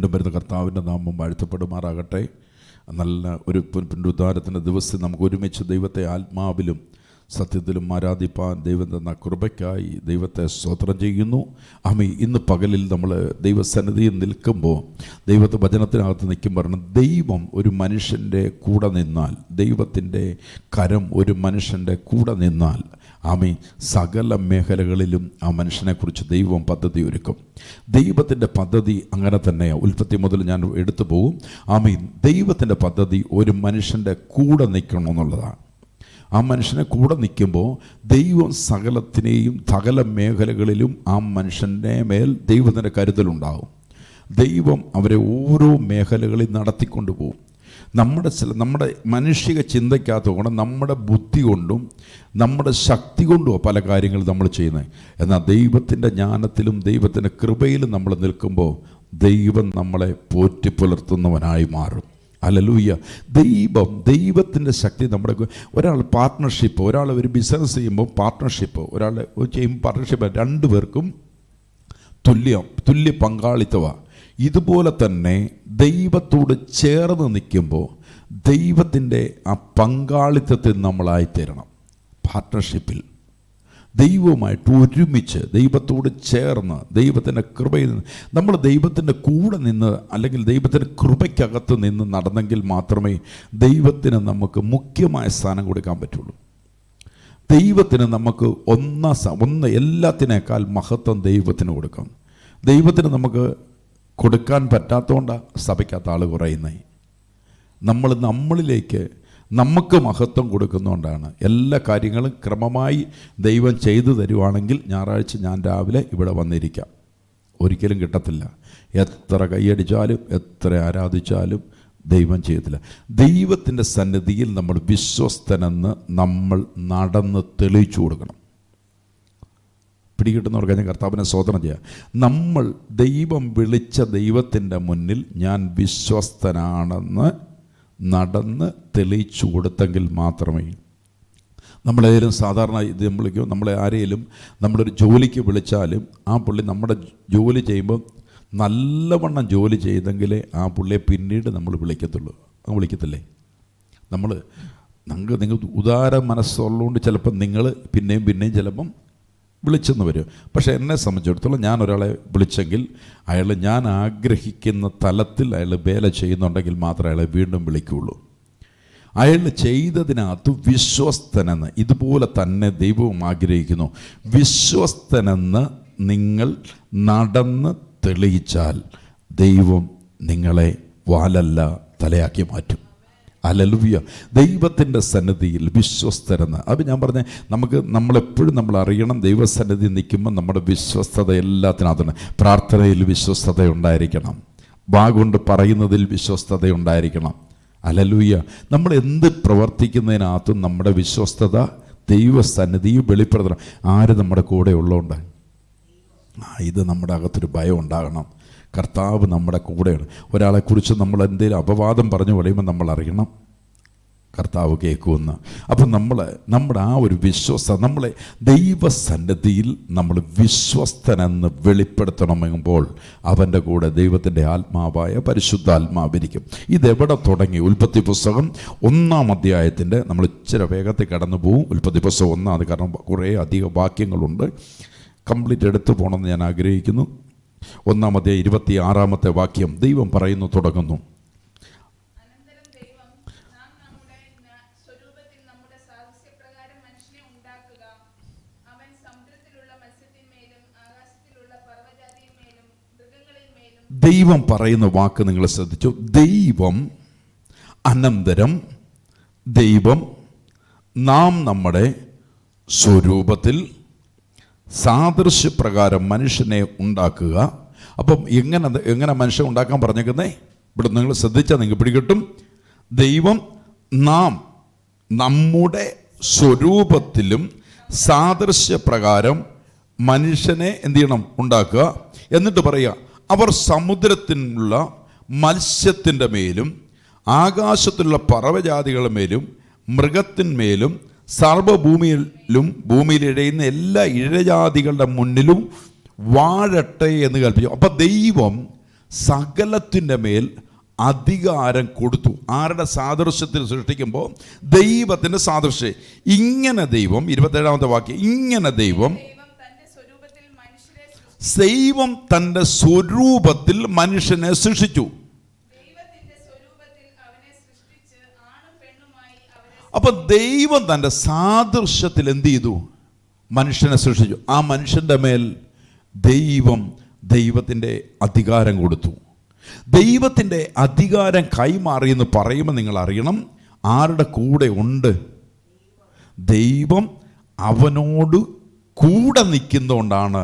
വീണ്ടും വരുന്ന കർത്താവിൻ്റെ നാമം വാഴ്ത്തപ്പെടുമാറാകട്ടെ. നല്ല ഒരു പുനരുദ്ധാരത്തിൻ്റെ ദിവസം നമുക്ക് ഒരുമിച്ച് ദൈവത്തെ ആത്മാവിലും സത്യത്തിലും ആരാധിപ്പാൻ ദൈവം തന്ന കൃപയ്ക്കായി ദൈവത്തെ സ്തോത്രം ചെയ്യുന്നു. ആമേൻ. ഇന്ന് പകലിൽ നമ്മൾ ദൈവസന്നിധിയിൽ നിൽക്കുമ്പോൾ ദൈവത്തെ വചനത്തിനകത്ത് നിൽക്കുമ്പോൾ ദൈവം ഒരു മനുഷ്യൻ്റെ കൂടെ നിന്നാൽ, ദൈവത്തിൻ്റെ കരം ഒരു മനുഷ്യൻ്റെ കൂടെ നിന്നാൽ ആമേൻ, സകല മേഖലകളിലും ആ മനുഷ്യനെക്കുറിച്ച് ദൈവം പദ്ധതി ഒരുക്കും. ദൈവത്തിൻ്റെ പദ്ധതി അങ്ങനെ തന്നെയാണ്. ഉൽപ്പത്തി മുതൽ ഞാൻ എടുത്തു പോകും. ആമേൻ. ദൈവത്തിൻ്റെ പദ്ധതി ഒരു മനുഷ്യൻ്റെ കൂടെ നിൽക്കണമെന്നുള്ളതാണ്. ആ മനുഷ്യനെ കൂടെ നിൽക്കുമ്പോൾ ദൈവം സകലത്തിനെയും സകല മേഖലകളിലും ആ മനുഷ്യൻ്റെ മേൽ ദൈവത്തിൻ്റെ കരുതലുണ്ടാകും. ദൈവം അവരെ ഓരോ മേഖലകളിൽ നടത്തിക്കൊണ്ടു പോകും. നമ്മുടെ മനുഷിക ചിന്തയ്ക്കകത്തുകൊണ്ട് നമ്മുടെ ബുദ്ധി കൊണ്ടും നമ്മുടെ ശക്തി കൊണ്ടും പല കാര്യങ്ങളും നമ്മൾ ചെയ്യുന്നത്. എന്നാൽ ദൈവത്തിൻ്റെ ജ്ഞാനത്തിലും ദൈവത്തിൻ്റെ കൃപയിലും നമ്മൾ നിൽക്കുമ്പോൾ ദൈവം നമ്മളെ പോറ്റി പുലർത്തുന്നവനായി മാറും. ഹല്ലേലൂയ. ദൈവത്തിൻ്റെ ശക്തി നമ്മുടെ ഒരാൾ പാർട്ട്ണർഷിപ്പ്, ഒരാൾ ഒരു ബിസിനസ് ചെയ്യുമ്പോൾ പാർട്ട്ണർഷിപ്പ്, ഒരാൾ ചെയ്യുമ്പോൾ പാർട്ട്ണർഷിപ്പ്, രണ്ടുപേർക്കും തുല്യ പങ്കാളിത്തമാണ്. ഇതുപോലെ തന്നെ ദൈവത്തോട് ചേർന്ന് നിൽക്കുമ്പോൾ ദൈവത്തിൻ്റെ ആ പങ്കാളിത്തത്തിൽ നമ്മളായിത്തീരണം. പാർട്ട്ണർഷിപ്പിൽ ദൈവവുമായിട്ട് ഒരുമിച്ച് ദൈവത്തോട് ചേർന്ന് ദൈവത്തിൻ്റെ കൃപയിൽ നിന്ന് നമ്മൾ ദൈവത്തിൻ്റെ കൂടെ നിന്ന് അല്ലെങ്കിൽ ദൈവത്തിൻ്റെ കൃപയ്ക്കകത്ത് നിന്ന് നടന്നെങ്കിൽ മാത്രമേ ദൈവത്തിന് നമുക്ക് മുഖ്യമായ സ്ഥാനം കൊടുക്കാൻ പറ്റുള്ളൂ. ദൈവത്തിന് നമുക്ക് എല്ലാത്തിനേക്കാൾ മഹത്വം ദൈവത്തിന് കൊടുക്കാം. ദൈവത്തിന് നമുക്ക് കൊടുക്കാൻ പറ്റാത്തതുകൊണ്ടാണ് സഭയ്ക്കകത്ത് ആൾ കുറയുന്നത്. നമ്മളിലേക്ക് നമുക്ക് മഹത്വം കൊടുക്കുന്നതുകൊണ്ടാണ്. എല്ലാ കാര്യങ്ങളും ക്രമമായി ദൈവം ചെയ്തു തരുവാണെങ്കിൽ ഞായറാഴ്ച ഞാൻ രാവിലെ ഇവിടെ വന്നിരിക്കാം. ഒരിക്കലും കിട്ടത്തില്ല. എത്ര കൈയടിച്ചാലും എത്ര ആരാധിച്ചാലും ദൈവം ചെയ്യത്തില്ല. ദൈവത്തിൻ്റെ സന്നിധിയിൽ നമ്മൾ വിശ്വസ്തനെന്ന് നമ്മൾ നടന്ന് തെളിയിച്ചു കൊടുക്കണം. പിടികിട്ടുന്നവർക്ക് ഞാൻ കർത്താവിനെ സ്തോത്രം ചെയ്യാം. നമ്മൾ ദൈവം വിളിച്ച ദൈവത്തിൻ്റെ മുന്നിൽ ഞാൻ വിശ്വസ്തനാണെന്ന് നടന്ന് തെളിയിച്ചു കൊടുത്തെങ്കിൽ മാത്രമേ നമ്മളേലും സാധാരണ ഇത് നമ്മളെ ആരെയും നമ്മളൊരു ജോലിക്ക് വിളിച്ചാലും ആ പുള്ളി നമ്മുടെ ജോലി ചെയ്യുമ്പോൾ നല്ലവണ്ണം ജോലി ചെയ്തെങ്കിലേ ആ പുള്ളിയെ പിന്നീട് നമ്മൾ വിളിക്കത്തില്ലേ? നിങ്ങൾ ഉദാര മനസ്സുള്ളതുകൊണ്ട് ചിലപ്പം നിങ്ങൾ പിന്നെയും ചിലപ്പം വിളിച്ചെന്ന് വരും. പക്ഷേ എന്നെ സംബന്ധിച്ചിടത്തോളം ഞാൻ ഒരാളെ വിളിച്ചെങ്കിൽ അയാൾ ഞാൻ ആഗ്രഹിക്കുന്ന തലത്തിൽ അയാൾ വേല ചെയ്യുന്നുണ്ടെങ്കിൽ മാത്രമേ അയാളെ വീണ്ടും വിളിക്കുകയുള്ളൂ. അയാൾ ചെയ്തതിനകത്ത് വിശ്വസ്തനെന്ന് ഇതുപോലെ തന്നെ ദൈവവും ആഗ്രഹിക്കുന്നു. വിശ്വസ്തനെന്ന് നിങ്ങൾ നടന്ന് തെളിയിച്ചാൽ ദൈവം നിങ്ങളെ വാലല്ല തലയാക്കി മാറ്റും. ഹല്ലേലൂയ. ദൈവത്തിൻ്റെ സന്നിധിയിൽ വിശ്വസ്തരെന്ന് അത് ഞാൻ പറഞ്ഞേ, നമ്മളെപ്പോഴും നമ്മൾ അറിയണം. ദൈവസന്നിധി നിൽക്കുമ്പോൾ നമ്മുടെ വിശ്വസ്തത എല്ലാത്തിനകത്തുണ്ട്. പ്രാർത്ഥനയിൽ വിശ്വസ്തത ഉണ്ടായിരിക്കണം. വാഗുകൊണ്ട് പറയുന്നതിൽ വിശ്വസ്തത ഉണ്ടായിരിക്കണം. ഹല്ലേലൂയ. നമ്മൾ എന്ത് പ്രവർത്തിക്കുന്നതിനകത്തും നമ്മുടെ വിശ്വസ്തത ദൈവസന്നിധിയിൽ വെളിപ്പെടുത്തണം. ആര് നമ്മുടെ കൂടെ ഉള്ളതുകൊണ്ട് ഇത് നമ്മുടെ അകത്തൊരു ഭയം ഉണ്ടാകണം. കർത്താവ് നമ്മുടെ കൂടെയാണ്. ഒരാളെക്കുറിച്ച് നമ്മൾ എന്തെങ്കിലും അപവാദം പറഞ്ഞു പറയുമ്പോൾ നമ്മൾ അറിയണം കർത്താവ് കേൾക്കുമെന്ന്. അപ്പം നമ്മുടെ ആ ഒരു നമ്മളെ ദൈവസന്നിധിയിൽ നമ്മൾ വിശ്വസ്തനെന്ന് വെളിപ്പെടുത്തണമെങ്കിൽ അവൻ്റെ കൂടെ ദൈവത്തിൻ്റെ ആത്മാവായ പരിശുദ്ധാത്മാവിരിക്കും. ഇതെവിടെ തുടങ്ങി? ഉൽപ്പത്തി പുസ്തകം 1-ാം അധ്യായത്തിൻ്റെ നമ്മൾ ഇച്ചിരി വേഗത്തിൽ കടന്നു പോകും. ഉൽപ്പത്തി പുസ്തകം 1-ാം, കാരണം കുറേ അധികം വാക്യങ്ങളുണ്ട്. കംപ്ലീറ്റ് എടുത്തു പോകണമെന്ന് ഞാൻ ആഗ്രഹിക്കുന്നു. 1-ാം അധ്യായം 26-ാമത്തെ വാക്യം ദൈവം പറയുന്നു, തുടങ്ങുന്നു. ദൈവം പറയുന്ന വാക്ക് നിങ്ങൾ ശ്രദ്ധിച്ചു. ദൈവം നാം നമ്മുടെ സ്വരൂപത്തിൽ സാദൃശ്യപ്രകാരം മനുഷ്യനെ ഉണ്ടാക്കുക. അപ്പം എങ്ങനെ മനുഷ്യനെ ഉണ്ടാക്കാൻ പറഞ്ഞേക്കുന്നേ? ഇവിടെ നിങ്ങൾ ശ്രദ്ധിച്ചാൽ നിങ്ങൾക്ക് പിടികിട്ടും. ദൈവം നാം നമ്മുടെ സ്വരൂപത്തിലും സാദൃശ്യപ്രകാരം മനുഷ്യനെ എന്ത് ചെയ്യണം? ഉണ്ടാക്കുക. എന്നിട്ട് പറയുക, അവർ സമുദ്രത്തിനുള്ള മത്സ്യത്തിൻ്റെ മേലും ആകാശത്തിലുള്ള പറവജാതികളുടെ മേലും മൃഗത്തിന്മേലും സർവ്വഭൂമിയിലും ഭൂമിയിലിഴയുന്ന എല്ലാ ഇഴജാതികളുടെ മുന്നിലും വാഴട്ടെ എന്ന് കൽപ്പിച്ചു. അപ്പം ദൈവം സകലത്തിൻ്റെ മേൽ അധികാരം കൊടുത്തു. ആരുടെ സാദൃശ്യത്തിൽ സൃഷ്ടിക്കുമ്പോൾ? ദൈവത്തിൻ്റെ സാദൃശ്യം. ഇങ്ങനെ ദൈവം, 27-ാമത്തെ വാക്യം, ഇങ്ങനെ ദൈവം തൻ്റെ സ്വരൂപത്തിൽ മനുഷ്യനെ സൃഷ്ടിച്ചു. അപ്പൊ ദൈവം തൻ്റെ സാദൃശ്യത്തിൽ എന്ത് ചെയ്തു? മനുഷ്യനെ സൃഷ്ടിച്ചു. ആ മനുഷ്യൻ്റെ മേൽ ദൈവത്തിൻ്റെ അധികാരം കൊടുത്തു. ദൈവത്തിൻ്റെ അധികാരം കൈമാറിയെന്ന് പറയുമ്പോൾ നിങ്ങൾ അറിയണം, ആരുടെ കൂടെ ഉണ്ട്? ദൈവം അവനോട് കൂടെ നിൽക്കുന്നതുകൊണ്ടാണ്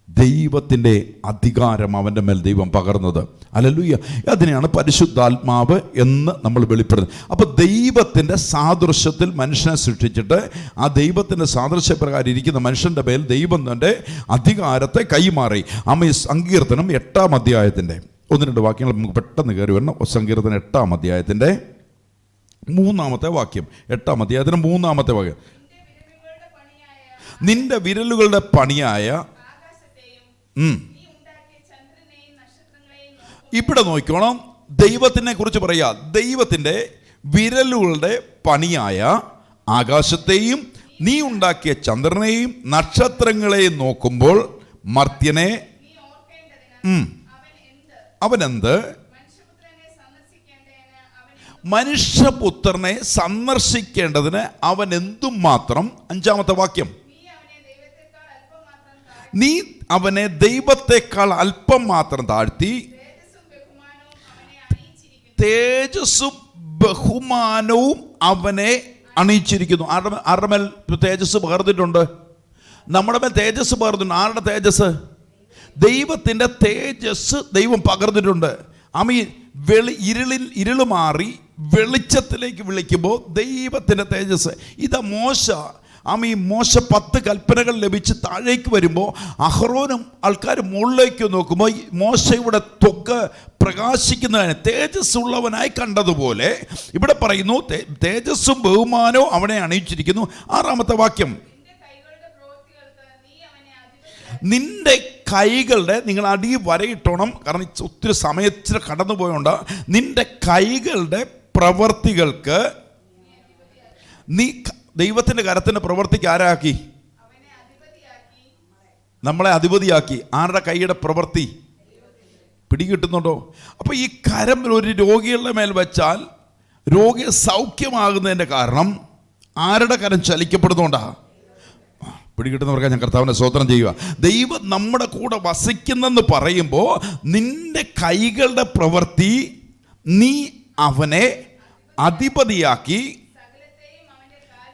ദൈവത്തിൻ്റെ അധികാരം അവൻ്റെ മേൽ ദൈവം പകർന്നത്. ഹല്ലേലൂയ. അതിനെയാണ് പരിശുദ്ധാത്മാവ് എന്ന് നമ്മൾ വെളിപ്പെടുന്നത്. അപ്പോൾ ദൈവത്തിൻ്റെ സാദൃശ്യത്തിൽ മനുഷ്യനെ സൃഷ്ടിച്ചിട്ട് ആ ദൈവത്തിൻ്റെ സാദൃശ്യപ്രകാരം ഇരിക്കുന്ന മനുഷ്യൻ്റെ മേൽ ദൈവം തൻ്റെ അധികാരത്തെ കൈമാറി. സങ്കീർത്തനം 8-ാം അധ്യായത്തിൻ്റെ 1-2 വാക്യങ്ങൾ നമുക്ക് പെട്ടെന്ന് കയറി വരണം. സങ്കീർത്തനം 8-ാം അധ്യായത്തിൻ്റെ 3-ാമത്തെ വാക്യം. 8-ാം അധ്യായത്തിൻ്റെ 3-ാമത്തെ വാക്യം. നിന്റെ വിരലുകളുടെ പണിയായ ഇവിടെ നോക്കണം, ദൈവത്തിനെ കുറിച്ച് പറയാ. ദൈവത്തിൻ്റെ വിരലുകളുടെ പണിയായ ആകാശത്തെയും നീ ഉണ്ടാക്കിയ ചന്ദ്രനെയും നക്ഷത്രങ്ങളെയും നോക്കുമ്പോൾ മർത്യനെ അവനെന്ത്? മനുഷ്യപുത്രനെ സന്ദർശിക്കേണ്ടതിന് അവൻ എന്തും മാത്രം. 5-ാമത്തെ വാക്യം. നീ അവനെ ദൈവത്തെക്കാൾ അല്പം മാത്രം താഴ്ത്തി, തേജസ്സും ബഹുമാനവും അവനെ അണിയിച്ചിരിക്കുന്നു. ആരുടെ മേൽ തേജസ് പകർന്നിട്ടുണ്ട്? നമ്മുടെ മേൽ തേജസ് പകർന്നിട്ടുണ്ട്. ആരുടെ തേജസ്? ദൈവത്തിൻ്റെ തേജസ് ദൈവം പകർന്നിട്ടുണ്ട്. ഇരുള് മാറി വെളിച്ചത്തിലേക്ക് വിളിക്കുമ്പോൾ ദൈവത്തിൻ്റെ തേജസ്. ഇതാ മോശ 10 കൽപ്പനകൾ ലഭിച്ച് താഴേക്ക് വരുമ്പോൾ അഹ്റോനും ആൾക്കാർ മുകളിലേക്ക് നോക്കുമ്പോൾ മോശയുടെ ത്വക്ക് പ്രകാശിക്കുന്നതിന് തേജസ് ഉള്ളവനായി കണ്ടതുപോലെ ഇവിടെ പറയുന്നു തേജസ്സും ബഹുമാനവും അവനെ അണിയിച്ചിരിക്കുന്നു. 6-ാമത്തെ വാക്യം. നിന്റെ കൈകളുടെ, നിങ്ങൾ അടി വരയിട്ടോണം, കാരണം ഒത്തിരി സമയത്തിന് കടന്നു പോയോണ്ട്, നിന്റെ കൈകളുടെ പ്രവർത്തികൾക്ക് നീ ദൈവത്തിൻ്റെ കരത്തിൻ്റെ പ്രവൃത്തിക്ക് ആരാക്കി? നമ്മളെ അധിപതിയാക്കി. ആരുടെ കൈയുടെ പ്രവൃത്തി? പിടികിട്ടുന്നുണ്ടോ? അപ്പോൾ ഈ കരം ഒരു രോഗികളുടെ മേൽ വെച്ചാൽ രോഗി സൗഖ്യമാകുന്നതിൻ്റെ കാരണം ആരുടെ കരം ചലിക്കപ്പെടുന്നുകൊണ്ടാണ്? പിടികിട്ടുന്നവർക്ക് ഞാൻ കർത്താവിനെ സ്തോത്രം ചെയ്യുക. ദൈവം നമ്മുടെ കൂടെ വസിക്കുന്നെന്ന് പറയുമ്പോൾ നിന്റെ കൈകളുടെ പ്രവൃത്തി നീ അവനെ അധിപതിയാക്കി,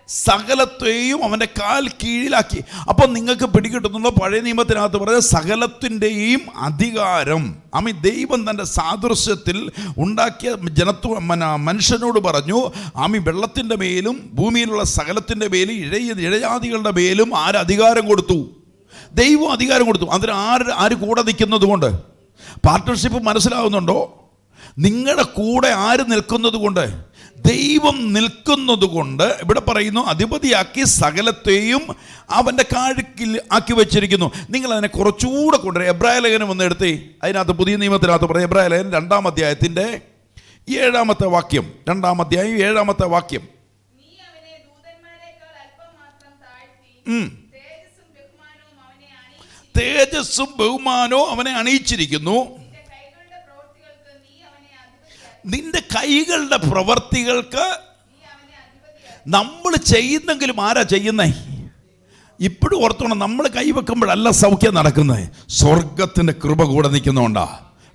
സകലത്തെയും അവൻ്റെ കാൽ കീഴിലാക്കി. അപ്പോൾ നിങ്ങൾക്ക് പിടികിട്ടുന്നുണ്ടോ? പഴയ നിയമത്തിനകത്ത് പറഞ്ഞ സകലത്തിൻ്റെയും അധികാരം ദൈവം തൻ്റെ സാദൃശ്യത്തിൽ ഉണ്ടാക്കിയ മനുഷ്യനോട് പറഞ്ഞു. വെള്ളത്തിൻ്റെ മേലും ഭൂമിയിലുള്ള സകലത്തിൻ്റെ മേലും ഇഴജാതികളുടെ മേലും അധികാരം കൊടുത്തു? ദൈവം അധികാരം കൊടുത്തു. അതിന് ആര് കൂടെ നിൽക്കുന്നത് കൊണ്ട്? പാർട്ട്ണർഷിപ്പ് മനസ്സിലാവുന്നുണ്ടോ? നിങ്ങളുടെ കൂടെ ആര് നിൽക്കുന്നത് കൊണ്ട്? ദൈവം നിൽക്കുന്നത് കൊണ്ട്. ഇവിടെ പറയുന്നു അധിപതിയാക്കി സകലത്തെയും അവൻ്റെ കാഴ്ചയിൽ ആക്കി വെച്ചിരിക്കുന്നു. നിങ്ങൾ അതിനെ കുറച്ചുകൂടെ കൊണ്ടുവരും. എബ്രായ ലേഖനം ഒന്ന് എടുത്തേ. അതിനകത്ത് പുതിയ നിയമത്തിനകത്ത് പറയും. എബ്രായ ലേഖനം 2-ാം അധ്യായത്തിൻ്റെ 7-ാമത്തെ വാക്യം. 2-ാം അധ്യായം 7-ാമത്തെ വാക്യം. തേജസ്സും ബഹുമാനവും അവനെ അണിയിച്ചിരിക്കുന്നു. നിന്റെ കൈകളുടെ പ്രവർത്തികൾക്ക് നമ്മൾ ചെയ്യുന്നെങ്കിലും ആരാ ചെയ്യുന്നേ? ഇപ്പോഴും ഓർത്തോണം, നമ്മൾ കൈവെക്കുമ്പോഴല്ല സൗഖ്യം നടക്കുന്നത്, സ്വർഗത്തിൻ്റെ കൃപ കൂടെ നിൽക്കുന്നുണ്ടാ.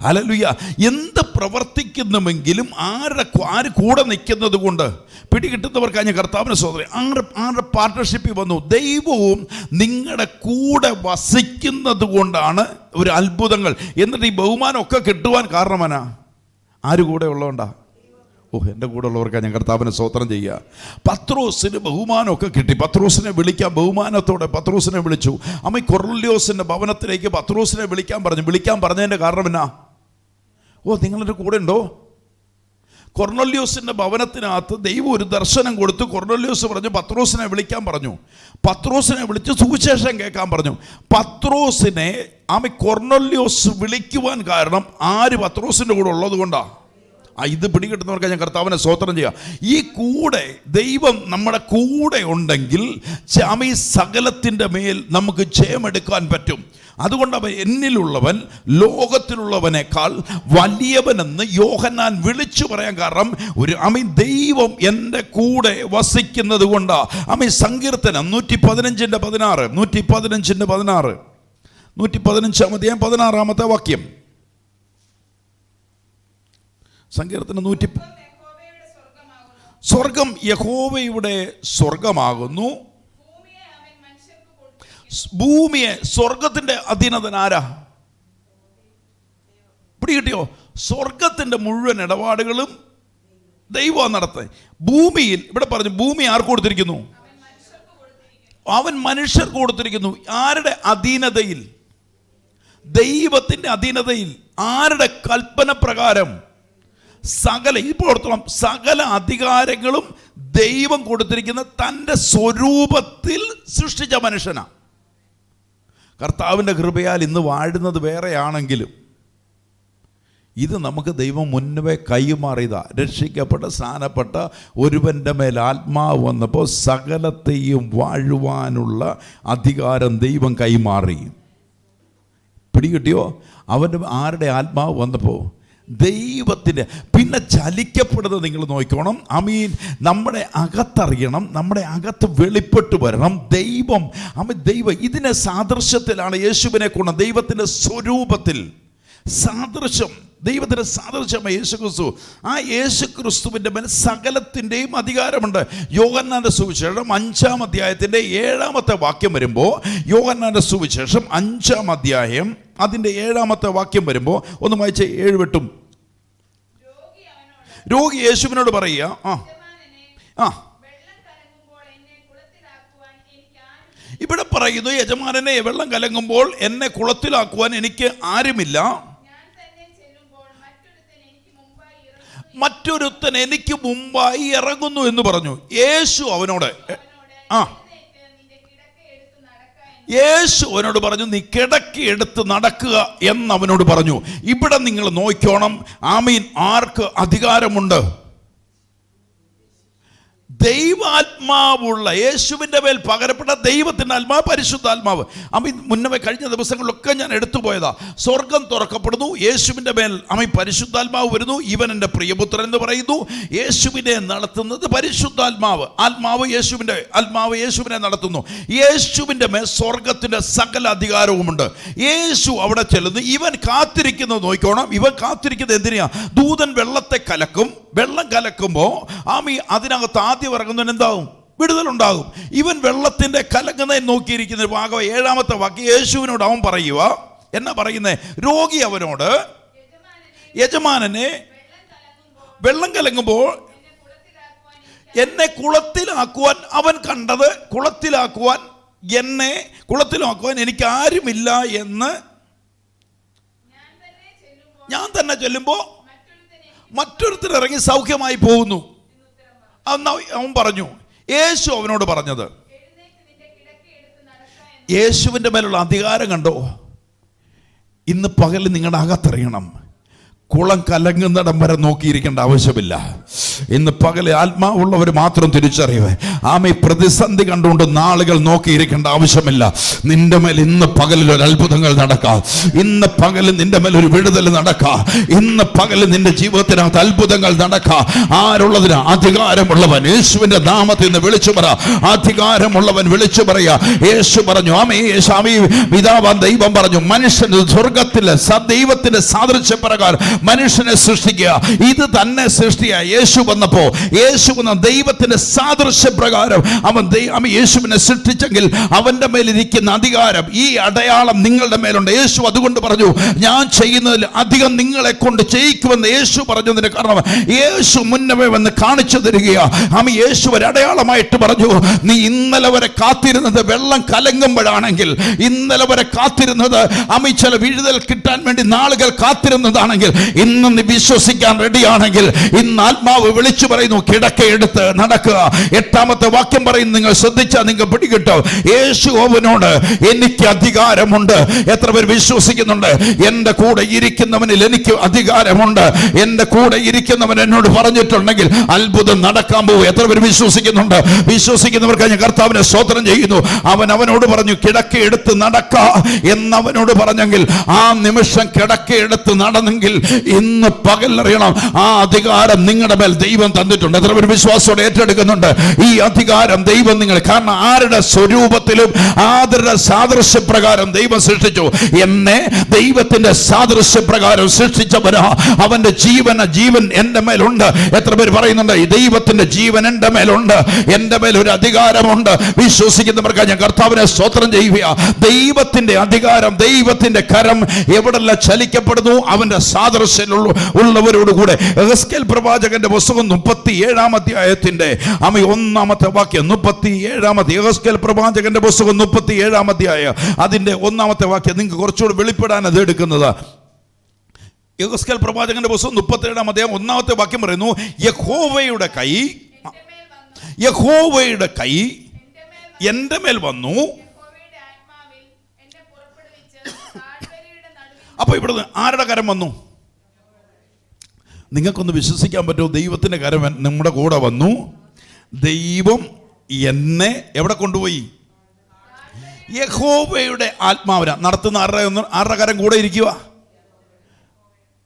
ഹല്ലേലൂയ. എന്ത് പ്രവർത്തിക്കുന്നുമെങ്കിലും ആര് കൂടെ നിൽക്കുന്നത് കൊണ്ട്? പിടികിട്ടുന്നവർക്ക് ഞാൻ കർത്താവിനെ സ്തോത്രം. ആരുടെ പാർട്ട്ണർഷിപ്പിൽ വന്നു? ദൈവവും നിങ്ങളുടെ കൂടെ വസിക്കുന്നത് കൊണ്ടാണ് ഒരു അത്ഭുതങ്ങൾ. എന്നിട്ട് ഈ ബഹുമാനമൊക്കെ കിട്ടുവാൻ കാരണമാനാ ആര് കൂടെ ഉള്ളതുകൊണ്ടാ? എൻ്റെ കൂടെ ഉള്ളവർക്ക് ഞാൻ കർത്താവിനെ സ്തോത്രം ചെയ്യുക. പത്രോസിന് ബഹുമാനമൊക്കെ കിട്ടി. പത്രോസിനെ വിളിക്കാൻ ബഹുമാനത്തോടെ പത്രോസിനെ വിളിച്ചു. കൊർന്നേലിയോസിൻ്റെ ഭവനത്തിലേക്ക് പത്രോസിനെ വിളിക്കാൻ പറഞ്ഞതിൻ്റെ കാരണം എന്നാ? നിങ്ങളെൻ്റെ കൂടെ ഉണ്ടോ? കൊർന്നല്യോസിൻ്റെ ഭവനത്തിനകത്ത് ദൈവം ഒരു ദർശനം കൊടുത്തു. കൊർന്നല്യോസ് പറഞ്ഞു പത്രോസിനെ വിളിക്കാൻ പറഞ്ഞു. പത്രോസിനെ വിളിച്ച് സുവിശേഷം കേൾക്കാൻ പറഞ്ഞു. പത്രോസിനെ കൊർന്നല്യോസ് വിളിക്കുവാൻ കാരണം ആര് പത്രോസിൻ്റെ കൂടെ ഉള്ളത് കൊണ്ടാണ്. ഇത് പിടികിട്ടുന്നവർക്ക് ഞാൻ കർത്താവിനെ സ്തോത്രം ചെയ്യാം. ഈ കൂടെ ദൈവം നമ്മുടെ കൂടെ ഉണ്ടെങ്കിൽ ഈ സകലത്തിൻ്റെ മേൽ നമുക്ക് ജയമെടുക്കാൻ പറ്റും. അതുകൊണ്ട് അവൻ എന്നിലുള്ളവൻ ലോകത്തിലുള്ളവനേക്കാൾ വലിയവനെന്ന് യോഹന്നാൻ വിളിച്ചു പറയാൻ കാരണം ദൈവം എൻ്റെ കൂടെ വസിക്കുന്നത് കൊണ്ടാണ്. സങ്കീർത്തനം 115:16 115:16 വാക്യം. സങ്കീർത്തനം സ്വർഗം യഹോവയുടെ സ്വർഗമാകുന്നു. ഭൂമിയെ സ്വർഗത്തിന്റെ അധീനത ആരാ? പിടികിട്ടിയോ? സ്വർഗത്തിന്റെ മുഴുവൻ ഇടപാടുകളും ദൈവം നടത്തുന്നത്. ഭൂമിയിൽ ഇവിടെ പറഞ്ഞു ഭൂമി ആർക്ക് കൊടുത്തിരിക്കുന്നു? അവൻ മനുഷ്യർക്ക് കൊടുത്തിരിക്കുന്നു. ആരുടെ അധീനതയിൽ? ദൈവത്തിന്റെ അധീനതയിൽ. ആരുടെ കൽപ്പന പ്രകാരം? ഇപ്പോൾ സകല അധികാരങ്ങളും ദൈവം കൊടുത്തിരിക്കുന്ന തൻ്റെ സ്വരൂപത്തിൽ സൃഷ്ടിച്ച മനുഷ്യനാണ്. കർത്താവിൻ്റെ കൃപയാൽ ഇന്ന് വാഴുന്നത് വേറെയാണെങ്കിലും ഇത് നമുക്ക് ദൈവം മുന്നേ കൈമാറിയതാ. രക്ഷിക്കപ്പെട്ട സ്ഥാനപ്പെട്ട ഒരുവൻ്റെ മേൽ ആത്മാവ് വന്നപ്പോൾ സകലത്തെയും വാഴുവാനുള്ള അധികാരം ദൈവം കൈമാറി. പിടികിട്ടിയോ? അവൻ്റെ ആരുടെ ആത്മാവ് വന്നപ്പോൾ? ദൈവത്തിൻ്റെ. പിന്നെ ചലിക്കപ്പെടുന്നത് നിങ്ങൾ നോക്കണം. നമ്മുടെ അകത്തറിയണം, നമ്മുടെ അകത്ത് വെളിപ്പെട്ട് വരണം. ദൈവം ഇതിനെ സാദൃശ്യത്തിലാണ് യേശുവിനെ കൊണ്ട്. ദൈവത്തിൻ്റെ സ്വരൂപത്തിൽ സാദൃശ്യം, ദൈവത്തിൻ്റെ സാദൃശ്യമായ യേശു ക്രിസ്തു. ആ യേശു ക്രിസ്തുവിൻ്റെ മേൽ സകലത്തിൻ്റെയും അധികാരമുണ്ട്. യോഹന്നാന്റെ സുവിശേഷം 5-ാം അധ്യായത്തിൻ്റെ 7-ാമത്തെ വാക്യം വരുമ്പോൾ, യോഹന്നാന്റെ സുവിശേഷം 5-ാം അധ്യായം അതിൻ്റെ 7-ാമത്തെ വാക്യം വരുമ്പോൾ ഒന്ന് വായിച്ച് 7-8. രോഗി യേശുവിനോട് പറയുക, ഇവിടെ പറയുന്നു, യജമാനനെ വെള്ളം കലങ്ങുമ്പോൾ എന്നെ കുളത്തിലാക്കുവാൻ എനിക്ക് ആരുമില്ല. മറ്റൊരുത്തൻ എനിക്ക് മുമ്പായി ഇറങ്ങുന്നു എന്ന് പറഞ്ഞു. യേശു അവനോട് പറഞ്ഞു, നീ കിടക്കി എടുത്ത് നടക്കുക എന്നവനോട് പറഞ്ഞു. ഇവിടെ നിങ്ങൾ നോക്കണം. ആർക്ക് അധികാരമുണ്ട്? ദൈവാത്മാവുള്ള യേശുവിൻ്റെ മേൽ പകരപ്പെട്ട ദൈവത്തിൻ്റെ ആത്മാവ്, പരിശുദ്ധാത്മാവ്. മുന്നേ കഴിഞ്ഞ ദിവസങ്ങളിലൊക്കെ ഞാൻ എടുത്തുപോയതാ. സ്വർഗം തുറക്കപ്പെടുന്നു, യേശുവിൻ്റെ മേൽ പരിശുദ്ധാത്മാവ് വരുന്നു. ഇവൻ എൻ്റെ പ്രിയപുത്രൻ എന്ന് പറയുന്നു. യേശുവിനെ നടത്തുന്നത് പരിശുദ്ധാത്മാവ്. ആത്മാവ് യേശുവിനെ നടത്തുന്നു. യേശുവിൻ്റെ മേൽ സ്വർഗത്തിൻ്റെ സകല അധികാരവുമുണ്ട്. യേശു അവിടെ ചെല്ലുന്നു. ഇവൻ കാത്തിരിക്കുന്നത് നോക്കണം. ഇവൻ കാത്തിരിക്കുന്നത് എന്തിനാ? ദൂതൻ വെള്ളത്തെ കലക്കും. വെള്ളം കലക്കുമ്പോൾ അതിനകത്ത് ആദ്യം ഇറങ്ങുന്നതിന് എന്താവും? വിടുതലുണ്ടാകും. ഇവൻ വെള്ളത്തിന്റെ കലങ്ങുന്നതിന് നോക്കിയിരിക്കുന്ന ഭാഗം 7-ാമത്തെ വാക്യം. യേശുവിനോട് അവൻ പറയുക, എന്നാ പറയുന്നേ? രോഗി അവനോട്, യജമാനനെ വെള്ളം കലങ്ങുമ്പോൾ എന്നെ കുളത്തിലാക്കുവാൻ അവൻ കണ്ടത്, എന്നെ കുളത്തിലാക്കുവാൻ എനിക്ക് ആരുമില്ല എന്ന് ഞാൻ തന്നെ ചെല്ലുമ്പോൾ മറ്റൊരുത്തർ ഇറങ്ങി സൗഖ്യമായി പോകുന്നു. അവൻ പറഞ്ഞു. യേശു അവനോട് പറഞ്ഞത്, യേശുവിൻ്റെ മേലുള്ള അധികാരം കണ്ടോ? ഇന്ന് പകൽ നിങ്ങളുടെ അകത്തറിയണം. കുളം കലങ്ങുന്നിടം വരെ നോക്കിയിരിക്കേണ്ട ആവശ്യമില്ല. ഇന്ന് പകല് ആത്മാവുള്ളവർ മാത്രം തിരിച്ചറിയുവേ. പ്രതിസന്ധി കണ്ടുകൊണ്ട് നാളുകൾ നോക്കിയിരിക്കേണ്ട ആവശ്യമില്ല. നിന്റെ മേൽ ഇന്ന് പകലിൽ ഒരു അത്ഭുതങ്ങൾ നടക്കാം. ഇന്ന് പകല് നിന്റെ മേൽ ഒരു വിടുതൽ നടക്കാം. ഇന്ന് പകല് നിന്റെ ജീവിതത്തിനകത്ത് അത്ഭുതങ്ങൾ നടക്കാം. ആരുള്ളതിന്? അധികാരമുള്ളവൻ. യേശുവിന്റെ നാമത്തിൽ നിന്ന് വിളിച്ചു പറ. അധികാരമുള്ളവൻ വിളിച്ചു പറയാ. യേശു പറഞ്ഞു, പിതാവാൻ ദൈവം പറഞ്ഞു, മനുഷ്യൻ സ്വർഗത്തിലെ ദൈവത്തിന്റെ സാദൃശ്യപ്രകാരം മനുഷ്യനെ സൃഷ്ടിക്കുക. ഇത് തന്നെ സൃഷ്ടിയ യേശു വന്നപ്പോ, യേശു വന്ന ദൈവത്തിന്റെ സാദൃശ്യ പ്രകാരം അവൻ യേശുവിനെ സൃഷ്ടിച്ചെങ്കിൽ അവന്റെ മേലിരിക്കുന്ന അധികാരം, ഈ അടയാളം നിങ്ങളുടെ മേലുണ്ട്. യേശു അതുകൊണ്ട് പറഞ്ഞു, ഞാൻ ചെയ്യുന്നതിൽ അധികം നിങ്ങളെ കൊണ്ട് ചെയ്യിക്കുമെന്ന് യേശു പറഞ്ഞതിന് കാരണം യേശു മുന്നമേ വന്ന് കാണിച്ചു തരികയാ. യേശു ഒരു അടയാളമായിട്ട് പറഞ്ഞു, നീ ഇന്നലെ വരെ കാത്തിരുന്നത് വെള്ളം കലങ്ങുമ്പോഴാണെങ്കിൽ, ഇന്നലെ വരെ കാത്തിരുന്നത് ചില വിഴുതൽ കിട്ടാൻ വേണ്ടി നാളുകൾ കാത്തിരുന്നതാണെങ്കിൽ, ഇന്ന് നീ വിശ്വസിക്കാൻ റെഡിയാണെങ്കിൽ ഇന്ന് ആത്മാവ് വിളിച്ചു പറയുന്നു, കിടക്കയെടുത്ത് നടക്കുക. 8ാമത്തെ വാക്യം പറയുന്നു, നിങ്ങൾ ശ്രദ്ധിച്ചാൽ നിങ്ങൾ പിടികിട്ടും. യേശു അവനോട്, എനിക്ക് അധികാരമുണ്ട്. എത്ര പേർ വിശ്വസിക്കുന്നുണ്ട്? എന്റെ കൂടെ ഇരിക്കുന്നവനിൽ എനിക്ക് അധികാരമുണ്ട്. എന്റെ കൂടെ ഇരിക്കുന്നവൻ എന്നോട് പറഞ്ഞിട്ടുണ്ടെങ്കിൽ അത്ഭുതം നടക്കാൻ പോകും. എത്ര പേർ വിശ്വസിക്കുന്നുണ്ട്? വിശ്വസിക്കുന്നവർക്ക് ഞാൻ കർത്താവിനെ സ്തോത്രം ചെയ്യുന്നു. അവനോട് പറഞ്ഞു, കിടക്കയെടുത്ത് നടക്ക എന്നവനോട് പറഞ്ഞെങ്കിൽ ആ നിമിഷം കിടക്കയെടുത്ത് നടന്നെങ്കിൽ ഇന്ന് പകൽ അറിയണം, ആ അധികാരം നിങ്ങളുടെ മേൽ ദൈവം തന്നിട്ടുണ്ട്. എത്ര പേർ വിശ്വാസത്തോടെ ഏറ്റെടുക്കുന്നുണ്ട്? ഈ അധികാരം ദൈവം നിങ്ങൾ, കാരണം ആരുടെ സ്വരൂപത്തിലും ആരുടെ സാദൃശ്യപ്രകാരം ദൈവം സൃഷ്ടിച്ചു. എന്നെ ദൈവത്തിന്റെ സാദൃശ്യപ്രകാരം സൃഷ്ടിച്ചവനാ. അവന്റെ ജീവൻ എന്റെ മേലുണ്ട്. എത്ര പേര് പറയുന്നുണ്ട്? ഈ ദൈവത്തിന്റെ ജീവൻ എന്റെ മേലുണ്ട്, എന്റെ മേൽ ഒരു അധികാരമുണ്ട്. വിശ്വസിക്കുന്നവർക്ക് ഞാൻ കർത്താവിനെ സ്തോത്രം ചെയ്യുക. ദൈവത്തിന്റെ അധികാരം, ദൈവത്തിന്റെ കരം എവിടെല്ലാം ചലിക്കപ്പെടുന്നു അവന്റെ സാദൃശ്യമുള്ളവരോടുകൂടെ. യെഹെസ്കേൽ പ്രവാചകന്റെ പുസ്തകം 37-ാം അധ്യായത്തിന്റെ 1-ാമത്തെ വാക്യം, 37-ാമത്തെ യെഹെസ്കേൽ പ്രവാചകന്റെ പുസ്തകം 37-ാം അധ്യായം അതിന്റെ 1-ാമത്തെ വാക്യം. നിങ്ങൾക്ക് കുറച്ചുകൂടി വെളിപ്പെടാൻ അത് എടുക്കുന്നത്. യെഹെസ്കേൽ പ്രവാചകന്റെ പുസ്തകം 37-ാം അധ്യായം 1-ാമത്തെ വാക്യം പറയുന്നു, യഹോവയുടെ കൈ എന്റെ മേൽ വന്നു. അപ്പൊ ഇവിടുന്ന് ആരുടെ കരം വന്നു? നിങ്ങൾക്കൊന്ന് വിശ്വസിക്കാൻ പറ്റുമോ? ദൈവത്തിന്റെ കരം നമ്മുടെ കൂടെ വന്നു. ദൈവം എന്നെ എവിടെ കൊണ്ടുപോയി? യഹോവയുടെ ആത്മാവിനെ നടത്തുന്ന ആരുടെ കരം കൂടെ ഇരിക്കുക?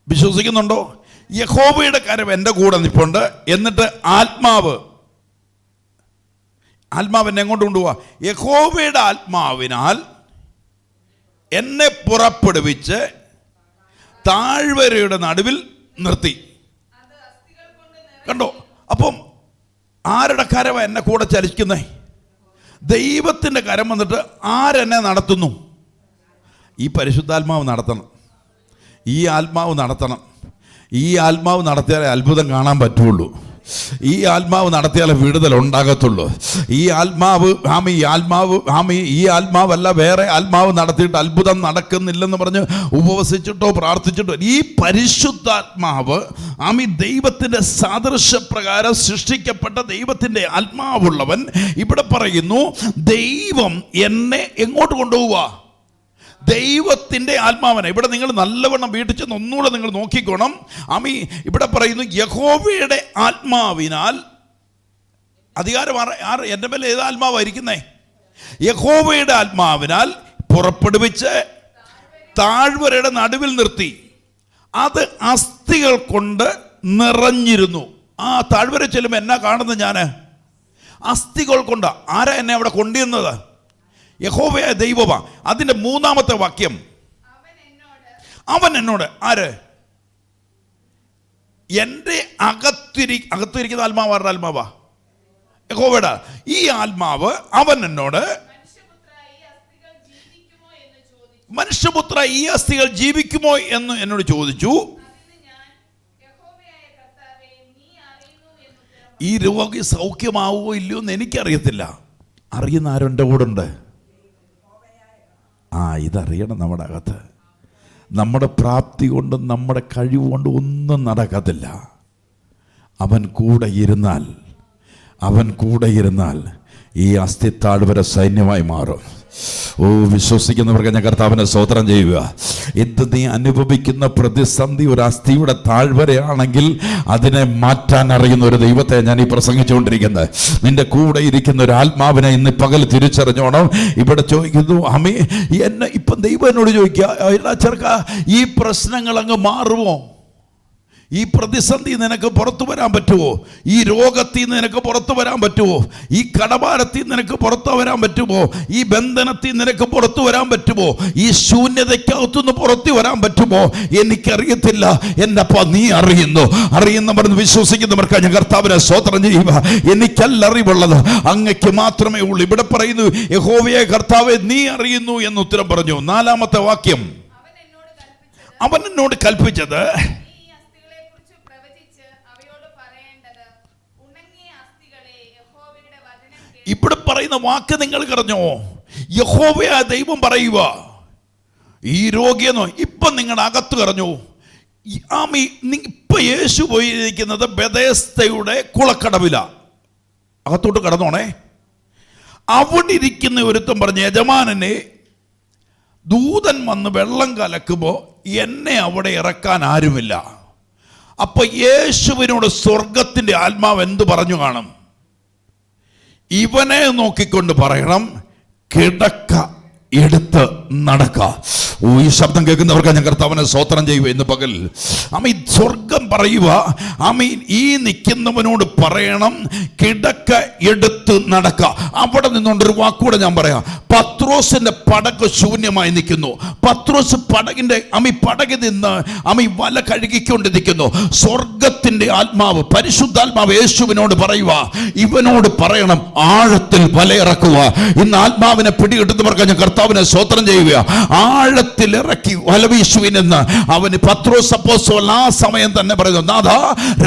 വിശ്വസിക്കുന്നുണ്ടോ? യഹോവയുടെ കരം എൻ്റെ കൂടെ നിൽപ്പുണ്ട്. എന്നിട്ട് ആത്മാവ് എന്നെ എങ്ങോട്ട് കൊണ്ടുപോവാ? യഹോവയുടെ ആത്മാവിനാൽ എന്നെ പുറപ്പെടുവിച്ച് താഴ്വരയുടെ നടുവിൽ നിർത്തി. കണ്ടോ? അപ്പം ആരുടെ കരം എന്നെ കൂടെ ചലിക്കുന്നേ? ദൈവത്തിൻ്റെ കരം വന്നിട്ട് ആരെന്നെ നടത്തുന്നു? ഈ പരിശുദ്ധാത്മാവ് നടത്തണം. ഈ ആത്മാവ് നടത്തണം. ഈ ആത്മാവ് നടത്തിയാലേ അത്ഭുതം കാണാൻ പറ്റുള്ളൂ. ഈ ആത്മാവ് നടത്തിയാലേ വിടുതൽ ഉണ്ടാകത്തുള്ളൂ. ഈ ആത്മാവല്ല വേറെ ആത്മാവ് നടത്തിയിട്ട് അത്ഭുതം നടക്കുന്നില്ലെന്ന് പറഞ്ഞ് ഉപവസിച്ചിട്ടോ പ്രാർത്ഥിച്ചിട്ടോ, ഈ പരിശുദ്ധാത്മാവ് ദൈവത്തിൻ്റെ സാദൃശ്യപ്രകാരം സൃഷ്ടിക്കപ്പെട്ട ദൈവത്തിൻ്റെ ആത്മാവുള്ളവൻ ഇവിടെ പറയുന്നു, ദൈവം എന്നെ എങ്ങോട്ട് കൊണ്ടുപോവുക? ദൈവത്തിൻ്റെ ആത്മാവനെ. ഇവിടെ നിങ്ങൾ നല്ലവണ്ണം വീട്ടിൽ ചെന്ന് ഒന്നുകൂടെ നിങ്ങൾ നോക്കിക്കോണം. ഇവിടെ പറയുന്നു, യഹോവയുടെ ആത്മാവിനാൽ അധികാരം എൻ്റെ മേലെ ഏത് ആത്മാവായിരിക്കുന്നേ? യഹോവയുടെ ആത്മാവിനാൽ പുറപ്പെടുവിച്ച് താഴ്വരയുടെ നടുവിൽ നിർത്തി. അത് അസ്ഥികൾ കൊണ്ട് നിറഞ്ഞിരുന്നു. ആ താഴ്വര ചെല്ലുമ്പോൾ എന്നാ കാണുന്നത്? ഞാൻ അസ്ഥികൾ കൊണ്ട്. ആരാ എന്നെ അവിടെ കൊണ്ടുവന്നത്? യഹോവയായ ദൈവമാ. അതിന്റെ 3-ാമത്തെ വാക്യം, അവൻ എന്നോട്. ആര്? എൻ്റെ അകത്തിരിക്കുന്ന ആത്മാവ് ആരുടെ ആത്മാവാ? യഹോവയുടെ. ഈ ആത്മാവ് അവൻ എന്നോട്, മനുഷ്യപുത്ര ഈ അസ്ഥികൾ ജീവിക്കുമോ എന്ന് എന്നോട് ചോദിച്ചു. ഈ രോഗി സൗഖ്യമാവുമോ ഇല്ലയോ എന്ന് എനിക്കറിയത്തില്ല. അറിയുന്ന ആരും എൻ്റെ കൂടെ ഉണ്ട്. ഇതറിയണം. നമ്മുടെ അകത്ത് നമ്മുടെ പ്രാപ്തി കൊണ്ടും നമ്മുടെ കഴിവ് കൊണ്ടും ഒന്നും നടക്കത്തില്ല. അവൻ കൂടെ ഇരുന്നാൽ ഈ അസ്ഥിത്താഴ്വര സൈന്യമായി മാറും. വിശ്വസിക്കുന്നവർക്ക് ഞാൻ കർത്താവിനെ സ്തോത്രം ചെയ്യുക. ഇത് നീ അനുഭവിക്കുന്ന പ്രതിസന്ധി ഒരു അസ്ഥിയുടെ താഴ്വരയാണെങ്കിൽ അതിനെ മാറ്റാൻ അറിയുന്ന ഒരു ദൈവത്തെ ഞാൻ ഈ പ്രസംഗിച്ചുകൊണ്ടിരിക്കുന്നത്. നിന്റെ കൂടെ ഇരിക്കുന്ന ഒരു ആത്മാവിനെ ഇന്ന് പകൽ തിരിച്ചറിഞ്ഞോണം. ഇവിടെ ചോദിക്കുന്നു, എന്നെ ഇപ്പം ദൈവം എന്നോട് ചോദിക്കുക, ചെറുക്ക ഈ പ്രശ്നങ്ങൾ അങ്ങ് മാറുമോ? ഈ പ്രതിസന്ധി നിനക്ക് പുറത്തു വരാൻ പറ്റുമോ? ഈ രോഗത്തിൽ നിന്ന് നിനക്ക് പുറത്തു വരാൻ പറ്റുമോ? ഈ കടഭാരത്തിൽ നിനക്ക് പുറത്തു വരാൻ പറ്റുമോ? ഈ ബന്ധനത്തിൽ നിനക്ക് പുറത്തു വരാൻ പറ്റുമോ? ഈ ശൂന്യതയ്ക്കകത്തുനിന്ന് പുറത്തു വരാൻ പറ്റുമോ? എനിക്കറിയത്തില്ല, എൻ്റെ അപ്പ നീ അറിയുന്നവരെന്ന് വിശ്വസിക്കുന്നവർക്ക് ഞാൻ കർത്താവിനെ സ്തോത്രം ചെയ്യുക. എനിക്കല്ല അറിവുള്ളത്, അങ്ങയ്ക്ക് മാത്രമേ ഉള്ളൂ. ഇവിടെ പറയുന്നു, യഹോവയെ കർത്താവെ നീ അറിയുന്നു എന്ന് ഉത്തരം പറഞ്ഞു. 4-ാമത്തെ വാക്യം, അവൻ എന്നോട് കൽപ്പിച്ചത് ഇവിടെ പറയുന്ന വാക്ക് നിങ്ങൾ അറിഞ്ഞോ? യഹോവയായ ദൈവം പറയുക, ഈ രോഗിയെന്നോ ഇപ്പം നിങ്ങളുടെ അകത്ത് കറഞ്ഞു. ഇപ്പൊ യേശു പോയിരിക്കുന്നത് ബെഥേസ്ദയുടെ കുളക്കടവില. അകത്തോട്ട് കടന്നോണേ. അവിടെ ഇരിക്കുന്ന ഒരുത്തൻ പറഞ്ഞു, യജമാനനെ, ദൂതൻ വന്ന് വെള്ളം കലക്കുമ്പോൾ എന്നെ അവിടെ ഇറക്കാൻ ആരുമില്ല. അപ്പൊ യേശുവിനോട് സ്വർഗത്തിന്റെ ആത്മാവ് എന്ത് പറഞ്ഞു കാണും? ഇവനെ നോക്കിക്കൊണ്ട് പറയണം, കിടക്ക എടുത്ത് നടക്ക. ഈ ശബ്ദം കേൾക്കുന്നവർക്ക് ഞാൻ കർത്താവിനെ സ്തോത്രം ചെയ്യുക. ഇന്ന് പകൽ ആമീൻ സ്വർഗം പറയുക, ആമീൻ ഈ നിൽക്കുന്നവനോട് പറയണം, കിടക്ക എടുത്ത് നടക്ക. അവിടെ നിന്നുകൊണ്ടൊരു വാക്കൂടെ ഞാൻ പറയാം. പത്രോസിന്റെ പടക് ശൂന്യമായി നിൽക്കുന്നു. പത്രോസ് പടകിൽ നിന്ന് വല കഴുകിക്കൊണ്ടിരിക്കുന്നു. സ്വർഗത്തിന്റെ ആത്മാവ്, പരിശുദ്ധാത്മാവ് യേശുവിനോട് പറയുക, ഇവനോട് പറയണം ആഴത്തിൽ വലയിറക്കുക. ഇന്ന് ആത്മാവിനെ പിടികിട്ടുന്നവർക്ക് ഞാൻ കർത്താവിനെ സ്തോത്രം ചെയ്യുക. ആഴത്തിലിറക്കി വലവീശുവിനെന്ന് അവന് പത്രോസ് അപ്പോസ്തലൻ ആ സമയം തന്നെ പറയുന്നു, നാഥാ,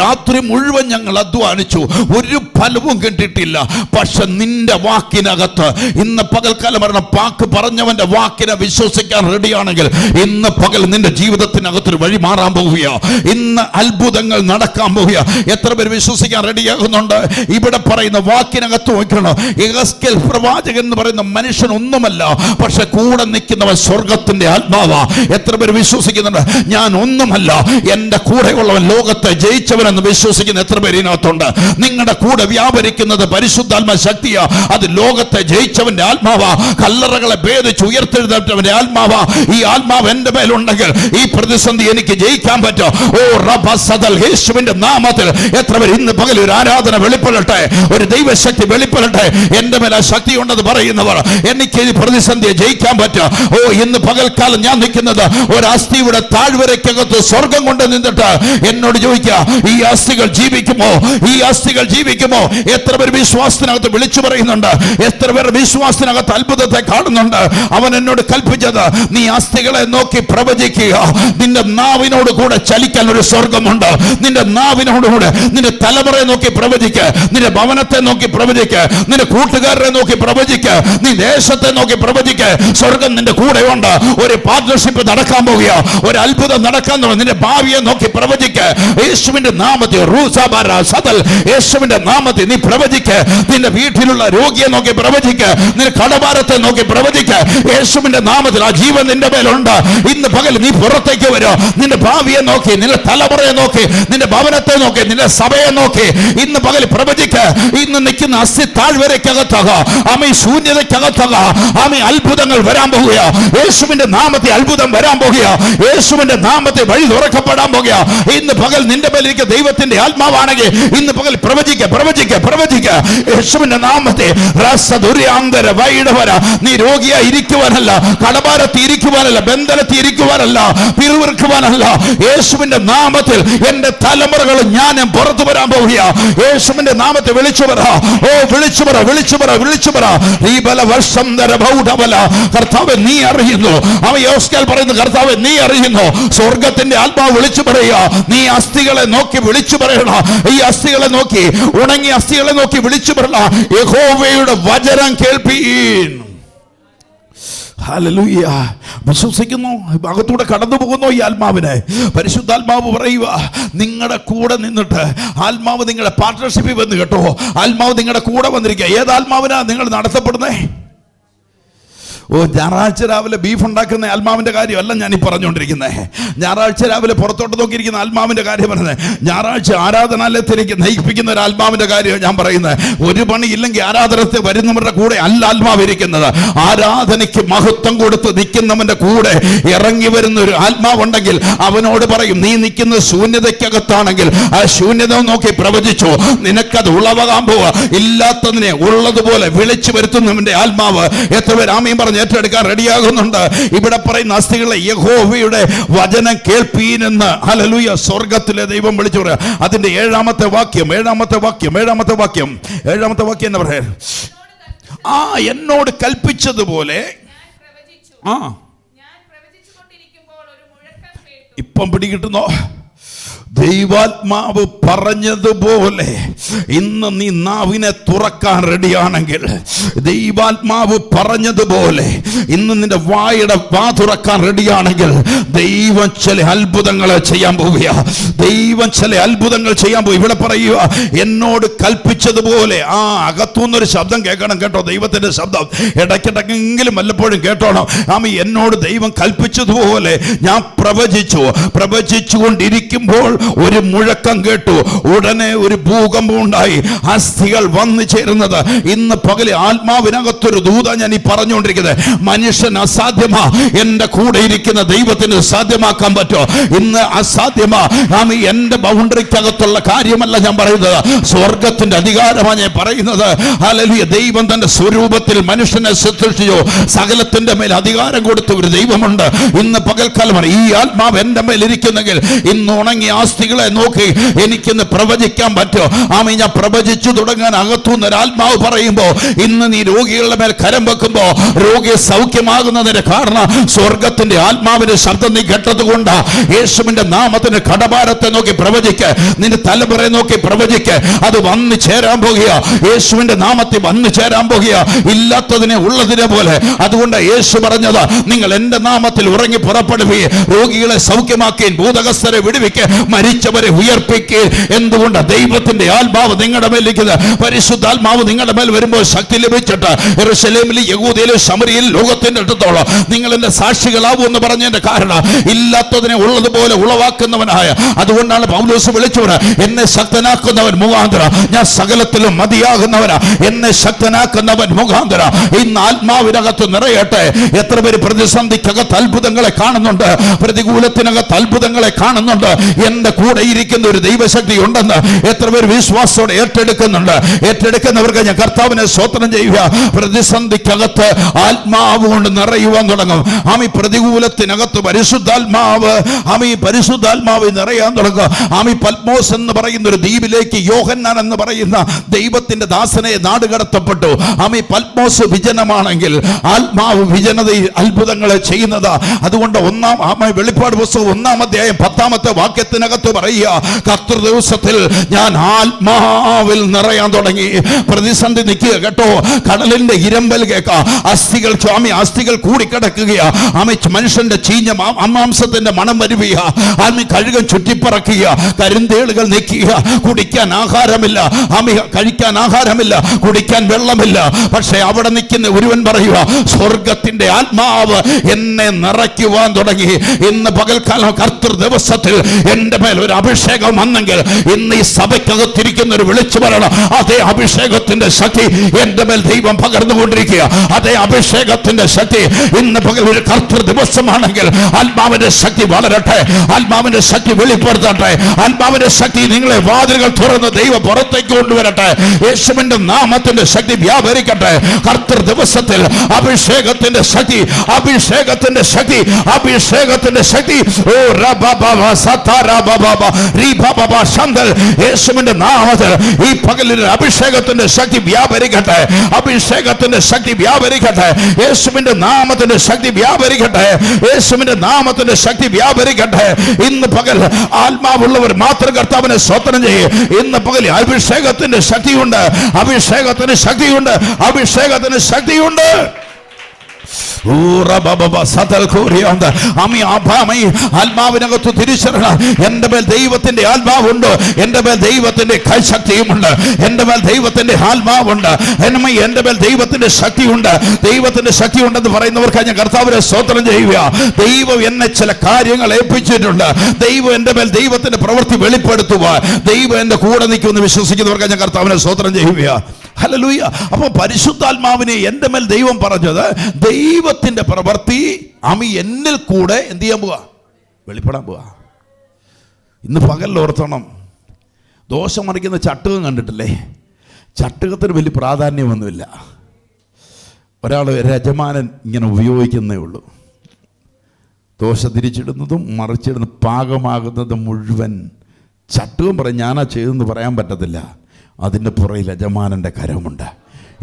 രാത്രി മുഴുവൻ ഞങ്ങൾ അധ്വാനിച്ചു, ഒരു ഫലവും കിട്ടിയിട്ടില്ല. പക്ഷെ നിന്റെ വാക്കിനകത്ത് ഇന്ന് പകൽക്കാലം പാക്ക് പറഞ്ഞവന്റെ വാക്കിനെ വിശ്വസിക്കാൻ റെഡിയാണെങ്കിൽ ഇന്ന് പകൽ നിന്റെ ജീവിതത്തിനകത്തൊരു വഴി മാറാൻ പോവുക. ഇന്ന് അത്ഭുതങ്ങൾ നടക്കാൻ പോവുക. എത്ര പേര് വിശ്വസിക്കാൻ റെഡിയാകുന്നുണ്ട്? ഇവിടെ പറയുന്ന വാക്കിനകത്ത് നോക്കണം. യെഹെസ്കേൽ പ്രവാചകൻ എന്ന് പറയുന്ന മനുഷ്യൻ ഒന്നുമല്ല, പക്ഷെ കൂടെ നിൽക്കുന്നവൻ സ്വർഗത്തിന്റെ ആത്മാവാ. എത്ര പേര് വിശ്വസിക്കുന്നുണ്ട്? ഞാൻ ഒന്നുമല്ല, എന്റെ കൂടെയുള്ളവൻ ലോകത്തെ ജയിച്ചവനെന്ന് വിശ്വസിക്കുന്ന എത്ര പേര് ഇതിനകത്തുണ്ട്? നിങ്ങളുടെ കൂടെ വ്യാപരിക്കുന്നത് പരിശുദ്ധാത്മ ശക്തിയാ. അത് ലോകത്തെ ജയിച്ചവന്റെ ആത്മാവാ. കല്ലറകളെ ഭേദിച്ച് ഉയർത്തെഴുന്നേറ്റവന്റെ ആത്മാവാ. ഈ ആത്മാവ് എന്റെ മേലുണ്ടെങ്കിൽ ഈ പ്രതിസന്ധി എനിക്ക് ജയിക്കാൻ പറ്റും. ഓ റബ്ബ സദൽ, യേശുവിന്റെ നാമത്തിൽ എത്ര പേര് ഇന്ന് പകൽ ഒരു ആരാധന വെളിപ്പെടട്ടെ, ഒരു ദൈവശക്തി വെളിപ്പെടട്ടെ. എന്റെ മേൽ ആ ശക്തി ഉണ്ടെന്ന് പറയുന്നവർ, എനിക്ക് ഈ പ്രതിസന്ധിയെ ജയിക്കാൻ പറ്റും. ഓ ഇന്ന് പകൽക്കാലം ഞാൻ നിൽക്കുന്നത് ഒരു അസ്ഥിയുടെ താഴ്വരയ്ക്കകത്ത് സ്വർഗം കൊണ്ട് നിന്നിട്ട് എന്നോട് ചോദിക്കുക, ഈ അസ്ഥികൾ ജീവിക്കുമോ? ഈ അസ്ഥികൾ ജീവിക്കുമോ? എത്ര പേർ വിശ്വാസത്തിനകത്ത് വിളിച്ചു പറയുന്നുണ്ട്? എത്ര പേർ വിശ്വാസത്തിനകത്ത് അത്ഭുതത്തെ കാണുന്നുണ്ട്? അവൻ എന്നോട് കൽപ്പിച്ചത്, നീ അസ്ഥികളെ നോക്കി പ്രവചിക്കുക. നിന്റെ നാവിനോട് കൂടെ ചലിക്കാൻ ഒരു സ്വർഗമുണ്ട്. നിന്റെ നാവിനോടുകൂടെ നിന്റെ തലമുറയെ നോക്കി പ്രവചിക്കുക, നിന്റെ ഭവനത്തെ നോക്കി പ്രവചിക്കുക, നിന്റെ കൂട്ടുകാരെ നോക്കി പ്രവചിക്കുക, നീ ദേശത്തെ നോക്കി പ്രവചിക്കുക. സ്വർഗം നിന്റെ കൂടെയുണ്ട്. ഒരു പാർട്ണർഷിപ്പ് നടക്കാൻ പോവുക, ഒരു അത്ഭുതം നടക്കാൻ പോകുക. നിന്റെ ഭാവിയെ നോക്കി പ്രവചിക്കുക. യേശുവിന്റെ നാമത്തിൽ യേശുവിന്റെ നാമത്തിൽ നീ പ്രവചിക്കുക. നിന്റെ വീട്ടിലുള്ള രോഗിയെ നോക്കി പ്രവചിക്കുക, നിന്റെ കടഭാരത്തെ നോക്കി പ്രവചിക്കുക. യേശുവിന്റെ നാമത്തിൽ ആ ജീവൻ നിന്റെ മേലുണ്ട്. ഇന്ന് പകൽ നീ പുറത്തേക്ക് വരും. നിന്റെ ഭാവിയെ നോക്കി, നിന്റെ തലമുറയെ നോക്കി, നിന്റെ ഭവനത്തെ നോക്കി, നിന്റെ സഭയെ നോക്കി ഇന്ന് പകൽ പ്രവചിക്കുക. ഇന്ന് നിൽക്കുന്ന അസ്ഥി താഴ്വരയ്ക്കകത്താക, ആമീൻ ശൂന്യതയ്ക്കകത്താക, ആമീൻ അത്ഭുതങ്ങൾ വരാൻ പോകുക. യേശുവിന്റെ നാമത്തിൽ അത്ഭുതം വരാൻ പോകുക. യേശുവിന്റെ നാമത്തിൽ വഴി തുറക്കപ്പെടാൻ പോകുക. ഇന്ന് പകൽ നിന്റെ മേലിരിക്കുന്ന ദൈവത്തിന്റെ ആത്മാവാണെങ്കിൽ ഇന്ന് പകൽ പ്രവചിക്കുക, പ്രവചിക്കുക, പ്രവചിക്കുക. യേശുവിന്റെ നാമത്തിൽ നീ രോഗിയായി ഇരിക്കുവാനല്ല, കടഭാരത്തിൽ ഇരിക്കുവാനല്ല, ബന്ധനത്തിൽ ഇരിക്കുവാനല്ല, പിറുവിറുക്കുവാനല്ല. യേശുവിന്റെ നാമത്തിൽ എന്റെ തലമുറകൾ ഞാൻ പുറത്തു വരാൻ പോവുക. യേശുവിന്റെ നാമത്തിൽ വിളിച്ചു പറ. ഓ വിളിച്ചു പറ, വിളിച്ചു പറ, വിളിച്ചു പറ. ഈ ബല വർഷം കർത്താവ് നീ അറിയുന്നു. അവൻ യോസ്കേൽ പറയുന്നു, കർത്താവ് നീ അറിയുന്നു. സ്വർഗത്തിന്റെ ആത്മാവ് വിളിച്ചു പറയുക. നീ അസ്ഥികളെ നോക്കി വിളിച്ചു പറയണ. ഈ അസ്ഥികളെ നോക്കി, ഉണങ്ങിയ അസ്ഥികളെ നോക്കി വിളിച്ചു പറയണ, യഹോവയുടെ വചനം കേൾപ്പീൻ. ഹല്ലേലൂയ. വിശ്വസിക്കുന്നു, അകത്തൂടെ കടന്നു പോകുന്നു ഈ ആത്മാവിനെ. പരിശുദ്ധാത്മാവ് പറയുക, നിങ്ങളുടെ കൂടെ നിന്നിട്ട് ആത്മാവ് നിങ്ങളുടെ പാർട്ണർഷിപ്പിൽ വന്ന് കേട്ടോ. ആത്മാവ് നിങ്ങളുടെ കൂടെ വന്നിരിക്കുക. ഏത് ആത്മാവിനാ നിങ്ങൾ നടത്തപ്പെടുന്നേ? ഞായറാഴ്ച രാവിലെ ബീഫ് ഉണ്ടാക്കുന്ന ആത്മാവിൻ്റെ കാര്യമല്ല ഞാൻ ഈ പറഞ്ഞുകൊണ്ടിരിക്കുന്നത്. ഞായറാഴ്ച രാവിലെ പുറത്തോട്ട് നോക്കിയിരിക്കുന്ന ആത്മാവിൻ്റെ കാര്യം പറയുന്നത്. ഞായറാഴ്ച ആരാധനാലയത്തിലേക്ക് നയിപ്പിക്കുന്ന ഒരു ആത്മാവിൻ്റെ കാര്യമാണ് ഞാൻ പറയുന്നത്. ഒരു പണി ഇല്ലെങ്കിൽ ആരാധനത്തിൽ വരുന്നവരുടെ കൂടെ അല്ല ആത്മാവ് ഇരിക്കുന്നത്. ആരാധനയ്ക്ക് മഹത്വം കൊടുത്ത് നിൽക്കുന്നവന്റെ കൂടെ ഇറങ്ങി വരുന്ന ഒരു ആത്മാവുണ്ടെങ്കിൽ അവനോട് പറയും, നീ നിൽക്കുന്ന ശൂന്യതയ്ക്കകത്താണെങ്കിൽ ആ ശൂന്യത നോക്കി പ്രവചിച്ചോ, നിനക്കത് ഉളവാകാൻ പോവുക. ഇല്ലാത്തതിനെ ഉള്ളതുപോലെ വിളിച്ചു വരുത്തുന്നവന്റെ ആത്മാവ് എത്ര പേർ ആമീൻ പറഞ്ഞ് ഏറ്റെടുക്കാൻ റെഡിയാകുന്നുണ്ട്? ഇവിടെ പറയുന്ന അസ്ഥികളെ യഹോവയുടെ വചനം കേൾപ്പീനെന്ന് ഹല്ലേലൂയ സ്വർഗത്തിലെ ദൈവം വിളിച്ചു പറയാം. അതിന്റെ ഏഴാമത്തെ വാക്യം എന്താ പറയാ? എന്നോട് കൽപ്പിച്ചതുപോലെ ഇപ്പം പിടികിട്ടുന്നോ? ദൈവാത്മാവ് പറഞ്ഞതുപോലെ ഇന്ന് നീ നാവിനെ തുറക്കാൻ റെഡിയാണെങ്കിൽ, ദൈവാത്മാവ് പറഞ്ഞതുപോലെ ഇന്ന് നിന്റെ വായുടെ വാ തുറക്കാൻ റെഡിയാണെങ്കിൽ, ദൈവം ചില അത്ഭുതങ്ങൾ ചെയ്യാൻ പോവുക. ദൈവം ചില അത്ഭുതങ്ങൾ ചെയ്യാൻ പോയി. ഇവിടെ പറയുക, എന്നോട് കൽപ്പിച്ചതുപോലെ. അകത്തുനിന്നൊരു ശബ്ദം കേൾക്കണം കേട്ടോ, ദൈവത്തിന്റെ ശബ്ദം. ഇടയ്ക്കിടയ്ക്കെങ്കിലും വല്ലപ്പോഴും കേട്ടോണം. എന്നോട് ദൈവം കൽപ്പിച്ചതുപോലെ ഞാൻ പ്രവചിച്ചുകൊണ്ടിരിക്കുമ്പോൾ ഒരു മുഴക്കം കേട്ടു. ഉടനെ ഒരു ഭൂകമ്പം ഉണ്ടായി. അസ്ഥികൾ വന്നു ചേരുന്നത്. ഇന്ന് പകല് ആത്മാവിനകത്തൊരു ദൂത ഞാൻ ഈ പറഞ്ഞുകൊണ്ടിരിക്കുന്നത്. മനുഷ്യൻ അസാധ്യമാ, എന്റെ കൂടെ ഇരിക്കുന്ന ദൈവത്തിന് സാധ്യമാക്കാൻ പറ്റോ? ഇന്ന് അസാധ്യമാ. എന്റെ ബൗണ്ടറിക്കകത്തുള്ള കാര്യമല്ല ഞാൻ പറയുന്നത്, സ്വർഗത്തിന്റെ അധികാരമാണ് ഞാൻ പറയുന്നത്. ഹല്ലേലൂയ. ദൈവം തന്റെ സ്വരൂപത്തിൽ മനുഷ്യനെ സൃഷ്ടിച്ചു. സകലത്തിന്റെ മേൽ അധികാരം കൊടുത്ത ഒരു ദൈവമുണ്ട്. ഇന്ന് പകൽക്കാലമാണ് ഈ ആത്മാവ് എന്റെ മേൽ ഇരിക്കുന്നെങ്കിൽ, ഇന്ന് ഉണങ്ങിയ ആസ്തികളെ നോക്കി എനിക്കിന്ന് പ്രവചിക്കാൻ പറ്റോ? ഞാൻ പ്രവചിച്ചു തുടങ്ങാൻ അകത്തുനിന്ന് ഒരു ആത്മാവ് പറയുമ്പോ, ഇന്ന് നീ രോഗികളുടെ മേൽ കരം വെക്കുമ്പോ രോഗി സൗഖ്യമാകുന്നതിന്റെ കാരണം സ്വർഗത്തിന്റെ ആത്മാവിന്റെ ശബ്ദം നീ കേട്ടതുകൊണ്ടാ. യേശുവിന്റെ നാമത്തിന് കടഭാരത്തെ നോക്കി പ്രവചിക്ക്, നിന്റെ തലമുറയെ നോക്കി പ്രവചിക്ക്. അത് വന്നു ചേരാൻ പോകുക. യേശുവിന്റെ നാമത്തിൽ വന്നു ചേരാൻ പോകുക. ഇല്ലാത്തതിനെ ഉള്ളതിനെ പോലെ. അതുകൊണ്ട് യേശു പറഞ്ഞത്, നിങ്ങൾ എന്റെ നാമത്തിൽ ഉറങ്ങി പുറപ്പെടുകയും രോഗികളെ സൗഖ്യമാക്കുകയും ഭൂതഗ്രസ്തരെ വിടുവിക്കുകയും മരിച്ചവരെ ഉയർപ്പിക്കുകയും. എന്തുകൊണ്ട്? ദൈവത്തിന്റെ ആത്മാവ് നിങ്ങളുടെ മേൽ ഇരിക്കുന്നത്. പരിശുദ്ധാത്മാവ് നിങ്ങളുടെ മേൽ വരുമ്പോൾ ശക്തി ലഭിച്ചിട്ട് യെരൂശലേമിലും യഹൂദയിലും ശമരിയയിലും ലോകത്തിന്റെ അടുത്തോളം നിങ്ങൾ എന്റെ സാക്ഷികളാവൂ എന്ന് പറഞ്ഞതിന്റെ കാരണം, ഇല്ലാത്തതിനെ ഉള്ളതുപോലെ ഉളവാക്കുന്നവനായ. അതുകൊണ്ടാണ് പൗലോസ് വിളിച്ചവന്, എന്നെ ശക്തനാക്കുന്നവൻ മുഖാന്തര ഞാൻ സകലത്തിലും മതിയാകുന്നവനാ. എന്നെ ശക്തനാക്കുന്നവൻ മുഖാന്തര ഇന്ന് ആത്മാവിനകത്ത് നിറയട്ടെ. എത്ര പേര് പ്രതിസന്ധിക്കകത്ത് അത്ഭുതങ്ങളെ കാണുന്നുണ്ട്, പ്രതികൂലത്തിനകത്ത് അത്ഭുതങ്ങളെ കാണുന്നുണ്ട്. എന്റെ കൂടെ ഇരിക്കുന്ന ഒരു ദൈവശക്തി ഉണ്ടെന്ന് എത്ര പേര് വിശ്വാസത്തോടെ ഏറ്റെടുക്കുന്നുണ്ട്? ഏറ്റെടുക്കുന്നവർക്ക് ഞാൻ കർത്താവിനെ സ്തോത്രം ചെയ്യുക. പ്രതിസന്ധിക്കകത്ത് ആത്മാവ് കൊണ്ട് നിറയുവാൻ തുടങ്ങും. പ്രതികൂലത്തിനകത്ത് പരിശുദ്ധാത്മാവ് നിറയാൻ തുടങ്ങും. പത്മോസ് എന്ന് പറയുന്ന ഒരു ദ്വീപിലേക്ക് യോഹന്നാൻ എന്ന് പറയുന്ന ദൈവത്തിന്റെ ദാസനെ നാടുകടത്തപ്പെട്ടു. പത്മോസ് വിജനമാണെങ്കിൽ ആത്മാവ് വിജനതയിൽ അത്ഭുതങ്ങളെ ചെയ്യുന്നത്. അതുകൊണ്ട് വെളിപ്പാട് പുസ്തകം 1-ാം അധ്യായം 10-ാമത്തെ വാക്യത്തിനകത്ത് പറയുക, കർത്തൃ ദിവസത്തിൽ ഞാൻ ആത്മാവിൽ നിറയാൻ തുടങ്ങി. പ്രതിസന്ധി നിൽക്കുക കേട്ടോ. കടലിന്റെ ഇരമ്പൽ കേൾക്കാം. അസ്ഥികൾ കൂടിക്കിടക്കുകയാ. മനുഷ്യന്റെ ചീഞ്ഞ മാംസത്തിന്റെ മണം വരുക. കഴുകൻ ചുറ്റിപ്പറക്കുക. കരിന്തേളുകൾ നിൽക്കുക. കുടിക്കാൻ ആഹാരമില്ല, കഴിക്കാൻ ആഹാരമില്ല, കുടിക്കാൻ വെള്ളമില്ല. പക്ഷെ അവിടെ നിൽക്കുന്ന ഒരുവൻ പറയുക, സ്വർഗത്തിന്റെ ആത്മാവ് എന്നെ നിറയ്ക്കുവാൻ തുടങ്ങി. ഇന്ന് പകൽക്കാലം കർത്തൃ ദിവസത്തിൽ എന്റെ മേൽ ഒരു അഭിഷേകം വന്നെങ്കിൽ, ഇന്ന് ഈ സഭയ്ക്കകത്തിരിക്കുന്ന ഒരു വിളിച്ചു പറയണം, അതേ അഭിഷേകത്തിന്റെ ശക്തി എന്റെ മേൽ ദൈവം പകർന്നുകൊണ്ടിരിക്കുക. അതേ അഭിഷേകത്തിന്റെ ശക്തി ഇന്ന് പകൽ ഒരു കർത്തൃ ദിവസമാണെങ്കിൽ ആത്മാവിന്റെ ശക്തി വളരട്ടെ, ആത്മാവിന്റെ ശക്തി വെളിപ്പെടുത്തട്ടെ, ആത്മാവിന്റെ ശക്തി നിങ്ങളെ വാതിലുകൾ തുറന്ന് ദൈവം പുറത്തേക്ക് കൊണ്ടുവരട്ടെ. യേശുവിന്റെ നാമത്തിന്റെ ശക്തി വ്യാപരിക്കട്ടെ. കർത്തൃ ദിവസത്തിൽ അഭിഷേകത്തിന്റെ ശക്തി, അഭിഷേകത്തിന്റെ ശക്തി, അഭിഷേകത്തിന്റെ ശക്തി. ഓ യേശുവിന്റെ നാമത്തിൽ ഈ പകലിൽ അഭിഷേകത്തിന്റെ ശക്തി വ്യാപരിക്കട്ടെ. അഭിഷേകത്തിന്റെ ശക്തി വ്യാപരിക്കട്ടെ. യേശുവിന്റെ നാമത്തിന്റെ ശക്തി വ്യാപരിക്കട്ടെ. യേശുവിന്റെ നാമത്തിന്റെ ശക്തി വ്യാപരിക്കട്ടെ. ഇന്ന് പകൽ ആത്മാവുള്ളവർ മാത്രം കർത്താവിനെ സ്തോത്രം ചെയ്യും. ഇന്ന് പകൽ അഭിഷേകത്തിന്റെ ശക്തിയുണ്ട്, അഭിഷേകത്തിന് ശക്തിയുണ്ട്, അഭിഷേകത്തിന് ശക്തിയുണ്ട്. ആത്മാവിനകത്ത് തിരിച്ചറിയണം, എന്റെ മേൽ ദൈവത്തിന്റെ ആത്മാവുണ്ട്, എന്റെ മേൽ ദൈവത്തിന്റെ കൈശക്തിയുമുണ്ട്, എന്റെ മേൽ ദൈവത്തിന്റെ ആത്മാവുണ്ട്, എന്റെ മേൽ ദൈവത്തിന്റെ ശക്തിയുണ്ട്. ദൈവത്തിന്റെ ശക്തി ഉണ്ടെന്ന് പറയുന്നവർക്ക് ഞാൻ കർത്താവിനെ സ്തോത്രം ചെയ്യുക. ദൈവം എന്നെ ചില കാര്യങ്ങൾ ഏൽപ്പിച്ചിട്ടുണ്ട്. ദൈവം എന്റെ മേൽ ദൈവത്തിന്റെ പ്രവൃത്തി വെളിപ്പെടുത്തുക. ദൈവം എന്റെ കൂടെ നിൽക്കുമെന്ന് വിശ്വസിക്കുന്നവർക്ക് ഞാൻ കർത്താവിനെ സ്തോത്രം ചെയ്യുക. ഹല്ലേലൂയ. അപ്പോൾ പരിശുദ്ധാത്മാവിനെ എന്റെ മേൽ ദൈവം പറഞ്ഞത് ദൈവത്തിന്റെ പ്രവൃത്തി എന്നിൽ കൂടെ എന്ത് ചെയ്യാൻ പോവാ? വെളിപ്പെടാൻ പോവാ. ഇന്ന് പകൽ ഓർത്തണം, ദോഷം മറിക്കുന്ന ചട്ടുകം കണ്ടിട്ടില്ലേ? ചട്ടുകത്തിന് വലിയ പ്രാധാന്യമൊന്നുമില്ല. ഒരാൾ യജമാനൻ ഇങ്ങനെ ഉപയോഗിക്കുന്നേ ഉള്ളൂ. ദോശ തിരിച്ചിടുന്നതും മറിച്ചിടുന്നതും പാകമാകുന്നതും മുഴുവൻ ചട്ടുകം പറയും ഞാനാ ചെയ്തെന്ന് പറയാൻ പറ്റത്തില്ല. അതിൻ്റെ പുറയിൽ യജമാനൻ്റെ കരമുണ്ട്.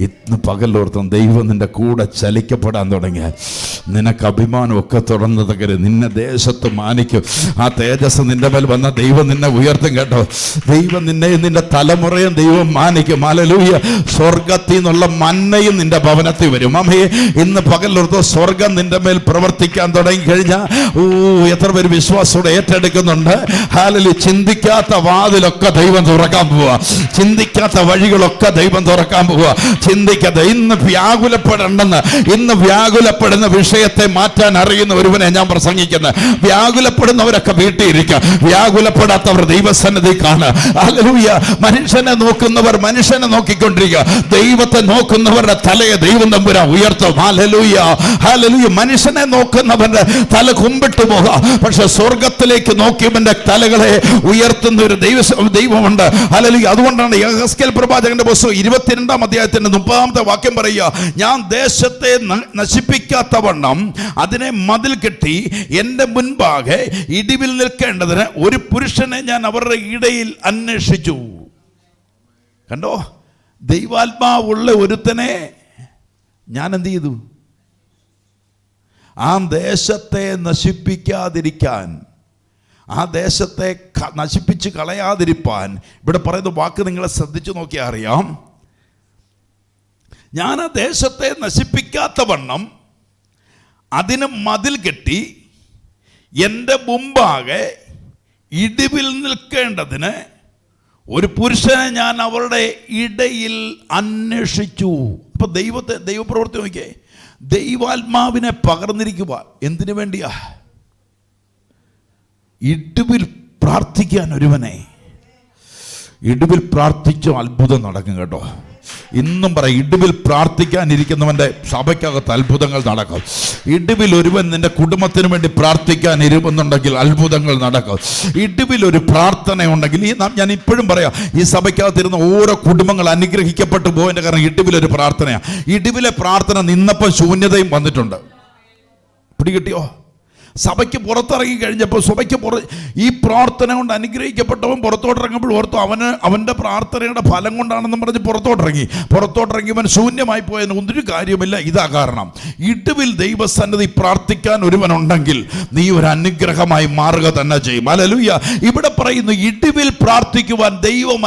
ഇന്ന് പകലോർത്തും ദൈവം നിന്റെ കൂടെ ചലിക്കപ്പെടാൻ തുടങ്ങിയാൽ നിനക്ക് അഭിമാനമൊക്കെ തുറന്നതൊക്കെ നിന്നെ ദേശത്ത് മാനിക്കും. ആ തേജസ് നിന്റെ മേൽ വന്ന ദൈവം നിന്നെ ഉയർത്തും കേട്ടോ. ദൈവം നിന്നെയും നിന്റെ തലമുറയും ദൈവം മാനിക്കും. ഹല്ലേലൂയ. സ്വർഗത്തിൽ നിന്നുള്ള മന്നയും നിന്റെ ഭവനത്തിൽ വരും. അമ്മയെ ഇന്ന് പകലോർത്തോ സ്വർഗം നിന്റെ മേൽ പ്രവർത്തിക്കാൻ തുടങ്ങിക്കഴിഞ്ഞാൽ എത്ര പേര് വിശ്വാസത്തോടെ ഏറ്റെടുക്കുന്നുണ്ട്? ഹല്ലേലൂയ. ചിന്തിക്കാത്ത വാതിലൊക്കെ ദൈവം തുറക്കാൻ പോവുക. ചിന്തിക്കാത്ത വഴികളൊക്കെ ദൈവം തുറക്കാൻ പോവുക. ചിന്തിക്കാതെ ഇന്ന് വ്യാകുലപ്പെടണമെന്ന്, ഇന്ന് വ്യാകുലപ്പെടുന്ന വിഷയത്തെ മാറ്റാൻ അറിയുന്ന ഒരുവനെ ഞാൻ പ്രസംഗിക്കുന്നത്. വ്യാകുലപ്പെടുന്നവരൊക്കെ വീട്ടിലിരിക്കുക, വ്യാകുലപ്പെടാത്തവർ ദൈവസന്നിധി കാണുക. ഹല്ലേലൂയ. മനുഷ്യനെ നോക്കുന്നവർ മനുഷ്യനെ നോക്കിക്കൊണ്ടിരിക്കുക, ദൈവത്തെ നോക്കുന്നവരുടെ തലയെ ദൈവം തമ്പുരാൻ ഉയർത്തും. ഹല്ലേലൂയ. ഹല്ലേലൂയ. മനുഷ്യനെ നോക്കുന്നവന്റെ തല കുമ്പിട്ട് പോകാം, പക്ഷെ സ്വർഗത്തിലേക്ക് നോക്കിയവന്റെ തലകളെ ഉയർത്തുന്ന ഒരു ദൈവമുണ്ട്. ഹല്ലേലൂയ. അതുകൊണ്ടാണ് യെഹെസ്കേൽ പ്രവാചകന്റെ പുസ്തകം 22-ാം അധ്യായത്തിന്റെ 30-ാമത്തെ വാക്യം പറയുക, ഞാൻ ദേശത്തെ നശിപ്പിക്കാത്തവണ്ണം അതിനെ മതിൽ കെട്ടി എന്റെ മുൻപാകെ ഇടിവിൽ നിൽക്കേണ്ടതിന് ഒരു പുരുഷനെ ഞാൻ അവരുടെ ഇടയിൽ അന്വേഷിച്ചു. കണ്ടോ, ദൈവാത്മാവുള്ള ഒരുത്തനെ ഞാൻ എന്ത് ചെയ്തു? ആ ദേശത്തെ നശിപ്പിക്കാതിരിക്കാൻ, ആ ദേശത്തെ നശിപ്പിച്ച് കളയാതിരിപ്പാൻ, ഇവിടെ പറയുന്ന വാക്ക് നിങ്ങളെ ശ്രദ്ധിച്ചു നോക്കിയാൽ അറിയാം. ഞാൻ ആ ദേശത്തെ നശിപ്പിക്കാത്തവണ്ണം അതിന് മതിൽ കെട്ടി എൻ്റെ മുമ്പാകെ ഇടിവിൽ നിൽക്കേണ്ടതിന് ഒരു പുരുഷനെ ഞാൻ അവരുടെ ഇടയിൽ അന്വേഷിച്ചു. അപ്പൊ ദൈവപ്രവൃത്തി നോക്കിയേ, ദൈവാത്മാവിനെ പകർന്നിരിക്കുക. എന്തിനു വേണ്ടിയാ? ഇടിവിൽ പ്രാർത്ഥിക്കാൻ ഒരുവനെ. ഇടിവിൽ പ്രാർത്ഥിച്ചോ അത്ഭുതം നടക്കും കേട്ടോ. ഇന്നും പറയും, ഇടിവിൽ പ്രാർത്ഥിക്കാനിരിക്കുന്നവൻ്റെ സഭയ്ക്കകത്ത് അത്ഭുതങ്ങൾ നടക്കും. ഇടിവിൽ ഒരുവൻ നിന്റെ കുടുംബത്തിന് വേണ്ടി പ്രാർത്ഥിക്കാൻ ഇരുമെന്നുണ്ടെങ്കിൽ അത്ഭുതങ്ങൾ നടക്കും. ഇടിവിൽ ഒരു പ്രാർത്ഥന ഉണ്ടെങ്കിൽ, ഞാൻ ഇപ്പോഴും പറയാം, ഈ സഭയ്ക്കകത്തിരുന്ന ഓരോ കുടുംബങ്ങൾ അനുഗ്രഹിക്കപ്പെട്ടു പോയതിൻ്റെ കാരണം ഇടിവിലൊരു പ്രാർത്ഥനയാണ്. ഇടിവിലെ പ്രാർത്ഥന നിന്നപ്പോൾ ശൂന്യതയും വന്നിട്ടുണ്ട്. പിടികിട്ടിയോ? സഭയ്ക്ക് പുറത്തിറങ്ങി കഴിഞ്ഞപ്പോൾ ഈ പ്രാർത്ഥന കൊണ്ട് അനുഗ്രഹിക്കപ്പെട്ടവൻ പുറത്തോട്ടിറങ്ങുമ്പോൾ ഓർത്തു അവൻ്റെ പ്രാർത്ഥനയുടെ ഫലം കൊണ്ടാണെന്നും പറഞ്ഞ് പുറത്തോട്ടിറങ്ങിയവൻ ശൂന്യമായി പോയതിന് ഒന്നൊരു കാര്യമില്ല. ഇതാ കാരണം, ഇടിവിൽ ദൈവസന്നിധി പ്രാർത്ഥിക്കാൻ ഒരുവനുണ്ടെങ്കിൽ നീ ഒരു അനുഗ്രഹമായി മാറുക തന്നെ ചെയ്യും. ഹല്ലേലൂയ. ഇവിടെ പറയുന്നു, ഇടിവിൽ പ്രാർത്ഥിക്കുവാൻ ദൈവം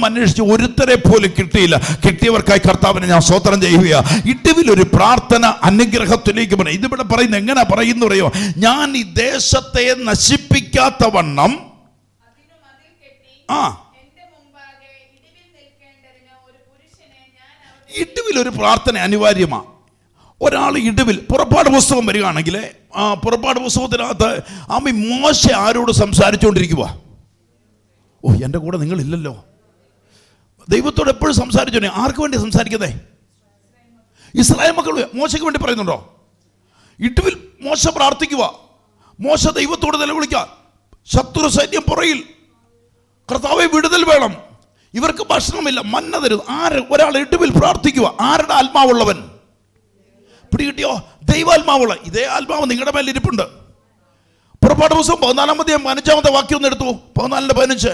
അന്വേഷിച്ചു ഒരുത്തരെ പോലും കിട്ടിയില്ല. കിട്ടിയവർക്കായി കർത്താവിനെ ഞാൻ സ്തോത്രം ചെയ്യുക. ഇടിവിൽ ഒരു പ്രാർത്ഥന അനുഗ്രഹത്തിലേക്ക് പറയും. ഇതിവിടെ പറയുന്നത് എങ്ങനെ പറയും? ഞാൻ ഈ ദേശത്തെ നശിപ്പിക്കാത്തവണ്ണം ഇടിവിൽ ഒരു പ്രാർത്ഥന അനിവാര്യമാണ്. ഒരാൾ ഇടിവിൽ, പുറപ്പാട് പുസ്തകം വരികയാണെങ്കിൽ പുറപ്പാട് പുസ്തകത്തിനകത്ത് മോശ ആരോട് സംസാരിച്ചുകൊണ്ടിരിക്കുക? എൻ്റെ കൂടെ നിങ്ങളില്ലല്ലോ. ദൈവത്തോട് എപ്പോഴും സംസാരിച്ചോ? ആർക്ക് വേണ്ടി സംസാരിക്കുന്നേ? ഇസ്രായേൽ മക്കൾ മോശയ്ക്ക് വേണ്ടി പറയുന്നുണ്ടോ? ഇടിവിൽ മോശ പ്രാർത്ഥിക്കുക, മോശ ദൈവത്തോട് നിലവിളിക്കുക, ശത്രു സൈന്യം പുറയിൽ, കർത്താവേ വിടുതൽ വേണം, ഇവർക്ക് ഭക്ഷണമില്ല, മന്ന തരുന്നു. ഒരാൾ ഇടിവിൽ പ്രാർത്ഥിക്കുക. ആരുടെ ആത്മാവുള്ളവൻ? പിടികിട്ടിയോ? ദൈവാത്മാവുള്ള. ഇതേ ആത്മാവ് നിങ്ങളുടെ മേൽ ഇരിപ്പുണ്ട്. പുറപ്പാട് പുസ്തകം 14-ാം അധ്യായം 15-ാമത്തെ വാക്യം ഒന്ന് എടുത്തു. 14-15.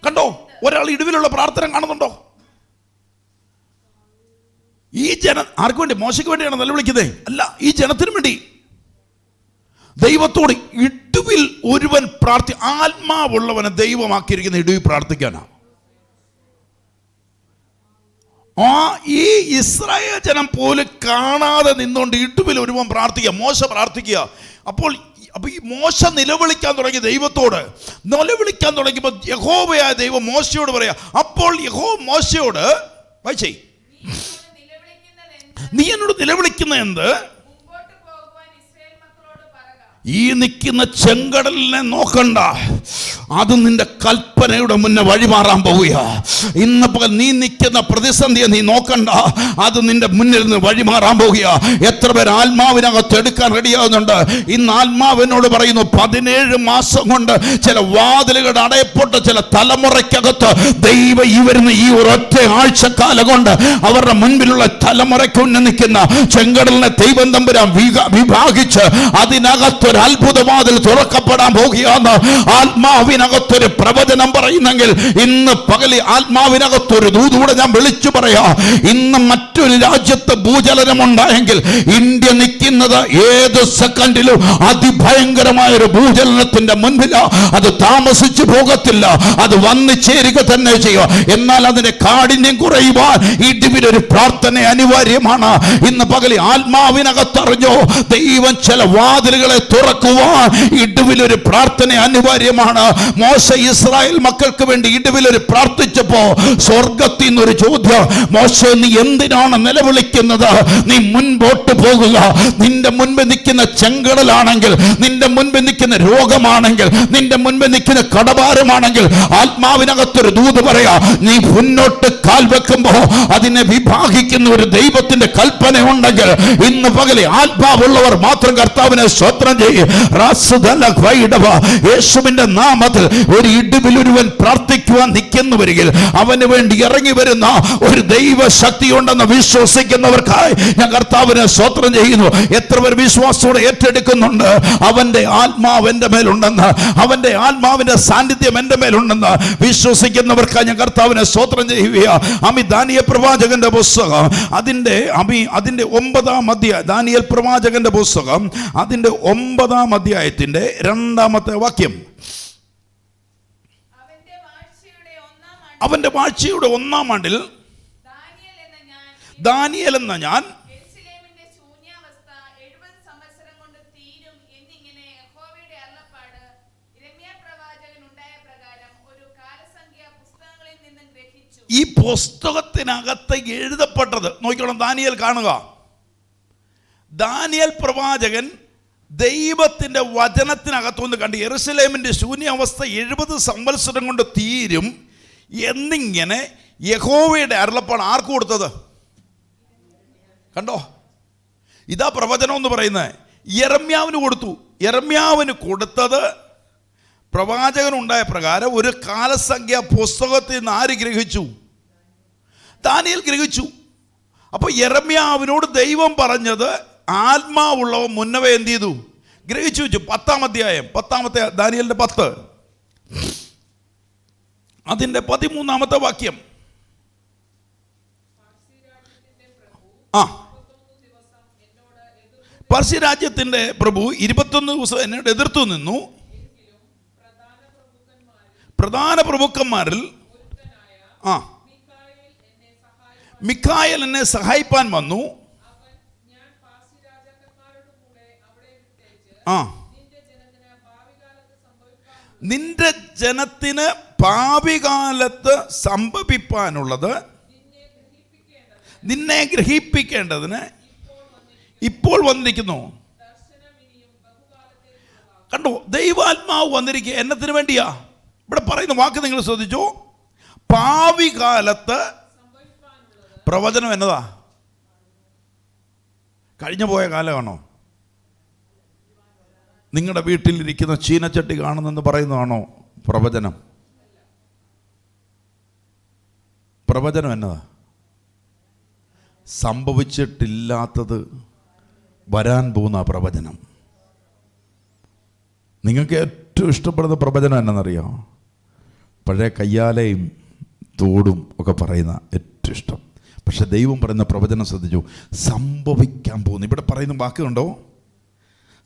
കണ്ടോ, ഒരാൾ ഇടിവിലുള്ള പ്രാർത്ഥന കാണുന്നുണ്ടോ? ഈ ജനം ആർക്ക് വേണ്ടി? മോശയ്ക്ക് വേണ്ടിയാണ് നിലവിളിക്കുന്നത്? അല്ല, ഈ ജനത്തിനു വേണ്ടി. ദൈവത്തോട് ഇടിവിൽ ഒരുവൻ ആത്മാവുള്ളവനെ ദൈവമാക്കിയിരിക്കുന്ന ഇടിവിൽ പ്രാർത്ഥിക്കാനാണ്. ഈ ഇസ്രായേൽ ജനം പോലും കാണാതെ നിന്നുകൊണ്ട് ഇടുവിൽ ഒരുവൻ പ്രാർത്ഥിക്കുക, മോശ പ്രാർത്ഥിക്കുക. അപ്പോൾ ഈ മോശ നിലവിളിക്കാൻ തുടങ്ങി, ദൈവത്തോട് നിലവിളിക്കാൻ തുടങ്ങിയപ്പോൾ യഹോവയായ ദൈവം മോശയോട് പറയാ. അപ്പോൾ യഹോവ മോശയോട് വായിച്ചേ, നീ എന്നോട് നിലവിളിക്കുന്ന എന്ത്? ഈ നിൽക്കുന്ന ചെങ്കടലിനെ നോക്കണ്ട, അത് നിന്റെ കൽപ്പനയുടെ മുന്നേ വഴിമാറാൻ പോവുക. ഇന്ന് പകൽ നീ നിൽക്കുന്ന പ്രതിസന്ധിയെ നീ നോക്കണ്ട, അത് നിന്റെ മുന്നിൽ നിന്ന് വഴിമാറാൻ പോവുക. എത്ര പേർ ആത്മാവിനകത്ത് എടുക്കാൻ റെഡിയാകുന്നുണ്ട്? ഇന്ന് ആത്മാവിനോട് പറയുന്നു, 17 മാസം കൊണ്ട് ചില വാതിലുകളുടെ അടയപ്പെട്ട ചില തലമുറയ്ക്കകത്ത് ദൈവം ഈ വരുന്ന ഈ ഒരൊറ്റ ആഴ്ചക്കാലം കൊണ്ട് അവരുടെ മുൻപിലുള്ള തലമുറയ്ക്ക് മുന്നിൽ നിൽക്കുന്ന ചെങ്കടലിനെ ദൈവം തമ്പുരാൻ വിഭാഗിച്ച് അതിനകത്തൊരു അത്ഭുത വാതിൽ തുറക്കപ്പെടാൻ പോകുകയാണ്. ആത്മാവിനകത്തൊരു പ്രവചനം പറയുന്നെങ്കിൽ ഇന്ന് പകല് ആത്മാവിനകത്തൊരു ദൂതൂടെ ഞാൻ വിളിച്ചു പറയാ. ഇന്ന് മറ്റൊരു രാജ്യത്ത് ഭൂചലനം ഉണ്ടായെങ്കിൽ ഇന്ത്യ നിൽക്കുന്നത് ഏത് സെക്കൻഡിലും അതിഭയങ്കരമായ ഒരു ഭൂചലനത്തിന്റെ മുൻപിലാ. അത് താമസിച്ചു പോകത്തില്ല, അത് വന്നു ചേരുക തന്നെ ചെയ്യുക. എന്നാൽ അതിന്റെ കാഠിന്യം കുറയുവാൻ ഇടിവിലൊരു പ്രാർത്ഥന അനിവാര്യമാണ്. ഇന്ന് പകല് ആത്മാവിനകത്തറിഞ്ഞോ, ദൈവം ചില വാതിലുകളെ തുറക്കുവാൻ ഇടുവിലൊരു പ്രാർത്ഥന അനിവാര്യമാണ്. മോശ ഇസ്രായേൽ മക്കൾക്ക് വേണ്ടി ഇടുവിലൊരു പ്രാർത്ഥിച്ചപ്പോ സ്വർഗത്തിൽ നിന്നൊരു ചോദ്യം, മോശേ നീ എന്തിനാണ് നിലവിളിക്കുന്നത്? നീ മുൻപോട്ട് പോകുക. നിന്റെ മുൻപിൽ നിൽക്കുന്ന ചെങ്കടലാണെങ്കിൽ, നിന്റെ മുൻപിൽ നിൽക്കുന്ന രോഗമാണെങ്കിൽ, നിന്റെ മുൻപിൽ നിൽക്കുന്ന കടഭാരമാണെങ്കിൽ, ആത്മാവിനകത്തൊരു ദൂത് പറയാ, നീ മുന്നോട്ട് കാൽ വെക്കുമ്പോ അതിനെ വിഭാഗിക്കുന്ന ഒരു ദൈവത്തിന്റെ കൽപ്പന ഉണ്ടെങ്കിൽ ഇന്ന് പകലെ ആത്മാവുള്ളവർ മാത്രം കർത്താവിനെ സ്തോത്രം ചെയ്യും. യേശുവിന്റെ നാമത്തിൽ ഒരു ഇടിവിൽ ഒരുവൻ പ്രാർത്ഥിക്കുവാൻ നിൽക്കുന്നവരിൽ അവന് വേണ്ടി ഇറങ്ങി വരുന്ന ഒരു ദൈവശക്തി ഉണ്ടെന്ന് വിശ്വസിക്കുന്നവർക്കായി ഞാൻ കർത്താവിനെ സ്തോത്രം ചെയ്യുന്നു. എത്ര പേർ വിശ്വാസത്തോടെ ഏറ്റെടുക്കുന്നുണ്ട്? അവന്റെ ആത്മാവ് എന്റെ മേലുണ്ടെന്ന്, അവന്റെ ആത്മാവിന്റെ സാന്നിധ്യം എന്റെ മേലുണ്ടെന്ന് വിശ്വസിക്കുന്നവർക്കായി ഞാൻ കർത്താവിനെ സ്തോത്രം ചെയ്യുക. ദാനിയേൽ പ്രവാചകന്റെ പുസ്തകം അതിന്റെ 9-ാം അധ്യായം, ദാനിയേൽ പ്രവാചകന്റെ പുസ്തകം അതിന്റെ 9-ാം അധ്യായത്തിന്റെ 2-ാമത്തെ വാക്യം. അവന്റെ വാഴ്ചയുടെ 1-ാം ആണ്ടിൽ ദാനിയേൽ എന്ന ഞാൻ ഈ പുസ്തകത്തിനകത്ത് എഴുതപ്പെട്ടത് നോക്കിക്കോണം. ദാനിയേൽ കാണുക, ദാനിയേൽ പ്രവാചകൻ ദൈവത്തിന്റെ വചനത്തിനകത്തൊന്ന് കണ്ട് യെരൂശലേമിന്റെ ശൂന്യാവസ്ഥ 70 സംവത്സരം കൊണ്ട് തീരും എന്നിങ്ങനെ യഹോവയുടെ അരുളപ്പാട് ആർക്ക് കൊടുത്തത്? കണ്ടോ, ഇതാ പ്രവചനം എന്ന് പറയുന്നത്. യെരമ്യാവിന് കൊടുത്തു. യെരമ്യാവിന് കൊടുത്തത് പ്രവാചകനുണ്ടായ പ്രകാരം ഒരു കാലസംഖ്യ പുസ്തകത്തിൽ നിന്ന് ആര് ഗ്രഹിച്ചു? ദാനിയേൽ ഗ്രഹിച്ചു. അപ്പൊ യെരമ്യാവിനോട് ദൈവം പറഞ്ഞത് ആത്മാവുള്ളവ മുന്നവേ എന്ത് ചെയ്തു? ഗ്രഹിച്ചു വെച്ചു. 10-ാം അധ്യായം, 10-ാമത്തെ ദാനിയേലിന്റെ 10 അതിന്റെ 13-ാമത്തെ വാക്യം. പർസ്യ രാജ്യത്തിന്റെ പ്രഭു 21 ദിവസം എന്നോട് എതിർത്തു നിന്നു. പ്രധാന പ്രഭുക്കന്മാരിൽ മിഖായേൽ എന്നെ സഹായിപ്പാൻ വന്നു. നിന്റെ ജനത്തിന് ഭാവി കാലത്ത് സംഭവിപ്പാനുള്ളത് നിന്നെ ഗ്രഹിപ്പിക്കേണ്ടതിന് ഇപ്പോൾ വന്നിരിക്കുന്നു. കണ്ടോ, ദൈവാത്മാവ് വന്നിരിക്കുക. എന്നത്തിന് വേണ്ടിയാ? ഇവിടെ പറയുന്ന വാക്ക് നിങ്ങൾ ശ്രദ്ധിച്ചോ. ഭാവി കാലത്ത് പ്രവചനം എന്നതാ? കഴിഞ്ഞു പോയ കാലമാണോ? നിങ്ങളുടെ വീട്ടിലിരിക്കുന്ന ചീനച്ചട്ടി കാണുന്നെന്ന് പറയുന്നതാണോ പ്രവചനം? പ്രവചനം എന്നതാ? സംഭവിച്ചിട്ടില്ലാത്തത് വരാൻ പോകുന്ന പ്രവചനം. നിങ്ങൾക്ക് ഏറ്റവും ഇഷ്ടപ്പെടുന്ന പ്രവചനം എന്നറിയാമോ? പഴയ കയ്യാലയും തോടും ഒക്കെ പറയുന്ന ഏറ്റവും ഇഷ്ടം. പക്ഷെ ദൈവം പറയുന്ന പ്രവചനം ശ്രദ്ധിച്ചു. സംഭവിക്കാൻ പോകുന്നു. ഇവിടെ പറയുന്ന വാക്കുണ്ടോ?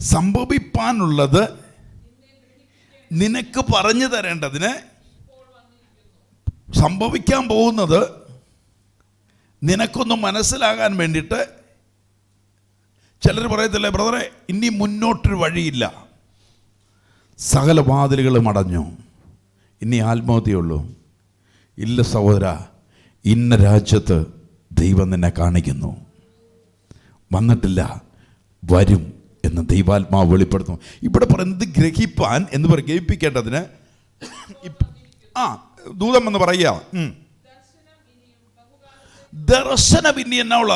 സംഭവിപ്പാനുള്ളത് നിനക്ക് പറഞ്ഞു തരേണ്ടതിന്, സംഭവിക്കാൻ പോകുന്നത് നിനക്കൊന്നും മനസ്സിലാകാൻ വേണ്ടിയിട്ട് ചിലർ പറയത്തില്ലേ, ബ്രദറെ ഇനി മുന്നോട്ടൊരു വഴിയില്ല, സകല വാതിലുകളും അടഞ്ഞു, ഇനി ആത്മഹത്യയുള്ളൂ. ഇല്ല സഹോദര, ഇന്ന രാജ്യത്ത് ദൈവം നിന്നെ കാണിക്കുന്നു, വന്നിട്ടില്ല, വരും എന്ന് ദൈവാത്മാവ് വെളിപ്പെടുത്തുന്നു. ഇവിടെ പറയുന്നത് ഗ്രഹിപ്പാൻ എന്ന് പറയും, ഗ്രഹിപ്പിക്കേണ്ടതിന് ദൂതം എന്ന് പറയുക. ദർശനം ഇനി എന്നുള്ള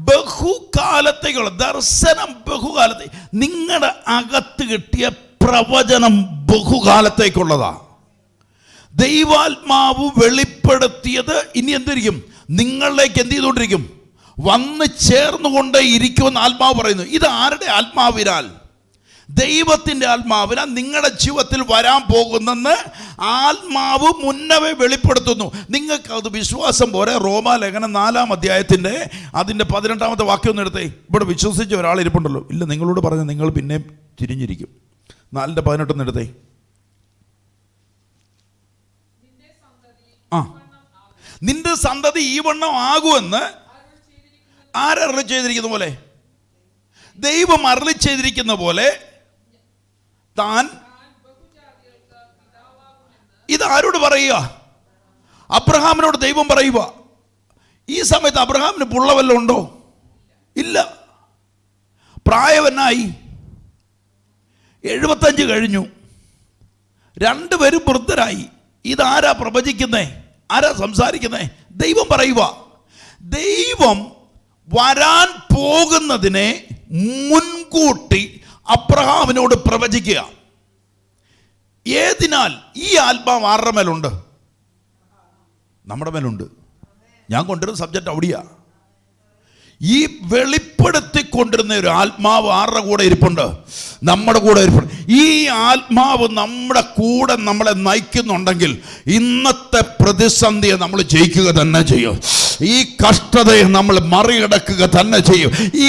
ബഹുകാലത്തേക്കുള്ള ദർശനം, ബഹുകാലത്തെ നിങ്ങളുടെ അകത്ത് കിട്ടിയ പ്രവചനം ബഹുകാലത്തേക്കുള്ളതാ. ദൈവാത്മാവ് വെളിപ്പെടുത്തിയത് ഇനി എന്തിരിക്കും, നിങ്ങളിലേക്ക് എന്ത് ചെയ്തുകൊണ്ടിരിക്കും, വന്ന് ചേർന്നുകൊണ്ടേ ഇരിക്കുമെന്ന് ആത്മാവ് പറയുന്നു. ഇത് ആരുടെ ആത്മാവിനാൽ? ദൈവത്തിൻ്റെ ആത്മാവിനാൽ നിങ്ങളുടെ ജീവിതത്തിൽ വരാൻ പോകുന്നെന്ന് ആത്മാവ് മുന്നവേ വെളിപ്പെടുത്തുന്നു. നിങ്ങൾക്ക് അത് വിശ്വാസം പോരെ. റോമാലേഖനം 4-ാം അധ്യായത്തിൻ്റെ അതിൻ്റെ 18-ാമത്തെ വാക്യം ഒന്ന് എടുത്തേ. ഇവിടെ വിശ്വസിച്ച ഒരാൾ ഇരിപ്പുണ്ടല്ലോ. ഇല്ല, നിങ്ങളോട് പറഞ്ഞ് നിങ്ങൾ പിന്നെ തിരിഞ്ഞിരിക്കും. 4:18 എടുത്തേ. നിന്റെ സന്തതി ഈ വണ്ണം ആകുമെന്ന് ആരരുളി ചെയ്തിരിക്കുന്ന പോലെ, ദൈവം അരുളി ചെയ്തിരിക്കുന്ന പോലെ താൻ ഇത് ആരോട് പറയുക? അബ്രഹാമിനോട് ദൈവം പറയുക. ഈ സമയത്ത് അബ്രഹാമിന് പുള്ള വല്ലതും ഉണ്ടോ? ഇല്ല. പ്രായവനായി, 75 കഴിഞ്ഞു, രണ്ടുപേരും വൃദ്ധരായി. ഇതാരാ പ്രവചിക്കുന്നേ? ആരാ സംസാരിക്കുന്നേ? ദൈവം പറയുക. ദൈവം വരാൻ പോകുന്നതിനെ മുൻകൂട്ടി അബ്രഹാമിനോട് പ്രവചിക്കുക. ഏതിനാൽ? ഈ ആത്മാവ് ആരുടെ മേലുണ്ട്? നമ്മുടെ മേലുണ്ട്. ഞാൻ കൊണ്ടുവരുന്ന സബ്ജക്റ്റ് അവിടെയാ. ഈ വെളിപ്പെടുത്തിക്കൊണ്ടിരുന്ന ഒരു ആത്മാവ് ആരുടെ കൂടെ ഇരിപ്പുണ്ട്? നമ്മുടെ കൂടെ ഇരിപ്പുണ്ട്. ഈ ആത്മാവ് നമ്മുടെ കൂടെ നമ്മളെ നയിക്കുന്നുണ്ടെങ്കിൽ ഇന്നത്തെ പ്രതിസന്ധിയെ നമ്മൾ ജയിക്കുക തന്നെ ചെയ്യും. ഈ കഷ്ടതയെ നമ്മൾ മറികടക്കുക തന്നെ ചെയ്യും. ഈ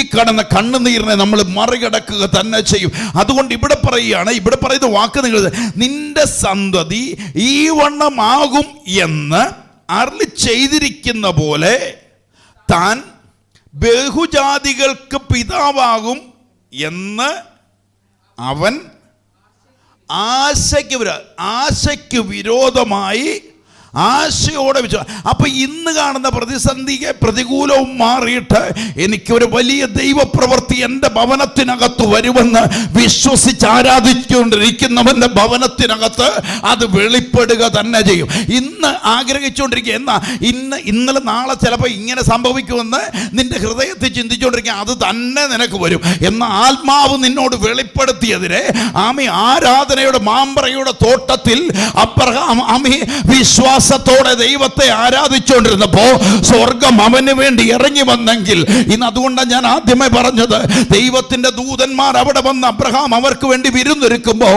കണ്ണുനീരിനെ നമ്മൾ മറികടക്കുക തന്നെ ചെയ്യും. അതുകൊണ്ട് ഇവിടെ പറയുകയാണ്, ഇവിടെ പറയുന്ന വാക്ക് നിങ്ങൾ, നിന്റെ സന്തതി ഈ വണ്ണമാകും എന്ന് അരുളി ചെയ്തിരിക്കുന്ന പോലെ താൻ ബഹുജാതികൾക്ക് പിതാവാകും എന്ന് അവൻ ആശയ്ക്ക് വിരോധമായി ആശയോടെ വിശ്വാസം. അപ്പൊ ഇന്ന് കാണുന്ന പ്രതിസന്ധിയെ പ്രതികൂലവും മാറിയിട്ട് എനിക്കൊരു വലിയ ദൈവപ്രവൃത്തി എൻ്റെ ഭവനത്തിനകത്ത് വരുമെന്ന് വിശ്വസിച്ച് ആരാധിച്ചുകൊണ്ടിരിക്കുന്നവൻ്റെ ഭവനത്തിനകത്ത് അത് വെളിപ്പെടുക തന്നെ ചെയ്യും. ഇന്ന് ആഗ്രഹിച്ചുകൊണ്ടിരിക്കുക, ഇന്നലെ നാളെ ചിലപ്പോൾ ഇങ്ങനെ സംഭവിക്കുമെന്ന് നിന്റെ ഹൃദയത്തിൽ ചിന്തിച്ചുകൊണ്ടിരിക്കുക, അത് തന്നെ നിനക്ക് വരും എന്ന ആത്മാവ് നിന്നോട് വെളിപ്പെടുത്തിയതിനെ ആരാധനയുടെ മാമ്പറയുടെ തോട്ടത്തിൽ അബ്രഹാം വിശ്വാസത്തോടെ ദൈവത്തെ ആരാധിച്ചുകൊണ്ടിരുന്നപ്പോ സ്വർഗം അവന് വേണ്ടി ഇറങ്ങി വന്നെങ്കിൽ, ഇന്ന് അതുകൊണ്ടാണ് ഞാൻ ആദ്യമേ പറഞ്ഞത്, ദൈവത്തിന്റെ ദൂതന്മാർ അവിടെ വന്ന് അബ്രഹാം അവർക്ക് വേണ്ടി വിരുന്നൊരുക്കുമ്പോ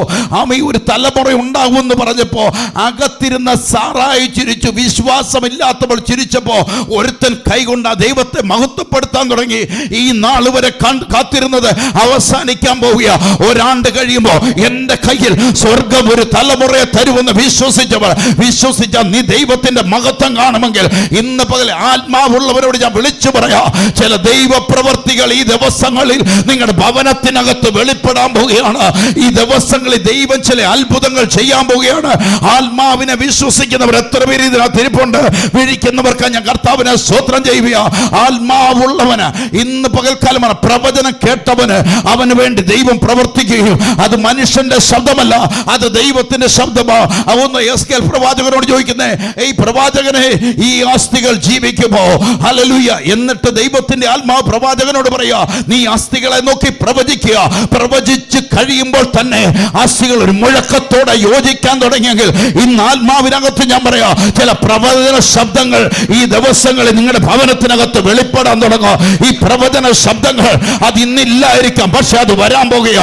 ഒരു തലമുറ ഉണ്ടാകുമെന്ന് പറഞ്ഞപ്പോ അകത്തിരുന്ന സാറായി ചിരിച്ചു. വിശ്വാസമില്ലാത്തവൾ ചിരിച്ചപ്പോ ഒരുത്തൻ കൈകൊണ്ട് ദൈവത്തെ മഹത്വപ്പെടുത്താൻ തുടങ്ങി. ഈ നാൾ വരെ കാത്തിരുന്നത് അവസാനിക്കാൻ പോവുക. ഒരാണ്ട് കഴിയുമ്പോ എന്റെ കയ്യിൽ സ്വർഗം ഒരു തലമുറയെ തരുമെന്ന് വിശ്വസിച്ച നീ ദൈവത്തിന്റെ മഹത്വം കാണുമെങ്കിൽ ഇന്ന് പകൽ ആത്മാവുള്ളവരോട് ഞാൻ വിളിച്ചു പറയാ, ചില ദൈവ പ്രവർത്തികൾ ഈ ദിവസങ്ങളിൽ നിങ്ങളുടെ ഭവനത്തിനകത്ത് വെളിപ്പെടാൻ പോവുകയാണ്. ഈ ദിവസങ്ങളിൽ ദൈവം ചില അത്ഭുതങ്ങൾ ചെയ്യാൻ പോവുകയാണ്. ആത്മാവിനെ വിശ്വസിക്കുന്നവർ എത്ര പേര് ഇതിനകത്ത് ഇരിപ്പുണ്ട്? വിളിക്കുന്നവർക്ക് ഞാൻ കർത്താവിനെ സ്തോത്രം ചെയ്യുക. ആത്മാവുള്ളവന് ഇന്ന് പകൽക്കാലമാണ് പ്രവചനം കേട്ടവന് അവന് വേണ്ടി ദൈവം പ്രവർത്തിക്കുകയും അത് മനുഷ്യന്റെ ശബ്ദമല്ല, അത് ദൈവത്തിന്റെ ശബ്ദമാണ്. അതൊന്ന് എസ്കേൽ പ്രവാചകനോട് ചോദിക്കുന്നേ, ഈ പ്രവാചകനെ ഈ ആസ്തികൾ ജീവിക്കുമോ? ഹല്ലേലൂയ. എന്നിട്ട് ദൈവത്തിന്റെ ആത്മാവ് പ്രവാചകനോട് പറയാ, നീ ആസ്തികളെ നോക്കി പ്രവചിക്കുക. പ്രവചിച്ച് കഴിയുമ്പോൾ തന്നെ ആസ്തികൾ ഒരു മുഴക്കത്തോടെ യോജിക്കാൻ തുടങ്ങിയെങ്കിൽ ഇന്ന് ആത്മാവിനകത്ത് ഞാൻ പറയാ, ചില പ്രവചന ശബ്ദങ്ങൾ ഈ ദിവസങ്ങളിൽ നിങ്ങളുടെ ഭവനത്തിനകത്ത് വെളിപ്പെടാൻ തുടങ്ങുക. ഈ പ്രവചന ശബ്ദങ്ങൾ അത് ഇന്നില്ലായിരിക്കാം, പക്ഷെ അത് വരാൻ പോകുക.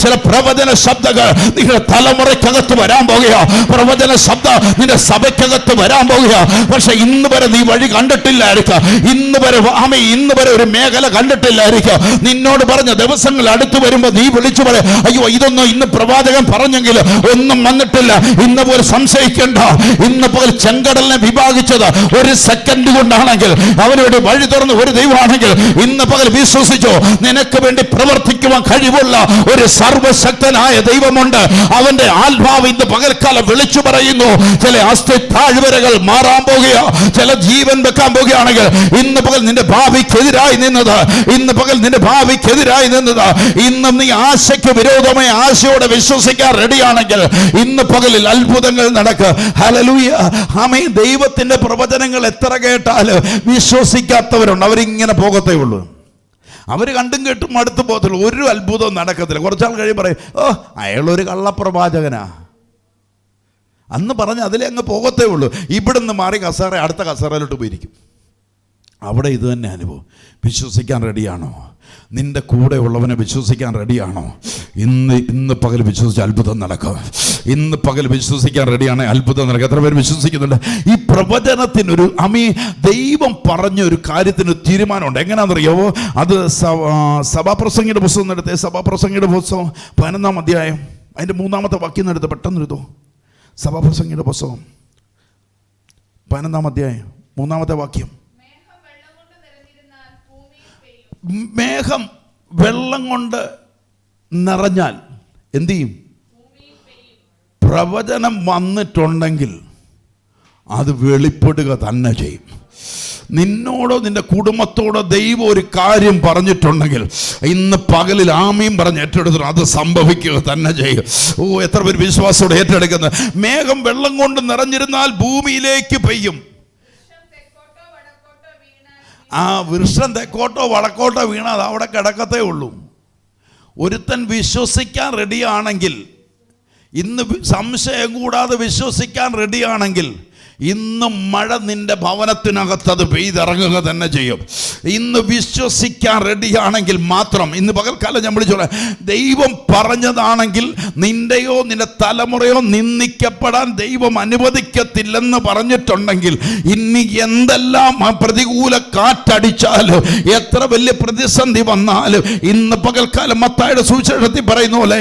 ചില പ്രവചന ശബ്ദങ്ങൾ നിങ്ങളുടെ തലമുറയ്ക്കകത്ത് വരാൻ പോകുക. പ്രവചന ശബ്ദം നിന്റെ സഭയ്ക്കകത്ത് വരാൻ പോകുക. പക്ഷെ ഇന്ന് വരെ നീ വഴി കണ്ടിട്ടില്ലായിരിക്കാം, ഇന്ന് വരെ ഒരു മേഖല കണ്ടിട്ടില്ലായിരിക്കാം. നിന്നോട് പറഞ്ഞ ദിവസങ്ങൾ അടുത്ത് വരുമ്പോൾ നീ വിളിച്ചു പറയും, അയ്യോ ഇതൊന്നും ഇന്ന് പ്രവാചകൻ പറഞ്ഞെങ്കിൽ ഒന്നും വന്നിട്ടില്ല. ഇന്ന് പോലെ സംശയിക്കേണ്ട. ഇന്ന് പോലെ ചെങ്കടലിനെ വിഭാഗിച്ചത് ഒരു സെക്കൻഡ് കൊണ്ടാണെങ്കിൽ, അവനോട് വഴി തുറന്ന് ഒരു ദൈവമാണെങ്കിൽ, ഇന്ന് പകൽ വിശ്വസിച്ചോ, നിനക്ക് വേണ്ടി പ്രവർത്തിക്കുവാൻ കഴിവുള്ള ഒരു സർവശക്തനായ ദൈവമുണ്ട്. അവന്റെ ആത്മാവ് ഇന്ന് പകൽക്കാലം വിളിച്ചു പറയുന്നു. ചില അസ്ഥി താഴ്വരകൾ മാറാൻ പോകുക, ചില ജീവൻ വെക്കാൻ പോകുകയാണെങ്കിൽ, ഇന്ന് പകൽ നിന്റെ ഭാവിക്കെതിരായി നിന്നത്, ഇന്നും നീ ആശയ്ക്ക് വിരോധമായി ആശയോടെ വിശ്വസിക്കാൻ റെഡിയാണെങ്കിൽ, ഇന്ന് പകലിൽ അത്ഭുതങ്ങൾ നടക്കുക. ഹല്ലേലൂയ. ആമേൻ. ദൈവത്തിന്റെ പ്രവചനങ്ങൾ എത്ര കേട്ടാലും വിശ്വസിക്കാത്തവരുണ്ട്. അവരിങ്ങനെ പോകത്തേ ഉള്ളൂ. അവർ കണ്ടും കേട്ടും അടുത്ത് പോകത്തുള്ളൂ. ഒരു അത്ഭുതവും നടക്കത്തില്ല. കുറച്ചാൾ കഴിയുമ്പോൾ പറയും, ഓ അയാളൊരു കള്ളപ്രവാചകനാ അന്ന് പറഞ്ഞ് അതിലെ അങ്ങ് പോകത്തേ ഉള്ളൂ. ഇവിടുന്ന് മാറി അടുത്ത കസേരയിലോട്ട് പോയിരിക്കും. അവിടെ ഇത് തന്നെ അനുഭവം. വിശ്വസിക്കാൻ റെഡിയാണോ? നിന്റെ കൂടെ ഉള്ളവനെ വിശ്വസിക്കാൻ റെഡിയാണോ? ഇന്ന് പകൽ വിശ്വസിച്ച് അത്ഭുതം നടക്കും. ഇന്ന് പകൽ വിശ്വസിക്കാൻ റെഡിയാണ്, അത്ഭുതം നടക്കും. എത്ര പേര് വിശ്വസിക്കുന്നുണ്ട്? ഈ പ്രവചനത്തിനൊരു ദൈവം പറഞ്ഞ ഒരു കാര്യത്തിന് തീരുമാനമുണ്ട്. എങ്ങനെയാണെന്നറിയാവോ? അത് സഭാപ്രസംഗിയുടെ പുസ്തകം എടുത്തേ. സഭാപ്രസംഗിയുടെ പുസ്തകം 11-ാം അധ്യായം അതിൻ്റെ 3-ാമത്തെ വാക്യം എടുത്ത് പെട്ടെന്ന് എഴുതോ. സഭാപ്രസംഗിയുടെ പുസ്തകം 11-ാം അധ്യായം 3-ാമത്തെ വാക്യം. മേഘം വെള്ളം കൊണ്ട് നിറഞ്ഞാൽ എന്തു ചെയ്യും? പ്രവചനം വന്നിട്ടുണ്ടെങ്കിൽ അത് വെളിപ്പെടുക തന്നെ ചെയ്യും. നിന്നോടോ നിന്റെ കുടുംബത്തോടോ ദൈവം ഒരു കാര്യം പറഞ്ഞിട്ടുണ്ടെങ്കിൽ ഇന്ന് പകലിൽ ആമീൻ പറഞ്ഞ് ഏറ്റെടുത്തു, അത് സംഭവിക്കുക തന്നെ ചെയ്യും. ഓ എത്ര പേര് വിശ്വാസത്തോടെ ഏറ്റെടുക്കുന്നത്? മേഘം വെള്ളം കൊണ്ട് നിറഞ്ഞിരുന്നാൽ ഭൂമിയിലേക്ക് പെയ്യും. ആ വൃക്ഷം തെക്കോട്ടോ വടക്കോട്ടോ വീണാൽ അവിടെ കിടക്കത്തേ ഉള്ളൂ. ഒരുത്തൻ വിശ്വസിക്കാൻ റെഡിയാണെങ്കിൽ, ഇന്ന് സംശയം കൂടാതെ വിശ്വസിക്കാൻ റെഡിയാണെങ്കിൽ, ഇന്നും മഴ നിന്റെ ഭവനത്തിനകത്ത് അത് പെയ്തിറങ്ങുക തന്നെ ചെയ്യും. ഇന്ന് വിശ്വസിക്കാൻ റെഡിയാണെങ്കിൽ മാത്രം. ഇന്ന് പകൽക്കാലം ഞാൻ വിളിച്ചോളെ, ദൈവം പറഞ്ഞതാണെങ്കിൽ നിന്റെയോ നിന്റെ തലമുറയോ നിന്ദിക്കപ്പെടാൻ ദൈവം അനുവദിക്കത്തില്ലെന്ന് പറഞ്ഞിട്ടുണ്ടെങ്കിൽ, ഇനി എന്തെല്ലാം പ്രതികൂല കാറ്റടിച്ചാലും എത്ര വലിയ പ്രതിസന്ധി വന്നാലും, ഇന്ന് പകൽക്കാലം മത്തായിയുടെ സുവിശേഷത്തിൽ പറയുന്ന പോലെ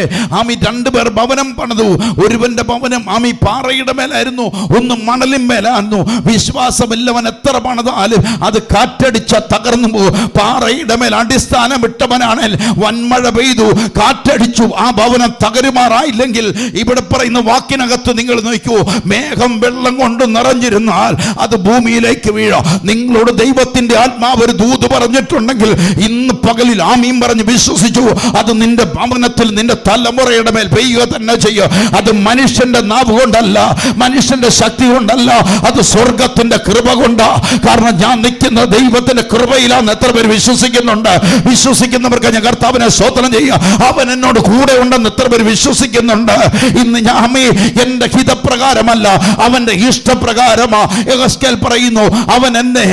രണ്ടുപേർ ഭവനം പണിതു. ഒരുവന്റെ ഭവനം പാറയുടെ മേലായിരുന്നു, ഒന്ന് മണലും മേലായിരുന്നു. വിശ്വാസമില്ലവൻ എത്ര പണിതാലും അത് കാറ്റടിച്ച തകർന്നു പോകും. പാറയുടെ മേൽ അടിസ്ഥാനം ഇട്ടവനാണെങ്കിൽ വൻമഴ പെയ്തു, കാറ്റടിച്ചു, ആ ഭവനം തകരുമാറായില്ലെങ്കിൽ, ഇവിടെ പറയുന്ന വാക്കിനകത്ത് നിങ്ങൾ നോക്കൂ, മേഘം വെള്ളം കൊണ്ട് നിറഞ്ഞിരുന്നാൽ അത് ഭൂമിയിലേക്ക് വീഴാം. നിങ്ങളോട് ദൈവത്തിന്റെ ആത്മാവ് ഒരു ദൂത് പറഞ്ഞിട്ടുണ്ടെങ്കിൽ, ഇന്ന് പകലിൽ ആമീൻ പറഞ്ഞ് വിശ്വസിച്ചു, അത് നിന്റെ ഭവനത്തിൽ നിന്റെ തലമുറയുടെ മേൽ പെയ്യുക തന്നെ ചെയ്യും. അത് മനുഷ്യന്റെ നാവ് കൊണ്ടല്ല, മനുഷ്യന്റെ ശക്തി കൊണ്ടല്ല, അത് സ്വർഗത്തിന്റെ കൃപ കൊണ്ടാ. കാരണം ഞാൻ നിൽക്കുന്ന ദൈവത്തിന്റെ കൃപയിലാന്ന് എത്ര പേര് വിശ്വസിക്കുന്നുണ്ട്? വിശ്വസിക്കുന്നവർക്ക് ഞാൻ കർത്താവിനെ സ്തോത്രം ചെയ്യുക. അവൻ എന്നോട് കൂടെ ഉണ്ടെന്ന് എത്ര പേര് വിശ്വസിക്കുന്നുണ്ട്? ഇന്ന് ഞാൻ എന്റെ ഹിതപ്രകാരമല്ല, അവന്റെ ഇഷ്ടപ്രകാരമാ. യെഹെസ്കേൽ പറയുന്നു, അവൻ എന്നെ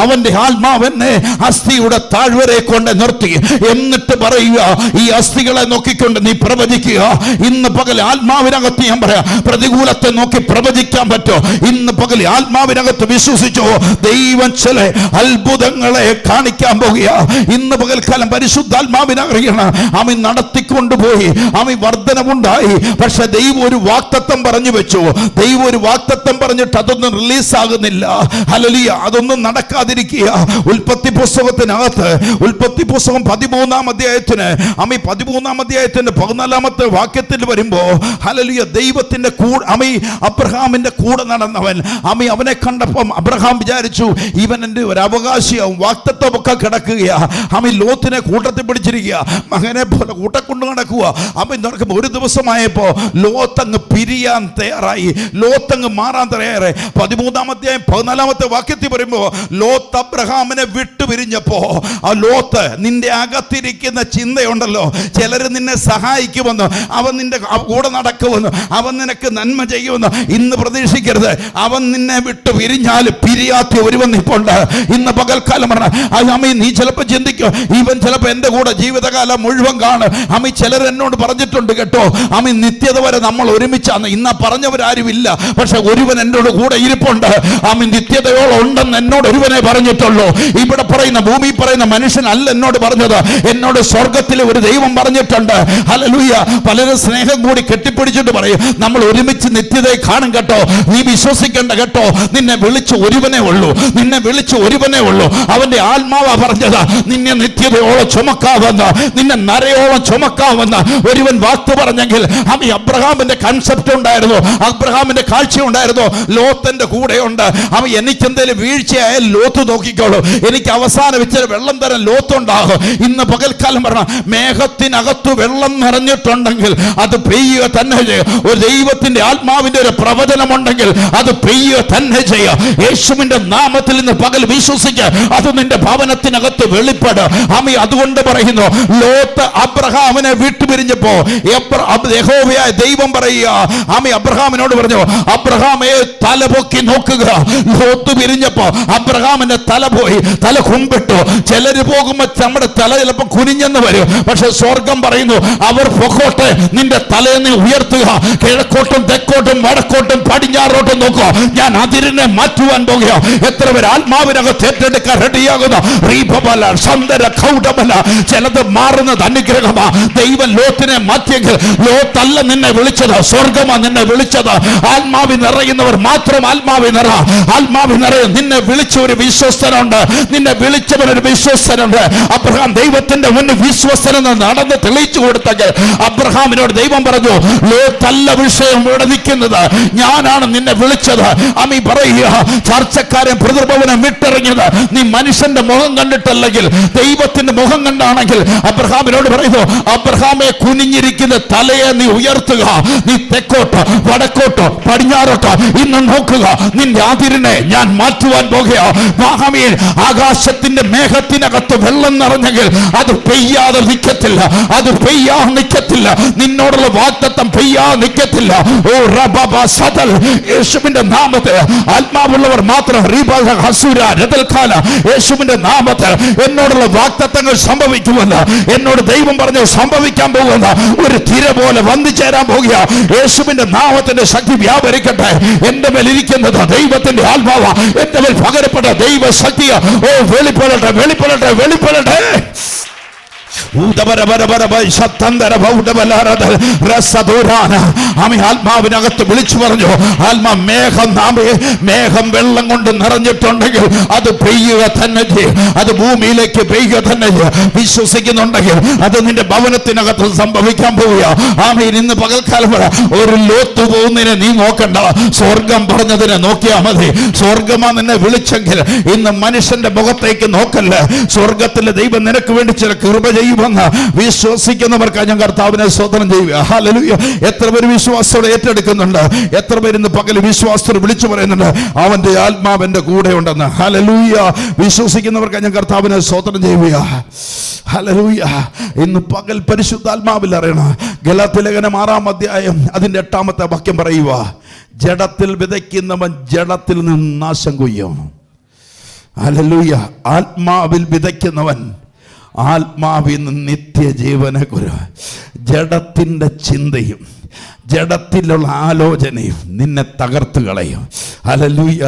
അവന്റെ ആത്മാവെന്നെ അസ്ഥിയുടെ താഴ്വരയെ കൊണ്ട് നിർത്തി. എന്നിട്ട് പറയുക, ഈ അസ്ഥികളെ നോക്കിക്കൊണ്ട് നീ പ്രവചിക്കുക. ഇന്ന് പകൽ ആത്മാവിനകത്ത് ഞാൻ പറയാം, പ്രതികൂലത്തെ നോക്കി പ്രവചിക്കാൻ പറ്റോ? ഇന്ന് പകൽ ആത്മാവിനകത്ത് വിശ്വസിച്ചോ, ദൈവം ചില അത്ഭുതങ്ങളെ കാണിക്കാൻ പോകുക. ഇന്ന് പകൽക്കാലം പരിശുദ്ധാത്മാവിനറിയണം, അവൻ നടത്തിക്കൊണ്ടുപോയി, അവൻ വർധനവുണ്ടായി. പക്ഷെ ദൈവം ഒരു വാഗ്ദത്തം പറഞ്ഞു വെച്ചു. ദൈവം ഒരു വാഗ്ദത്തം പറഞ്ഞിട്ട് അതൊന്നും റിലീസാകുന്നില്ല. ഹല്ലേലൂയ. അതൊന്നും നടക്കാതിരിക്കുക. ഉൽപ്പത്തി പുസ്തകത്തിനകത്ത്, ഉൽപ്പത്തി പുസ്തകം 13-ാം അധ്യായത്തിന് 13-ാം അധ്യായത്തിന്റെ 14-ാമത്തെ വാക്യത്തിൽ വരുമ്പോ, ഹല്ലേലൂയ, ദൈവത്തിന്റെ അബ്രഹാമിന്റെ കൂടെ നടന്നവൻ അവനെ കണ്ടപ്പം അബ്രഹാം വിചാരിച്ചു, ഇവൻ എൻ്റെ ഒരു അവകാശിയാവും, വാഗ്ദത്തമൊക്കെ കിടക്കുകയാ. ലോത്തിനെ കൂട്ടത്തിൽ പിടിച്ചിരിക്കുക, മകനെ പോലെ കൂട്ടക്കൊണ്ട് നടക്കുക. നടക്കുമ്പോൾ ഒരു ദിവസമായപ്പോ ലോത്തങ്ങ് പിരിയാൻ തയ്യാറായി, ലോത്തങ്ങ് മാറാൻ തയ്യാറായി. 13-ാം അധ്യായം 14-ാമത്തെ വാക്യത്തിൽ പറയുമ്പോ, ലോത്ത് അബ്രഹാമിനെ വിട്ടുപിരിഞ്ഞപ്പോ, ആ ലോത്ത്, നിന്റെ അകത്തിരിക്കുന്ന ചിന്തയുണ്ടല്ലോ, ചിലര് നിന്നെ സഹായിക്കുമെന്ന്, അവൻ നിന്റെ കൂടെ നടക്കുമെന്ന്, അവൻ നിനക്ക് നന്മ ചെയ്യുമെന്ന് ഇന്ന് പ്രതീക്ഷിക്കരുത്. അതെ, അവൻ നിന്നെ വിട്ട് പിരിഞ്ഞാൽ പിരിയാത്ത ഒരുവൻ നിപ്പുണ്ട്. ഇന്ന് പകൽക്കാലം പറഞ്ഞ അമ്മ, നീ ചിലപ്പോൾ ചിന്തിക്കും ഇവൻ ചിലപ്പോൾ എൻ്റെ കൂടെ ജീവിതകാലം മുഴുവൻ കാണും. അമ്മ, ചിലർ എന്നോട് പറഞ്ഞിട്ടുണ്ട് കേട്ടോ, അമ്മ നിത്യത വരെ നമ്മൾ ഒരുമിച്ചാണ്. ഇന്ന് പറഞ്ഞവരാരുമില്ല, പക്ഷെ ഒരുവൻ എന്നോട് കൂടെ ഇരിപ്പുണ്ട്. അമ്മ നിത്യതയോളം ഉണ്ടെന്ന് എന്നോട് ഒരുവനെ പറഞ്ഞിട്ടുള്ളൂ. ഇവിടെ പറയുന്ന ഭൂമി പറയുന്ന മനുഷ്യനല്ല എന്നോട് പറഞ്ഞത്, എന്നോട് സ്വർഗത്തിലെ ഒരു ദൈവം പറഞ്ഞിട്ടുണ്ട്. ഹല്ലേലൂയ. പലരും സ്നേഹം കൂടി കെട്ടിപ്പിടിച്ചിട്ട് പറയും നമ്മൾ ഒരുമിച്ച് നിത്യതയെ കാണും കേട്ടോ. നീ വിശ്വസിക്കേണ്ട കേട്ടോ, നിന്നെ വിളിച്ച് ഒരുവനേ ഉള്ളൂ, നിന്നെ വിളിച്ച് ഒരുവനേ ഉള്ളൂ. അവന്റെ ആത്മാവാ പറഞ്ഞത് നിന്നെ നിത്യതയോളം ചുമക്കാവുന്ന, നിന്നെ നരയോളം ചുമക്കാവുന്ന ഒരുവൻ വാക്ക് പറഞ്ഞെങ്കിൽ അവൻ അബ്രഹാമിന്റെ കൺസെപ്റ്റ് ഉണ്ടായിരുന്നു, അബ്രഹാമിന്റെ കാഴ്ച ഉണ്ടായിരുന്നു. ലോത്തിന്റെ കൂടെയുണ്ട്. അവൻ എനിക്കെന്തേലും വീഴ്ചയായാൽ ലോത്ത് നോക്കിക്കോളൂ, എനിക്ക് അവസാനം വെച്ച വെള്ളം തരാൻ ലോത്തുണ്ടാകും. ഇന്ന് പകൽക്കാലം പറഞ്ഞ മേഘത്തിനകത്ത് വെള്ളം നിറഞ്ഞിട്ടുണ്ടെങ്കിൽ അത് പെയ്യുക തന്നെ ചെയ്യും. ഒരു ദൈവത്തിന്റെ ആത്മാവിന്റെ ഒരു പ്രവചനമുണ്ടെങ്കിൽ അത് പെയ്യുക തന്നെ ചെയ്യാം. യേശുവിന്റെ നാമത്തിൽ ഇന്ന് പകൽ വിശ്വസിക്കുക, അത് നിന്റെ ഭവനത്തിനകത്ത് വെളിപ്പെടും. ആമി, അതുകൊണ്ട് പറയുന്നു, ലോത്ത് അബ്രഹാമിനെ വിട്ടുപിരിഞ്ഞപ്പോ യഹോവയായ ദൈവം പറയുക, ആമി അബ്രഹാമിനോട് പറഞ്ഞു, അബ്രഹാമേ തല പൊക്കി നോക്കുക. ലോത്ത് പിരിഞ്ഞപ്പോ അബ്രഹാമിന്റെ തല പോയി, തല കുമ്പിട്ടു. ചിലര് പോകുമ്പോ നമ്മുടെ തല ചിലപ്പോ കുനിഞ്ഞെന്ന് വരും, പക്ഷെ സ്വർഗം പറയുന്നു അവർ പൊക്കോട്ടെ, നിന്റെ തലയെ നീ ഉയർത്തുക. കിഴക്കോട്ടും തെക്കോട്ടും വടക്കോട്ടും പടിഞ്ഞാറോട്ടും നോക്കുക, ഞാൻ അതിരിനെ മാറ്റുവാൻ പോകുക. എത്ര പേർ ആത്മാവിനകത്ത് ഏറ്റെടുക്കാൻ റെഡിയാകുന്നു? ചിലത് മാറുന്നത് അനുഗ്രഹമാ. ദൈവം ലോത്തിനെ മാറ്റിയെങ്കിൽ ലോത്തല്ല നിന്നെ വിളിച്ചത്, സ്വർഗമാ നിന്നെ വിളിച്ചത്. ആത്മാവി നിറയുന്നവർ മാത്രം ആത്മാവി നിറ, ആത്മാവി നിറയും. നിന്നെ വിളിച്ച ഒരു വിശ്വസ്തനുണ്ട്, നിന്നെ വിളിച്ചവൻ ഒരു വിശ്വസ്തനുണ്ട്. അബ്രഹാം ദൈവത്തിന്റെ മുന്നിൽ വിശ്വസ്തനെന്ന് നടന്ന് തെളിയിച്ചു കൊടുത്തെങ്കിൽ അബ്രഹാമിനോട് ദൈവം പറഞ്ഞു, ലോത്തല്ല വിഷയം ഇവിടെ നിൽക്കുന്നത്, ഞാനാണ് നിന്നെ വിളിച്ചത്. അമ്മി പറയുക, ചർച്ചക്കാരൻ പിതൃഭവനം വിട്ടിറങ്ങിയത് നീ മനുഷ്യന്റെ മുഖം കണ്ടിട്ടല്ലെങ്കിൽ ദൈവത്തിന്റെ മുഖം കണ്ടാണെങ്കിൽ അബ്രഹാമിനോട് പറയുന്നു, അബ്രഹാമെ കുനിഞ്ഞിരിക്കുന്ന തലയെ നീ ഉയർത്തുക. നീ തെക്കോട്ടോ വടക്കോട്ടോ പടിഞ്ഞാറോട്ടോ ഇന്ന് നോക്കുക, നിന്റെ അതിരിനെ ഞാൻ മാറ്റുവാൻ പോകുക. മഹാമീൻ, ആകാശത്തിന്റെ മേഘത്തിനകത്ത് വെള്ളം നിറഞ്ഞെങ്കിൽ അത് പെയ്യാതെ നിൽക്കത്തില്ല, അത് പെയ്യാതെ നിൽക്കത്തില്ല. നിന്നോടുള്ള വാഗ്ദത്തം പെയ്യാതെ നിൽക്കത്തില്ല. ഓ റബബ സദൽ, യേശുവിന്റെ നാമത്തിൽ ആത്മാവുള്ളവർ മാത്രം യേശുവിന്റെ നാമത്തിൽ എന്നോടുള്ള വാഗ്ദത്തങ്ങൾ സംഭവിക്കുമെന്ന് എന്നോട് ദൈവം പറഞ്ഞു. സംഭവിക്കാൻ പോകുന്ന ഒരു തിര പോലെ വന്നു ചേരാൻ പോകുക. യേശുവിന്റെ നാമത്തിന്റെ ശക്തി വ്യാപരിക്കട്ടെ. എന്റെ മേൽ ഇരിക്കുന്നത് ദൈവത്തിന്റെ ആത്മാവ, എന്റെ മേൽ പകരപ്പെട്ട ദൈവശക്തിയ. ഓ വെളിപ്പെടട്ടെ, വെളിപ്പെടട്ടെ, വെളിപ്പെടട്ടെ. ആത്മാവിനകത്ത് വിളിച്ചു പറഞ്ഞു, ആത്മാ മേഘം വെള്ളം കൊണ്ട് നിറഞ്ഞിട്ടുണ്ടെങ്കിൽ അത് പെയ്യുക തന്നെ ചെയ്യും, അത് ഭൂമിയിലേക്ക് പെയ്യുക തന്നെ ചെയ്യും. വിശ്വസിക്കുന്നുണ്ടെങ്കിൽ അത് നിന്റെ ഭവനത്തിനകത്ത് സംഭവിക്കാൻ പോവുക. ആമീൻ. ഇന്ന് പകൽക്കാലം ഒരു ലോത്ത് പോകുന്നതിനെ നീ നോക്കണ്ട, സ്വർഗം പറഞ്ഞതിനെ നോക്കിയാൽ മതി. സ്വർഗമാ നിന്നെ വിളിച്ചെങ്കിൽ ഇന്ന് മനുഷ്യന്റെ മുഖത്തേക്ക് നോക്കല്ല. സ്വർഗത്തിലെ ദൈവം നിനക്ക് വേണ്ടി ചില കൃപ ചെയ്യുമെന്ന് വിശ്വസിക്കുന്നവർക്ക് ഞാൻ കർത്താവിനെ സ്തോത്രം ചെയ്യുക. ഹല്ലേലൂയ. എത്ര പേര് വിശ്വാസത്തോടെ ഏറ്റെടുക്കുന്നുണ്ട്? എത്ര പേര് ഇന്ന് പകൽ വിശ്വാസത്തോടെ വിളിച്ചു പറയുന്നുണ്ട്, അവന്റെ ആത്മാവിന്റെ കൂടെ ഉണ്ടെന്ന്? ഹല്ലേലൂയ. വിശ്വസിക്കുന്നവർക്ക് ഞാൻ കർത്താവിനെ സ്തോത്രം ചെയ്യുക. ഹല്ലേലൂയ. ഇന്ന് പകൽ പരിശുദ്ധാത്മാവിൽ അറിയണം. ഗലാത്യലേഖനം 6-ാം അധ്യായം അതിന്റെ 8-ാമത്തെ വാക്യം പറയുക, ജഡത്തിൽ വിതയ്ക്കുന്നവൻ ജഡത്തിൽ നിന്ന് നാശം കൊയ്യും. ഹല്ലേലൂയ. ആത്മാവിൽ വിതയ്ക്കുന്നവൻ ആത്മാവിൽ നിന്ന് നിത്യജീവനെ കുറിച്ച്. ജഡത്തിൻ്റെ ചിന്തയും ജഡത്തിലുള്ള ആലോചനയും നിന്നെ തകർത്ത് കളയും. ഹല്ലേലൂയ.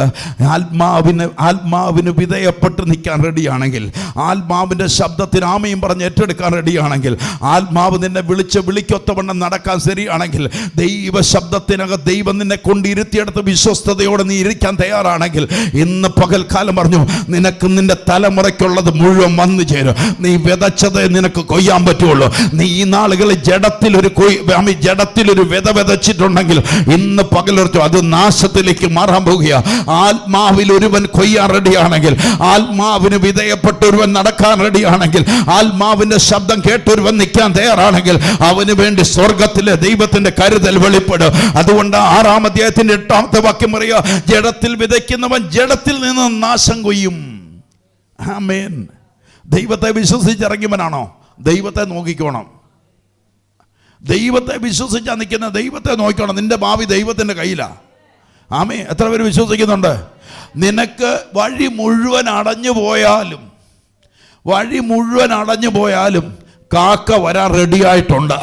ആത്മാവിന് വിധേയപ്പെട്ട് നിൽക്കാൻ റെഡിയാണെങ്കിൽ, ആത്മാവിൻ്റെ ശബ്ദത്തിന് ആമയും പറഞ്ഞ് ഏറ്റെടുക്കാൻ റെഡിയാണെങ്കിൽ, ആത്മാവ് നിന്നെ വിളിക്കൊത്തവണ്ണം നടക്കാൻ ശരിയാണെങ്കിൽ, ദൈവ ശബ്ദത്തിനകത്ത് ദൈവം നിന്നെ കൊണ്ടിരുത്തിയെടുത്ത് വിശ്വസ്തയോടെ നീ ഇരിക്കാൻ തയ്യാറാണെങ്കിൽ, ഇന്ന് പകൽക്കാലം പറഞ്ഞു, നിനക്ക് നിന്റെ തലമുറയ്ക്കുള്ളത് മുഴുവൻ വന്നു ചേരും. നീ വിതച്ചത് നിനക്ക് കൊയ്യാൻ പറ്റുള്ളൂ. നീ ഈ നാളുകളിൽ ജഡത്തിലൊരു വിതച്ചിട്ടുണ്ടെങ്കിൽ ഇന്ന് പകലൊരു അത് നാശത്തിലേക്ക് മാറാൻ പോകുക. ആത്മാവിൽ ഒരുവൻ കൊയ്യാൻ റെഡിയാണെങ്കിൽ, ആത്മാവിന് വിധേയപ്പെട്ട ഒരുവൻ നടക്കാൻ റെഡിയാണെങ്കിൽ, ആത്മാവിന്റെ ശബ്ദം കേട്ടൊരുവൻ നിൽക്കാൻ തയ്യാറാണെങ്കിൽ, അവന് വേണ്ടി സ്വർഗത്തിലെ ദൈവത്തിന്റെ കരുതൽ വെളിപ്പെടും. അതുകൊണ്ട് 6-ാം അധ്യായത്തിന്റെ 8-ാമത്തെ വാക്യം പറയുക, ജഡത്തിൽ വിതയ്ക്കുന്നവൻ ജഡത്തിൽ നിന്ന് നാശം കൊയ്യും. ആമേൻ. ദൈവത്തെ വിശ്വസിച്ചിറങ്ങിയവനാണോ? ദൈവത്തെ നോക്കിക്കോണം. ദൈവത്തെ വിശ്വസിച്ചാൽ നിൽക്കുന്ന ദൈവത്തെ നോക്കണം. നിന്റെ ഭാവി ദൈവത്തിന്റെ കയ്യിലാണ്. ആമേ. എത്ര പേര് വിശ്വസിക്കുന്നുണ്ട്? നിനക്ക് വഴി മുഴുവൻ അടഞ്ഞു പോയാലും കാക്ക വരാൻ റെഡിയായിട്ടുണ്ട്.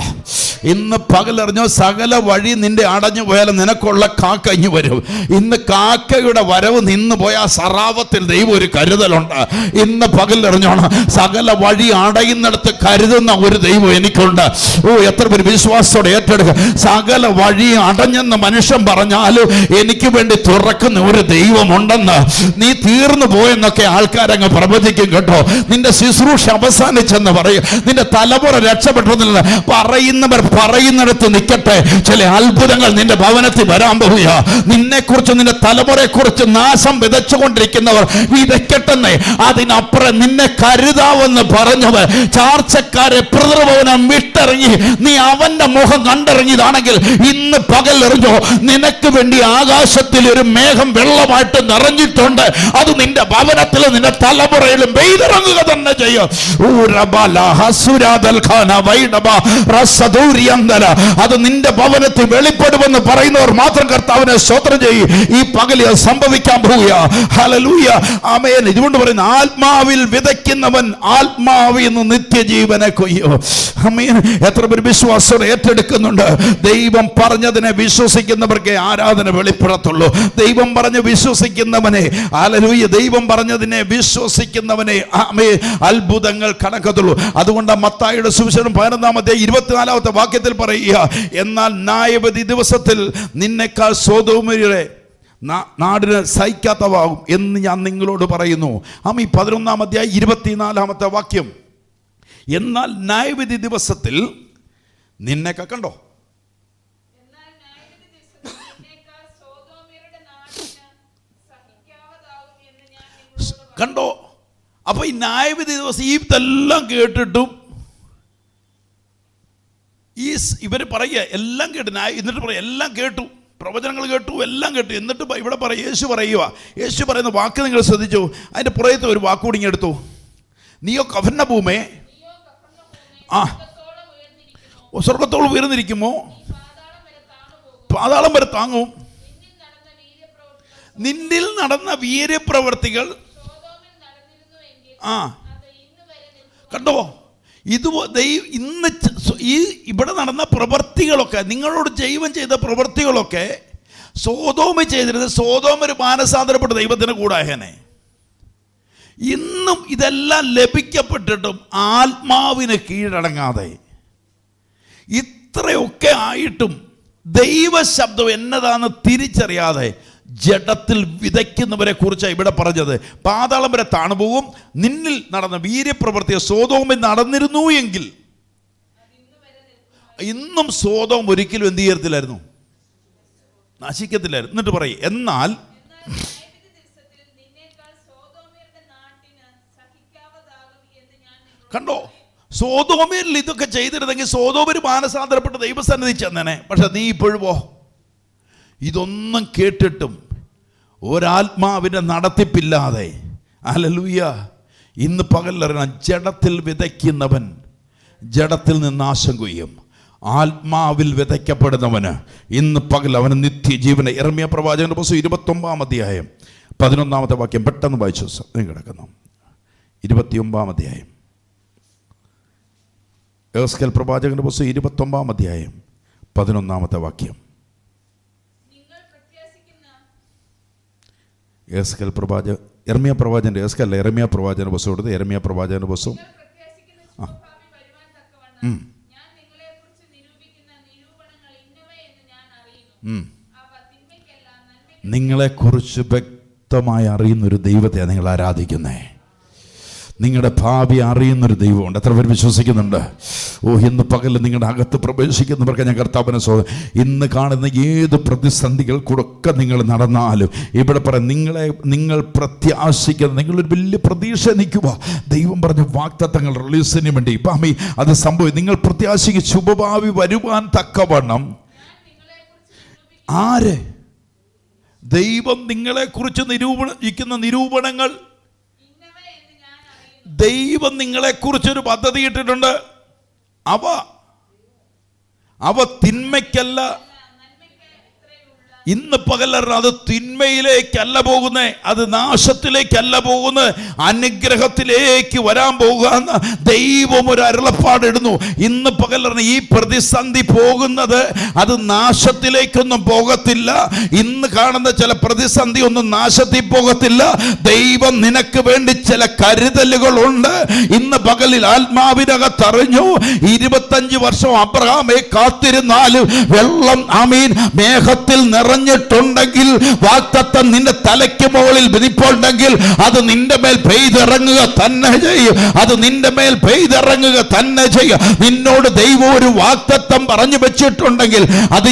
ഇന്ന് പകലറിഞ്ഞോ, സകല വഴി നിന്റെ അടഞ്ഞു പോയാലും നിനക്കുള്ള കാക്ക ഇഞ്ഞു വരും. ഇന്ന് കാക്കയുടെ വരവ് നിന്ന് പോയ ആ സറാവത്തിൽ ദൈവം ഒരു കരുതലുണ്ട്. ഇന്ന് പകലറിഞ്ഞോണം, സകല വഴി അടയുന്നിടത്ത് കരുതുന്ന ഒരു ദൈവം എനിക്കുണ്ട്. എത്ര പേര് വിശ്വാസത്തോടെ ഏറ്റെടുക്കുക? സകല വഴി അടഞ്ഞെന്ന് മനുഷ്യൻ പറഞ്ഞാലും എനിക്ക് വേണ്ടി തുറക്കുന്ന ഒരു ദൈവമുണ്ടെന്ന്. നീ തീർന്നു പോയെന്നൊക്കെ ആൾക്കാരങ്ങ് പ്രവചിക്കും കേട്ടോ. നിന്റെ ശുശ്രൂഷ അവസാനിച്ചെന്ന് പറയും. നിന്റെ തലമുറ രക്ഷപ്പെട്ടെന്ന് പറയുന്നവർ പറയുന്നിടത്ത് നിൽക്കട്ടെ. ചില അത്ഭുതങ്ങൾ നിന്റെ ഭവനത്തിൽ വരാൻ പോവുക. നിന്നെക്കുറിച്ച്, നിന്റെ തലമുറയെക്കുറിച്ച് നാശം വിതച്ചുകൊണ്ടിരിക്കുന്നവർ വിതയ്ക്കട്ടെന്നേ. അതിനപ്പുറം നിന്നെ കരുതാവെന്ന് പറഞ്ഞവർ ചാർച്ചക്കാരെ പിതൃഭവനം വിട്ടിറങ്ങി നീ അവന്റെ മുഖം കണ്ടിറങ്ങിയതാണെങ്കിൽ ഇന്ന് പകൽ എറിഞ്ഞോ, നിനക്ക് വേണ്ടി ആകാശത്തിൽ ഒരു മേഘം വെള്ളമായിട്ട് നിറഞ്ഞിട്ടുണ്ട്. അത് നിന്റെ ഭവനത്തിലും നിന്റെ തലമുറയിലും പെയ്തിറങ്ങുക തന്നെ ചെയ്യും. അത് നിന്റെ ഭവനത്തിൽ വെളിപ്പെടുമെന്ന് പറയുന്നവർ മാത്രം കർത്താവിനെ സ്തോത്രം ചെയ്യും. ഈ പകൽ സംഭവിക്കാൻ പോവുക. ഹല്ലേലൂയ, ആമേൻ. ഇതുകൊണ്ട് പറയുന്ന, ആത്മാവിൽ വിതയ്ക്കുന്നവൻ ആത്മാവിൽ നിന്ന് നിത്യജീവനെ കൊയ്യും. ആമേൻ. എത്ര പേര് വിശ്വാസത്തോടെ ഏറ്റെടുക്കുന്നുണ്ട്? ദൈവം പറഞ്ഞതിനെ വിശ്വസിക്കുന്നവർക്ക് ആരാധന വെളിപ്പെടത്തുള്ളൂ. ദൈവം പറഞ്ഞ് വിശ്വസിക്കുന്നവനെ, ഹല്ലേലൂയ, ദൈവം പറഞ്ഞതിനെ വിശ്വസിക്കുന്നവനെ ആമേൻ, അത്ഭുതങ്ങൾ കണക്കത്തുള്ളൂ. അതുകൊണ്ട് മത്തായിയുടെ സുവിശേഷം 11-24 വാക്യത്തിൽ പറയുക, എന്നാൽ ന്യായവിധി ദിവസത്തിൽ നിന്നെക്കാൾ സൊദോമ്യരുടെ നാടിന് സഹിക്കാത്തവാകും എന്ന് ഞാൻ നിങ്ങളോട് പറയുന്നു. ആമീൻ. 11-24 വാക്യം. എന്നാൽ ന്യായവിധി ദിവസത്തിൽ നിന്നെക്കാൾ, കണ്ടോ, കണ്ടോ? അപ്പൊ ഈ ന്യായവിധി ദിവസം ഇതെല്ലാം കേട്ടിട്ടും ഇവർ പറയുക, എല്ലാം കേട്ടു. എന്നിട്ട് പറയുക, എല്ലാം കേട്ടു, പ്രവചനങ്ങൾ കേട്ടു, എല്ലാം കേട്ടു. എന്നിട്ട് ഇവിടെ പറയുക, യേശു പറയുന്ന വാക്ക് നിങ്ങൾ ശ്രദ്ധിച്ചു. അതിൻ്റെ പുറത്ത് ഒരു വാക്കുകൂടി ഇങ്ങ് എടുത്തു. നീയോ കഫർന്നഭൂമേ, സ്വർഗത്തോളം ഉയർന്നിരിക്കുമോ, പാതാളം വരെ താങ്ങും. നിന്നിൽ നടന്ന വീര്യപ്രവർത്തികൾ കണ്ടോ? ഇന്ന് ഇവിടെ നടന്ന പ്രവൃത്തികളൊക്കെ, നിങ്ങളോട് ദൈവം ചെയ്ത പ്രവൃത്തികളൊക്കെ സോദോമ ചെയ്തിരുന്നത്, സോദോമര് മാനസാന്തരപ്പെട്ട ദൈവത്തിന് കൂടായനെ. ഇന്നും ഇതെല്ലാം ലഭിക്കപ്പെട്ടിട്ടും ആത്മാവിന് കീഴടങ്ങാതെ, ഇത്രയൊക്കെ ആയിട്ടും ദൈവശബ്ദം എന്നതാണെന്ന് തിരിച്ചറിയാതെ ജഡത്തിൽ വിതയ്ക്കുന്നവരെ കുറിച്ചാണ് ഇവിടെ പറഞ്ഞത്. പാതാളം വരെ താണുപോകും. നിന്നിൽ നടന്ന വീര്യപ്രവൃത്തിയെ സോദോമിൽ നടന്നിരുന്നു എങ്കിൽ, ഇന്നും സോദോം ഒരിക്കലും എന്ത് ചെയ്യത്തില്ലായിരുന്നു, നശിക്കത്തില്ലായിരുന്നു. എന്നിട്ട് പറയും, എന്നാൽ കണ്ടോ, സോദോമിൽ ഇതൊക്കെ ചെയ്തിരുന്നെങ്കിൽ സോദോമിൽ മാനസാന്തരപ്പെട്ട് ദൈവസന്നിധി ചെന്നേനെ. പക്ഷെ നീ ഇപ്പോഴുമോ ഇതൊന്നും കേട്ടിട്ടും ഒരാത്മാവിൻ്റെ നടത്തിപ്പില്ലാതെ, ഹല്ലേലൂയ, ഇന്ന് പകലറിയണം, ജഡത്തിൽ വിതയ്ക്കുന്നവൻ ജഡത്തിൽ നിന്ന് നാശം കൊയ്യും. ആത്മാവിൽ വിതയ്ക്കപ്പെടുന്നവന് ഇന്ന് പകൽ അവന് നിത്യജീവനെ. യിരെമ്യാ പ്രവാചകന്റെ പുസ്തകം 29 വാക്യം പെട്ടെന്ന് വായിച്ചു കിടക്കുന്നു. 29 യെഹെസ്കേൽ പ്രവാചകന്റെ പുസ്തകം 29 11 വാക്യം. യെഹെസ്കേൽ പ്രവാചകൻ, യിരെമ്യാ പ്രവാചകന്റെ, യിരെമ്യാ പ്രവാചകന്റെ പുസ്തകം എടുത്ത് യിരെമ്യാ പ്രവാചകന്റെ പുസ്തകം നിങ്ങളെക്കുറിച്ച് വ്യക്തമായി അറിയുന്നൊരു ദൈവത്തെ നിങ്ങൾ ആരാധിക്കുന്നേ. നിങ്ങളുടെ ഭാവി അറിയുന്നൊരു ദൈവമുണ്ട്. എത്ര പേര് വിശ്വസിക്കുന്നുണ്ട്? ഇന്ന് പകൽ നിങ്ങളുടെ അകത്ത് പ്രവേശിക്കുന്നവർക്ക് ഞാൻ കർത്താവിനെ ഇന്ന് കാണുന്ന ഏത് പ്രതിസന്ധികൾ കൂടൊക്കെ നിങ്ങൾ നടന്നാലും ഇവിടെ പറയാം, നിങ്ങൾ പ്രത്യാശിക്കുന്ന, നിങ്ങളൊരു വലിയ പ്രതീക്ഷ നിൽക്കുക. ദൈവം പറഞ്ഞ വാഗ്ദത്തങ്ങൾ റിലീസിന് വേണ്ടി ഇപ്പം അത് സംഭവിക്കും. നിങ്ങൾ പ്രത്യാശിക്ക് ശുഭഭാവി വരുവാൻ തക്കവണ്ണം ആര്? ദൈവം നിങ്ങളെക്കുറിച്ച് നിരൂപിക്കുന്ന നിരൂപണങ്ങൾ, ദൈവം നിങ്ങളെക്കുറിച്ചൊരു പദ്ധതി ഇട്ടിട്ടുണ്ട്. അവ തിന്മയ്ക്കല്ല, ഇന്ന് പകലറിഞ്ഞ അത് തിന്മയിലേക്കല്ല പോകുന്നത്, അത് നാശത്തിലേക്കല്ല പോകുന്നത്, അനുഗ്രഹത്തിലേക്ക് വരാൻ പോകുന്ന ദൈവം ഒരു അരുളപ്പാടിടുന്നു. ഇന്ന് പകലറിഞ്ഞ ഈ പ്രതിസന്ധി പോകുന്നത് അത് നാശത്തിലേക്കൊന്നും പോകത്തില്ല. ഇന്ന് കാണുന്ന ചില പ്രതിസന്ധി ഒന്നും നാശത്തിൽ പോകത്തില്ല. ദൈവം നിനക്ക് വേണ്ടി ചില കരുതലുകളുണ്ട്. ഇന്ന് പകലിൽ ആത്മാവിനകത്തറിഞ്ഞു, 25 വർഷം അബ്രഹാമെ കാത്തിരുന്നാലും വെള്ളം മേഘത്തിൽ നിറഞ്ഞിട്ടുണ്ടെങ്കിൽ, വാഗ്ദത്തം നിന്റെ തലയ്ക്ക് മുകളിൽ വിധിപ്പുണ്ടെങ്കിൽ അത് നിന്റെ മേൽ പെയ്തിറങ്ങുക തന്നെ ചെയ്യും. അത് നിന്റെ മേൽ പെയ്തിറങ്ങുക തന്നെ ചെയ്യും. നിന്നോട് ദൈവം ഒരു വാഗ്ദത്തം പറഞ്ഞു വെച്ചിട്ടുണ്ടെങ്കിൽ അത്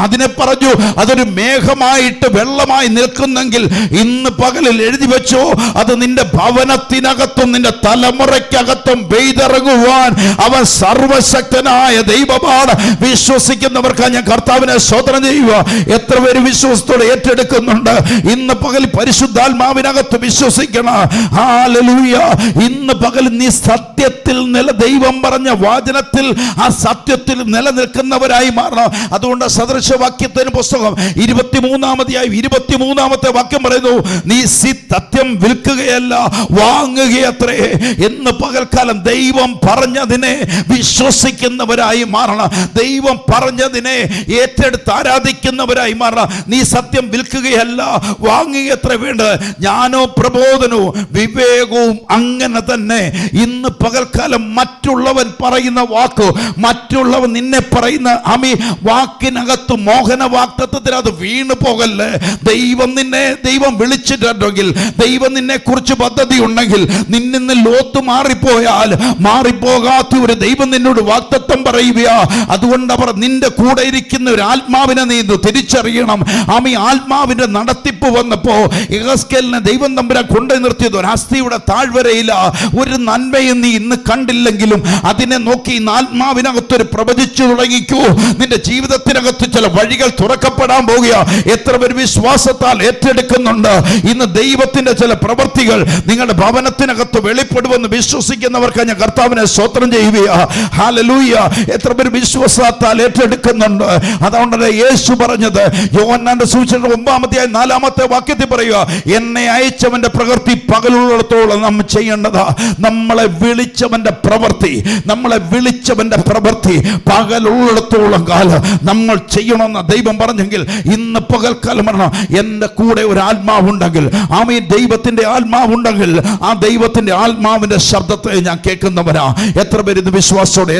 അതിനെ പറഞ്ഞു അതൊരു മേഘമായിട്ട് വെള്ളമായി നിൽക്കുന്നെങ്കിൽ ഇന്ന് പകലിൽ എഴുതി വെച്ചോ, അത് നിന്റെ ഭവനത്തിനകത്തും നിന്റെ തലമുറയ്ക്കകത്തും പെയ്തിറങ്ങുവാൻ അവൻ സർവശക്തനായ ദൈവമാണ്. വിശ്വസിക്കുന്നവർക്ക് ഞാൻ കർത്താവിനെ സ്തോത്രം ചെയ്യുക. എത്ര പേര് വിശ്വാസത്തോടെ ഏറ്റെടുക്കുന്നുണ്ട്? ഇന്ന് പകൽ പരിശുദ്ധാത്മാവിനകത്ത് വിശ്വസിക്കണം. ഹല്ലേലൂയ. ഇന്ന് പകൽ നീ സത്യത്തിൽ ദൈവം പറഞ്ഞ വചനത്തിൽ ആ സത്യത്തിൽ നിലനിൽക്കുന്നവരായി മാറണം. അതുകൊണ്ട് സദൃശവാക്യത്തിന് പുസ്തകം 23-ാമത്തെ വാക്യം പറയുന്നു, നീ സത്യം വിൽക്കുകയല്ല വാങ്ങുകയത്രേ. എന്ന് പകൽക്കാലം ദൈവം പറഞ്ഞതിനെ വിശ്വസിക്കുന്നവരായി മാറണം. ദൈവം പറഞ്ഞതിനെ ഏറ്റെടുത്ത് ആരാധിക്കുന്നവരായി മാറണം. നീ സത്യം വിൽക്കുകയല്ല വാങ്ങുകയത്ര വേണ്ടത്. ജ്ഞാനോ പ്രബോധനവും വിവേകവും അങ്ങനെ തന്നെ. ഇന്ന് പകൽക്കാലം മറ്റുള്ളവൻ പറയുന്ന വാക്ക്, മറ്റുള്ളവൻ നിന്നെ പറയുന്ന വാക്കിനകത്ത് മോഹന വാഗ്ദത്തത്തിൽ അത് വീണു പോകല്ലേ. ദൈവം വിളിച്ചിട്ടുണ്ടെങ്കിൽ, ദൈവം നിന്നെ കുറിച്ച് പദ്ധതി ഉണ്ടെങ്കിൽ, നിന്നിന്ന് ലോത്ത് മാറിപ്പോകാത്ത ഒരു ദൈവം നിന്നോട് വാഗ്ദത്തം പറയുക. അതുകൊണ്ട് അവർ നിന്റെ കൂടെ ഇരിക്കുന്ന ഒരു ആത്മാവിനെ നീ തിരിച്ചറിയണം. ആത്മാവിന്റെ നടത്തിപ്പ് വന്നപ്പോ യെഹെസ്കേലിനെ ദൈവം തമ്പുരാൻ കൊണ്ടു നിർത്തിയത് ഒരു അസ്ഥിയുടെ താഴ്വരയില. ഒരു നന്മയും നീ ഇന്ന് കണ്ടില്ലെങ്കിലും അതിനെ നോക്കി ഇന്ന് ആത്മാവിനകത്തൊരു പ്രവചിച്ചു തുടങ്ങിക്കൂ. നിന്റെ ജീവിതത്തിനകത്ത് ചില വഴികൾ തുറക്കപ്പെടാൻ പോകുക. എത്ര പേർ വിശ്വാസത്താൽ ഏറ്റെടുക്കുന്നുണ്ട്? ഇന്ന് ദൈവത്തിന്റെ ചില പ്രവൃത്തികൾ നിങ്ങളുടെ ഭവനത്തിനകത്ത് വെളിപ്പെടുമെന്ന് വിശ്വസിക്കുന്നവർക്ക് ഞാൻ കർത്താവിനെ സ്തോത്രം ചെയ്യുക. ഹല്ലേലൂയ. എത്ര പേർ വിശ്വാസത്താൽ ഏറ്റെടുക്കുന്നുണ്ട്? അതുകൊണ്ടല്ലേ യേശു പറഞ്ഞത് യോഹന്നാന്റെ സുവിശേഷം 9-ാമത്തെ വാക്യത്തിൽ പറയുക, എന്നെ അയച്ചവന്റെ പ്രവൃത്തി പകലുള്ളിടത്തോളം നാം ചെയ്യേണ്ടതാ. നമ്മളെ വിളിച്ചവന്റെ പ്രവൃത്തി പകലുള്ളിടത്തോളം കാലം നമ്മൾ ചെയ്യണമെന്ന് ദൈവം പറഞ്ഞെങ്കിൽ ഇന്ന് പകൽക്കാലം പറഞ്ഞ എന്റെ കൂടെ ഒരു ആത്മാവുണ്ടെങ്കിൽ, ദൈവത്തിന്റെ ആത്മാവുണ്ടെങ്കിൽ ആ ദൈവത്തിന്റെ ആത്മാവിന്റെ ശബ്ദത്തെ ഞാൻ കേൾക്കുന്നവനാ. എത്ര പേര് ഇത് വിശ്വാസത്തോടെ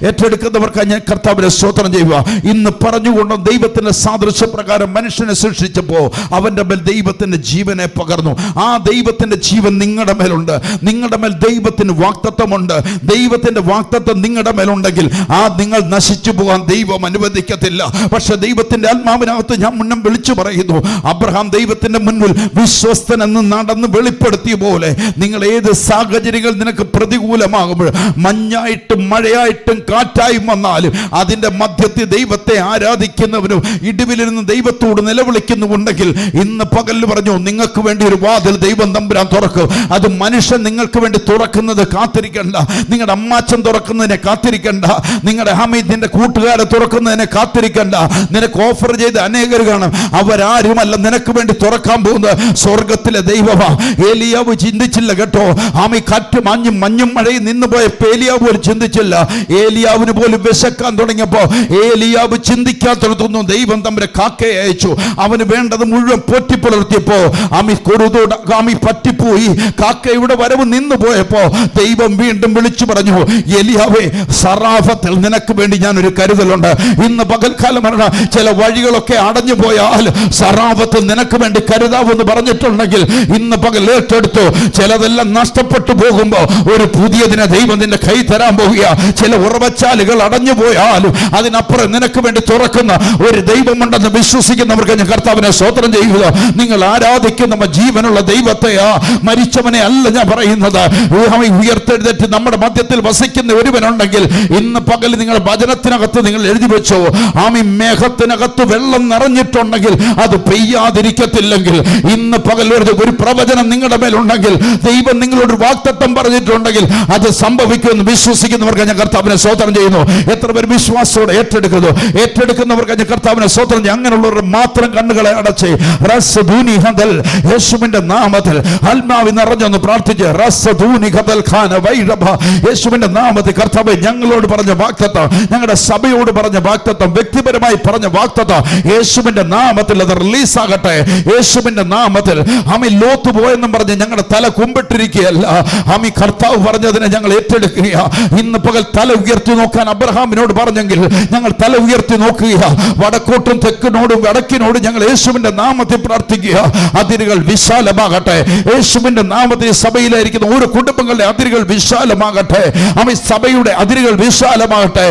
ഏറ്റെടുക്കുന്നവർക്ക് ഞാൻ കർത്താവിനെ സ്തോത്രം ചെയ്യുക. ഇന്ന് പറഞ്ഞുകൊണ്ട് ദൈവത്തിന്റെ സാദൃശ്യപ്രകാരം മനുഷ്യനെ സൃഷ്ടിച്ചപ്പോ അവന്റെ മേൽ ദൈവത്തിന്റെ ജീവനെ പകർന്നു. ആ ദൈവത്തിന്റെ ജീവൻ നിങ്ങളുടെ മേലുണ്ട്. നിങ്ങളുടെ മേൽ ദൈവത്തിന് വാഗ്ദത്തമുണ്ട്. ദൈവത്തിന്റെ വാഗ്ദത്തം നിങ്ങളുടെ മേലുണ്ടെങ്കിൽ നിങ്ങൾ നശിച്ചു പോകാൻ ദൈവം അനുവദിക്കത്തില്ല. പക്ഷെ ദൈവത്തിന്റെ ആത്മാവിനകത്ത് ഞാൻ മുന്നേ വിളിച്ചു പറയുന്നു, അബ്രഹാം ദൈവത്തിന്റെ മുൻപിൽ വിശ്വസ്തൻ എന്ന് നടന്ന് വെളിപ്പെടുത്തിയ പോലെ നിങ്ങൾ ഏത് സാഹചര്യങ്ങൾ നിനക്ക് പ്രതികൂലമാകുമ്പോൾ, മഞ്ഞായിട്ടും മഴയായിട്ടും കാറ്റായും വന്നാലും അതിന്റെ മധ്യത്തിൽ ദൈവത്തെ ആരാധിക്കുന്നവനും ഇടിവിലിരുന്ന് ദൈവത്തോട് നിലവിളിക്കുന്നുണ്ടെങ്കിൽ ഇന്ന് പകൽ പറഞ്ഞു, നിങ്ങൾക്ക് വേണ്ടി ഒരു വാതിൽ ദൈവം തമ്പുരാൻ തുറക്കും. അത് മനുഷ്യൻ നിങ്ങൾക്ക് വേണ്ടി തുറക്കുന്നത് കാത്തിരിക്കണ്ട. നിങ്ങളുടെ അമ്മാച്ചൻ തുറക്കുന്നതിനെ കാത്തിരിക്കണ്ട. നിങ്ങളുടെ ഹമീദിന്റെ കൂട്ടുകാരെ തുറക്കുന്നതിനെ കാത്തിരിക്കണ്ട. നിനക്ക് ഓഫർ ചെയ്ത് അനേകർ കാണും. അവരാരുമല്ല നിനക്ക് വേണ്ടി തുറക്കാൻ പോകുന്നത് സ്വർഗത്തിലെ ദൈവമാ. ഏലിയാവ് ചിന്തിച്ചില്ല കേട്ടോ. കാറ്റ് മഞ്ഞും മഴയും നിന്ന് പോയപ്പോ ഏലിയാവ് പോലും ചിന്തിച്ചില്ല. ഏലിയാവിന് പോലും വിശക്കാൻ തുടങ്ങിയപ്പോ ഏലിയാവ് ചിന്തിക്കാൻ തുടങ്ങുന്നു. ദൈവം തമ്മിലെ കാക്കയെ അയച്ചു. അവന് വേണ്ടത് മുഴുവൻ പൊറ്റിപ്പുലർത്തിയപ്പോ പറ്റിപ്പോയി. കാക്കയുടെ വരവ് നിന്നു പോയപ്പോ ദൈവം വീണ്ടും വിളിച്ചു പറഞ്ഞു, എലിയാവേ, സറാഫത്തിൽ നിനക്ക് വേണ്ടി ഞാൻ ഒരു കരുതലുണ്ട്. ഇന്ന് പകൽക്കാലം ചില വഴികളൊക്കെ അടഞ്ഞു പോയാൽ സറാഫത്തിൽ നിനക്ക് വേണ്ടി കരുതാവെന്ന് പറഞ്ഞിട്ടുണ്ടെങ്കിൽ ഇന്ന് പകൽ ഏറ്റെടുത്തു. ചിലതെല്ലാം നഷ്ടപ്പെട്ടു പോകുമ്പോ ഒരു പുതിയതിനെ ദൈവം നിന്റെ കൈ തരാൻ പോകുക. ചില ഉറവച്ചാലുകൾ അടഞ്ഞു പോയാലും അതിനപ്പുറം നിനക്ക് വേണ്ടി തുറക്കുന്ന ഒരു ദൈവമുണ്ടെന്ന് വിശ്വസിക്കുന്നവർക്ക് ഞാൻ കർത്താവിനെ സ്തോത്രം ചെയ്യുക. പറയുന്നത്, നിങ്ങൾ ആരാധിക്കുന്ന ജീവനുള്ള ദൈവത്തെയാ, മരിച്ചവനെ അല്ല ഞാൻ പറയുന്നത്. ഉയർത്തെഴുന്നേറ്റ് നമ്മുടെ മധ്യത്തിൽ വസിക്കുന്ന ഒരുവനുണ്ടെങ്കിൽ ഇന്ന് പകൽ നിങ്ങൾ വചനത്തിനകത്ത് നിങ്ങൾ എഴുതി വെച്ചോ, മേഘത്തിനകത്ത് വെള്ളം നിറഞ്ഞിട്ടുണ്ടെങ്കിൽ അത് പെയ്യാതിരിക്കത്തില്ലെങ്കിൽ, ഇന്ന് പകൽ ഒരു പ്രവചനം നിങ്ങളുടെ മേലുണ്ടെങ്കിൽ, ദൈവം നിങ്ങളോട് വാഗ്ദത്തം പറഞ്ഞിട്ടുണ്ടെങ്കിൽ അത് സംഭവിക്കുമെന്ന് വിശ്വസിക്കുന്നവർക്ക് ഞാൻ കർത്താവിനെ സ്തോത്രം ചെയ്യുന്നു. എത്ര പേർ വിശ്വാസത്തോടെ ഏറ്റെടുക്കുന്നവർക്ക് ഞാൻ കർത്താവിനെ സ്തോത്രം ചെയ്യും. അങ്ങനെയുള്ളവർ മാത്രം കണ്ണുകളെ അടച്ച് യേശുവിന്റെ നാമത്തിൽ ആത്മാവിൽ നിറഞ്ഞൊന്ന് പ്രാർത്ഥിച്ച്, യേശുവിന്റെ നാമത്തിൽ കർത്താവേ ഞങ്ങളോട് പറഞ്ഞ വാഗ്ദത്തം, ഞങ്ങളുടെ സഭയോട് പറഞ്ഞ വാഗ്ദത്തം, വ്യക്തിപരമായി പറഞ്ഞ വാഗ്ദത്തം യേശുവിന്റെ നാമത്തിൽ അത് റിലീസാകട്ടെ. യേശുവിന്റെ നാമത്തിൽ ലോത്ത് പോയെന്നും പറഞ്ഞ് ഞങ്ങളുടെ തല കുമ്പിട്ടിരിക്കുകയല്ല, കർത്താവ് പറഞ്ഞതിനെ ഞങ്ങൾ ഏറ്റെടുക്കുക. ഇന്ന് പകൽ തല ഉയർത്തി നോക്കാൻ അബ്രഹാമിനോട് പറഞ്ഞെങ്കിൽ ഞങ്ങൾ തല ഉയർത്തി നോക്കുക. വടക്കോട്ടും തെക്കിനോടും വടക്കിനോടും ഞങ്ങൾ യേശുവിന്റെ നാമത്തിൽ പ്രാർത്ഥിക്കുക. അതിരുകൾ വിശാലമാകട്ടെ. യേശുവിന്റെ നാമത്തിൽ സഭയിലായിരിക്കുന്ന ഓരോ കുടുംബങ്ങളുടെ അതിരുകൾ വിശാലമാകട്ടെ. സഭയുടെ അതിരുകൾ വിശാലമാകട്ടെ.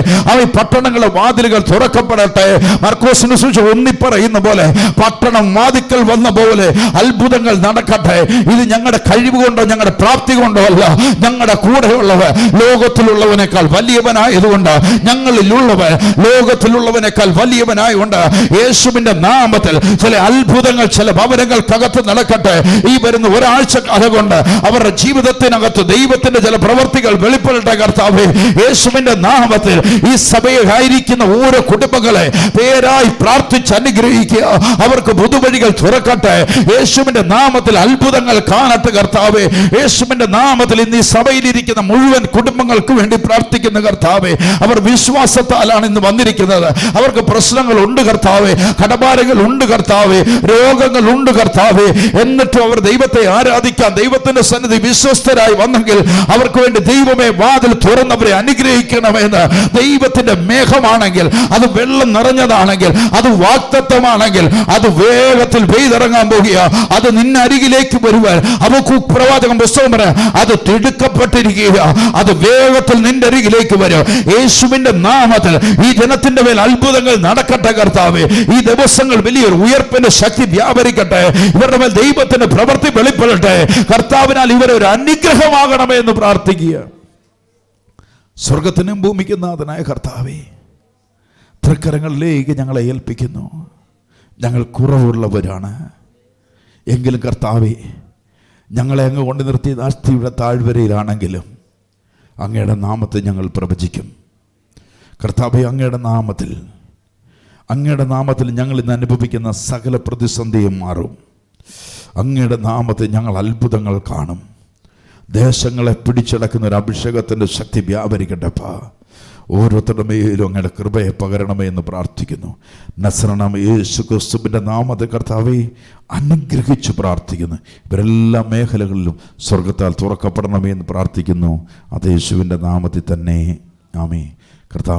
പട്ടണങ്ങളുടെ വാതിലുകൾ തുറക്കപ്പെടട്ടെ. മർക്കോസിന് സൂചിച്ച് ഒന്നിപ്പറയുന്ന പോലെ പട്ടണം വാതിക്കൽ വന്ന പോലെ അത്ഭുതങ്ങൾ നടക്കട്ടെ. ഇത് ഞങ്ങളുടെ കഴിവ് കൊണ്ടോ ഞങ്ങളുടെ പ്രാപ്തി കൊണ്ടോ അല്ല, ഞങ്ങളുടെ കൂടെയുള്ളവർ ലോകത്തിലുള്ളവനേക്കാൾ വലിയവനായതുകൊണ്ട്, ഞങ്ങളിലുള്ളവർ ലോകത്തിലുള്ളവനേക്കാൾ വലിയവനായതുകൊണ്ട് യേശുവിന്റെ നാമത്തിൽ ചില അത്ഭുതങ്ങൾ ചില ഭവനങ്ങൾക്കകത്ത് നടക്കട്ടെ. ഈ വരുന്ന ഒരാഴ്ച കാലം കൊണ്ട് അവരുടെ ജീവിതത്തിനകത്ത് ദൈവത്തിന്റെ ചില പ്രവർത്തികൾ വെളിപ്പെടട്ടെ. കർത്താവേ, യേശുവിന്റെ നാമത്തിൽ ഈ സഭയിലായിരിക്കുന്ന ഓരോ കുടുംബങ്ങളെ പേരായി പ്രാർത്ഥിച്ച് അനുഗ്രഹിക്കുക. അവർക്ക് പുതുവഴികൾ തുറക്കട്ടെ. യേശുവിന്റെ നാമത്തിൽ അത്ഭുതങ്ങൾ കാണട്ടെ. കർത്താവേ, യേശുവിന്റെ നാമത്തിൽ ഇന്ന് ഈ സഭയിലിരിക്കുന്ന മുഴുവൻ കുടുംബങ്ങൾക്ക് വേണ്ടി പ്രാർത്ഥിക്കുന്ന കർത്താവേ, അവർ വിശ്വാസത്താലാണ് ഇന്ന് വന്നിരിക്കുന്നത്. അവർക്ക് പ്രശ്നങ്ങൾ ഉണ്ട് കർത്താവേ, കടഭാരങ്ങൾ ഉണ്ട് കർത്താവേ, രോഗങ്ങൾ ഉണ്ട് കർത്താവേ. എന്നിട്ടും അവർ ദൈവത്തെ ആരാധിക്കാൻ ദൈവത്തിന്റെ സന്നിധി വിശ്വസ്തരായി വന്നെങ്കിൽ അവർക്ക് വേണ്ടി ദൈവമേ വാതിൽ തുറന്നവരെ അനുഗ്രഹിക്കണമെന്ന്. ദൈവത്തിന്റെ മേഘമാണെങ്കിൽ, അത് വെള്ളം നിറഞ്ഞതാണെങ്കിൽ, അത് വാഗ്ദത്തമാണെങ്കിൽ, അത് വേഗത്തിൽ പെയ്തിറങ്ങാൻ പോകുക. അത് നിന്നരികിലേക്ക് വരുവാൻ ഹബക്കൂക്ക് പ്രവാചകൻ പുസ്തകം പറയാം, അത് തിടുക്കപ്പെട്ടിരിക്കുക, അത് വേഗത്തിൽ നിന്റെ അരികിലേക്ക് വരും. യേശുവിന്റെ നാമത്തിൽ ഈ ജനത്തിന്റെ മേൽ അത്ഭുതങ്ങൾ നടക്കട്ടെ കർത്താവേ. ഈ ദിവസങ്ങൾ വലിയൊരു ഉയർപ്പിന്റെ ശക്തി വ്യാപരിക്കട്ടെ. ഇവരുടെ മേൽ ദൈവത്തിന്റെ പ്രവൃത്തി വെളിപ്പെടട്ടെ. കർത്താവിനാൽ ഇവരൊരു അനുഗ്രഹമാകണമേ എന്ന് പ്രാർത്ഥിക്കുക. സ്വർഗത്തിനും ഭൂമിക്കും നാഥനായ കർത്താവേ, തൃക്കരങ്ങളിലേക്ക് ഞങ്ങളെ ഏൽപ്പിക്കുന്നു. ഞങ്ങൾ കുറവുള്ളവരാണ് എങ്കിലും കർത്താവേ, ഞങ്ങളെ അങ്ങ് കൊണ്ട് നിർത്തി നാസ്തിയുടെ താഴ്വരയിലാണെങ്കിലും അങ്ങയുടെ നാമത്തെ ഞങ്ങൾ പ്രവചിക്കും. കർത്താവേ, അങ്ങയുടെ നാമത്തിൽ ഞങ്ങൾ ഇന്ന് അനുഭവിക്കുന്ന സകല പ്രതിസന്ധിയും മാറും. അങ്ങയുടെ നാമത്തിൽ ഞങ്ങൾ അത്ഭുതങ്ങൾ കാണും. ദേശങ്ങളെ പിടിച്ചടക്കുന്ന ഒരു അഭിഷേകത്തിൻ്റെ ശക്തി വ്യാപരിക്കട്ടെപ്പാ. ഓരോരുത്തരുടെ മേലും അങ്ങയുടെ കൃപയെ പകരണമേ എന്ന് പ്രാർത്ഥിക്കുന്നു. നസ്രനാമ യേശു ക്രിസ്തുവിൻ്റെ നാമത്തെ കർത്താവേ അനുഗ്രഹിച്ച് പ്രാർത്ഥിക്കുന്നു. ഇവരെല്ലാ മേഖലകളിലും സ്വർഗത്താൽ തുറക്കപ്പെടണമേ എന്ന് പ്രാർത്ഥിക്കുന്നു. അത് യേശുവിൻ്റെ നാമത്തിൽ തന്നെ. ആമേൻ. കർത്താവ്